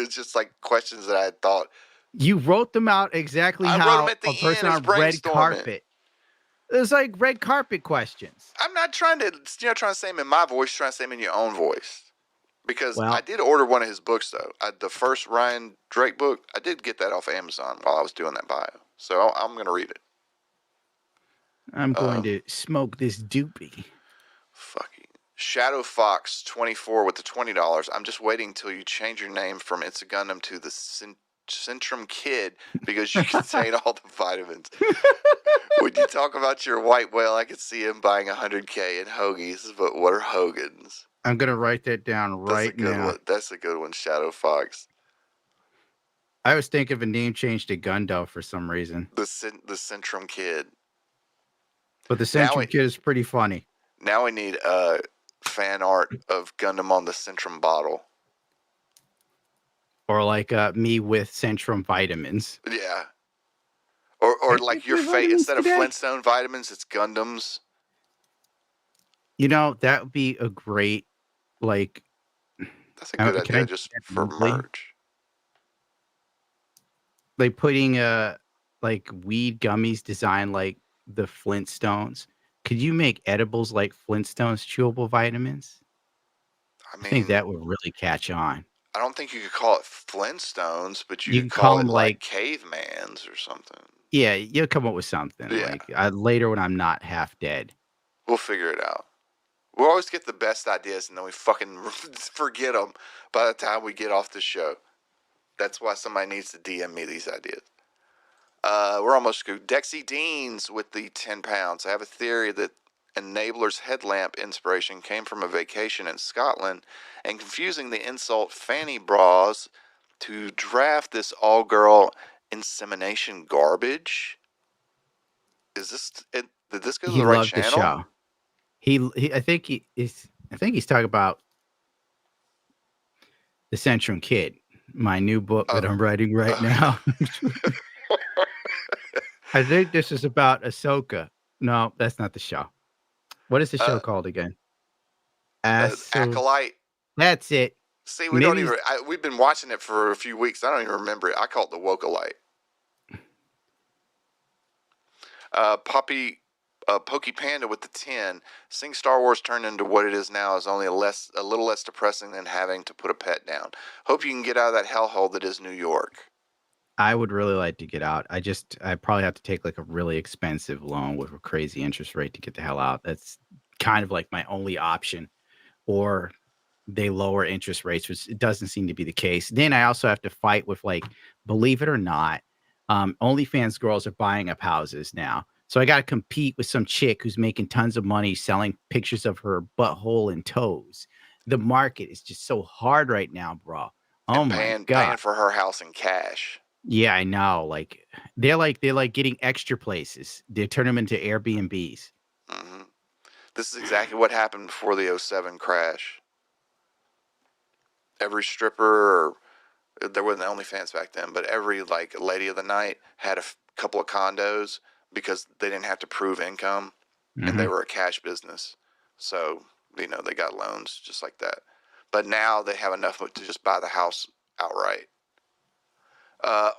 just like questions that I had thought. You wrote them out exactly how a person on red carpet. It was like red carpet questions. I'm not trying to, trying to say them in my voice. Trying to say them in your own voice. Because I did order one of his books, though. The first Ryan Drake book, I did get that off Amazon while I was doing that bio. So I'm going to read it. I'm going to smoke this doopy. Fucking Shadow Fox 24 with the $20. I'm just waiting until you change your name from It's a Gundam to the Centrum Kid because you contain all the vitamins. When you talk about your white whale, I could see him buying 100K in hoagies, but what are Hogan's? I'm going to write that down right now. That's a good one, Shadow Fox. I was thinking of a name change to Gundo for some reason. The Centrum Kid. But the Centrum Kid is pretty funny. Now we need fan art of Gundam on the Centrum bottle. Or like me with Centrum vitamins. Yeah. Or like your face. Instead of Flintstone vitamins, it's Gundams. You know, that would be a great, like, That's a good Can I idea, do just that for monthly? merch. Like putting like weed gummies designed like the Flintstones. Could you make edibles like Flintstones chewable vitamins? I I think mean, that would really catch on. I don't think you could call it Flintstones, but you You could can call call it them like like Cavemans or something. yeah, you'll come up with something Yeah, like later when I'm not half dead. we'll figure it out. We always get the best ideas and then we fucking forget them by the time we get off the show. That's why somebody needs to DM me these ideas. We're almost screwed. Dexy Deans with the 10 pounds. I have a theory that Enabler's headlamp inspiration came from a vacation in Scotland and confusing the insult fanny bras to draft this all-girl insemination garbage. Is this it? Did this go to He the right loved the channel? show. I think he's talking about the Centrum Kid, my new book that I'm writing right now. I think this is about Ahsoka. No, that's not the show. What is the show called again? Acolyte. That's it. See, we don't even. We've been watching it for a few weeks. I don't even remember it. I call it the Wokalite. Pokey Panda with the 10. Seeing Star Wars turn into what it is now is only a little less depressing than having to put a pet down. Hope you can get out of that hellhole that is New York. I would really like to get out. I probably have to take like a really expensive loan with a crazy interest rate to get the hell out. That's kind of like my only option. Or they lower interest rates, which it doesn't seem to be the case. Then I also have to fight with, like, believe it or not, OnlyFans girls are buying up houses now. So I got to compete with some chick who's making tons of money selling pictures of her butthole and toes. The market is just so hard right now, bro. Oh And my God. paying for her house in cash. Yeah, I know. Like they're like getting extra places. They turn them into Airbnbs. Mm-hmm. This is exactly what happened before the 07 crash. Every stripper, there wasn't OnlyFans back then, but every like lady of the night had a couple of condos because they didn't have to prove income, and they were a cash business. So, they got loans just like that. But now they have enough to just buy the house outright.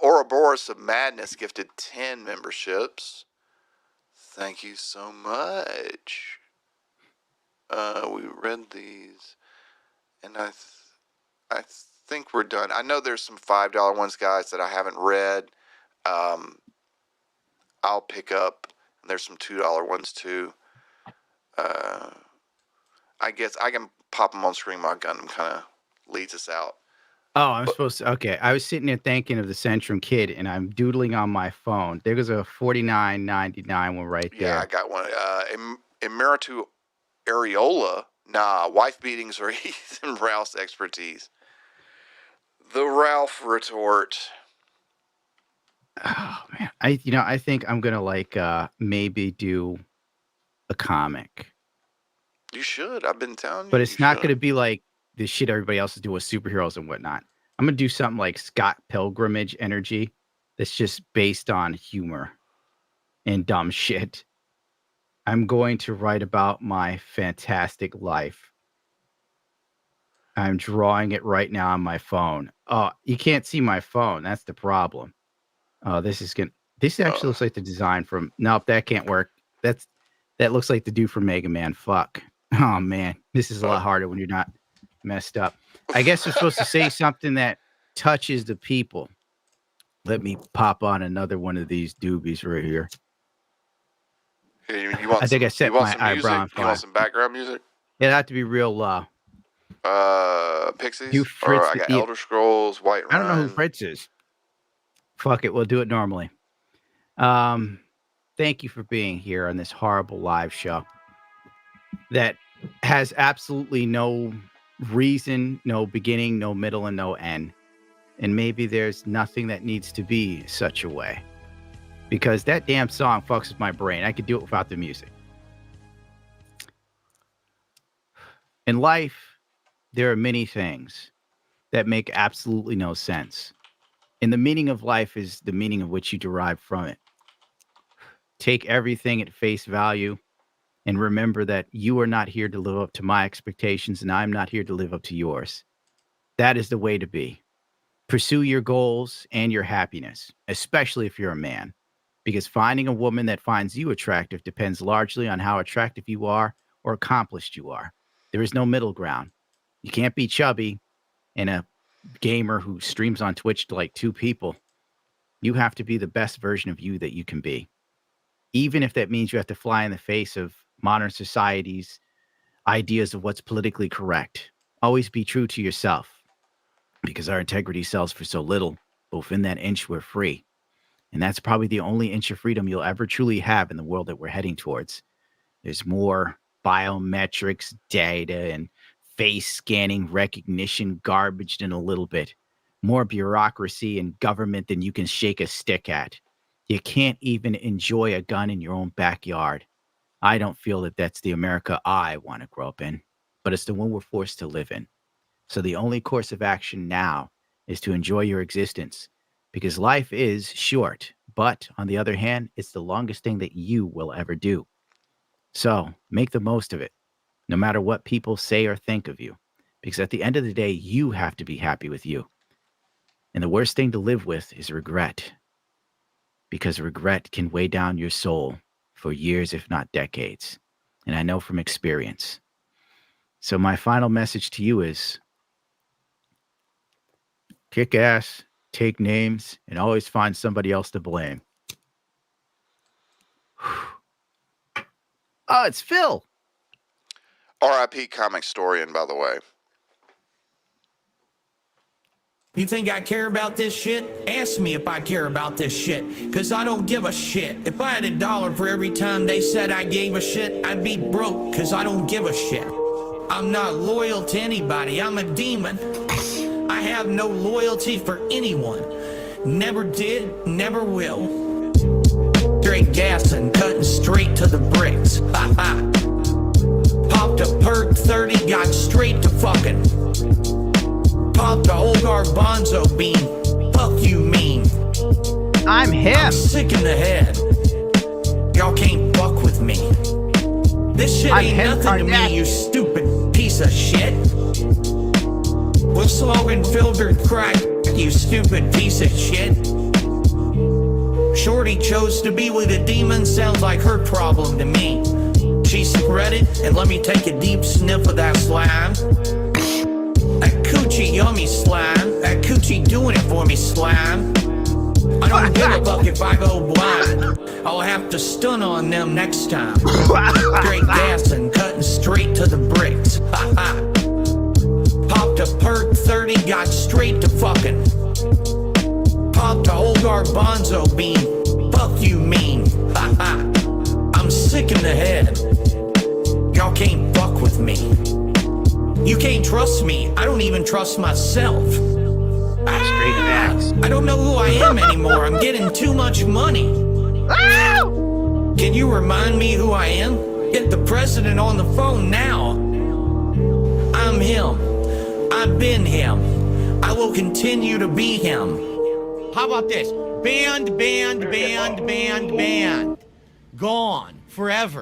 Ouroboros of Madness gifted 10 memberships. Thank you so much. We read these, and I think we're done. I know there's some $5 ones, guys, that I haven't read. I'll pick up. There's some $2 ones too. I guess I can pop them on screen. My Gundam kind of leads us out. Oh, I'm supposed to. Okay, I was sitting there thinking of the Centrum Kid, and I'm doodling on my phone. There was a $49.99 one right there. Yeah, I got one. Emeritu Areola. Nah, wife beatings are Ethan Ralph's expertise. The Ralph retort. Oh man, I think I'm gonna like maybe do a comic. You should. I've been telling you. But it's not gonna be like the shit everybody else is doing with superheroes and whatnot. I'm gonna do something like Scott Pilgrimage energy that's just based on humor and dumb shit. I'm going to write about my fantastic life. I'm drawing it right now on my phone. Oh, you can't see my phone. That's the problem. Oh, this actually looks like the design from. Nope, that can't work. That looks like the dude from Mega Man. Fuck. Oh man, this is a lot harder when you're not messed up. I guess we're supposed to say something that touches the people. Let me pop on another one of these doobies right here. I think I set my eyebrow on fire. You want some background music? It'd have to be real low. Pixies? Or I got Elder Scrolls, White Run. I don't know who Fritz is. Fuck it, we'll do it normally. Thank you for being here on this horrible live show that has absolutely no reason, no beginning, no middle, and no end. And maybe there's nothing that needs to be such a way. Because that damn song fucks with my brain. I could do it without the music. In life, there are many things that make absolutely no sense. And the meaning of life is the meaning of which you derive from it. Take everything at face value and remember that you are not here to live up to my expectations and I'm not here to live up to yours. That is the way to be. Pursue your goals and your happiness, especially if you're a man, because finding a woman that finds you attractive depends largely on how attractive you are or accomplished you are. There is no middle ground. You can't be chubby and a gamer who streams on Twitch to like 2 people. You have to be the best version of you that you can be, even if that means you have to fly in the face of modern society's ideas of what's politically correct. Always be true to yourself, because our integrity sells for so little, but within that inch, we're free. And that's probably the only inch of freedom you'll ever truly have in the world that we're heading towards. There's more biometrics, data, and face scanning recognition garbage than a little bit. More bureaucracy and government than you can shake a stick at. You can't even enjoy a gun in your own backyard. I don't feel that that's the America I want to grow up in, but it's the one we're forced to live in. So the only course of action now is to enjoy your existence, because life is short, but on the other hand, it's the longest thing that you will ever do. So make the most of it, no matter what people say or think of you, because at the end of the day, you have to be happy with you. And the worst thing to live with is regret, because regret can weigh down your soul for years, if not decades. And I know from experience. So my final message to you is kick ass, take names, and always find somebody else to blame. Oh, it's Phil. R.I.P. Comic Storian, by the way. You think I care about this shit? Ask me if I care about this shit, because I don't give a shit. If I had $1 for every time they said I gave a shit, I'd be broke, because I don't give a shit. I'm not loyal to anybody. I'm a demon. I have no loyalty for anyone. Never did, never will. Straight gas and cutting straight to the bricks. Ha ha. Popped a perk 30, got straight to fucking. Popped a old garbanzo bean. Fuck you mean. I'm him. I'm sick in the head. Y'all can't fuck with me. This shit ain't nothing to me, you stupid piece of shit. We're smoking filtered crack, you stupid piece of shit. Shorty chose to be with a demon, sounds like her problem to me. She spread it and let me take a deep sniff of that slime. That coochie yummy slime. That coochie doing it for me slime. I don't give a fuck if I go blind. I'll have to stun on them next time. Straight gas and cutting straight to the bricks. Ha ha. Popped a perk 30, got straight to fucking. Popped a old garbanzo bean. Fuck you mean. Ha ha. I'm sick in the head. Y'all can't fuck with me. You can't trust me. I don't even trust myself. I don't know who I am anymore. I'm getting too much money. Can you remind me who I am? Get the president on the phone now. I'm him. I've been him. I will continue to be him. How about this? Banned. Gone. Forever.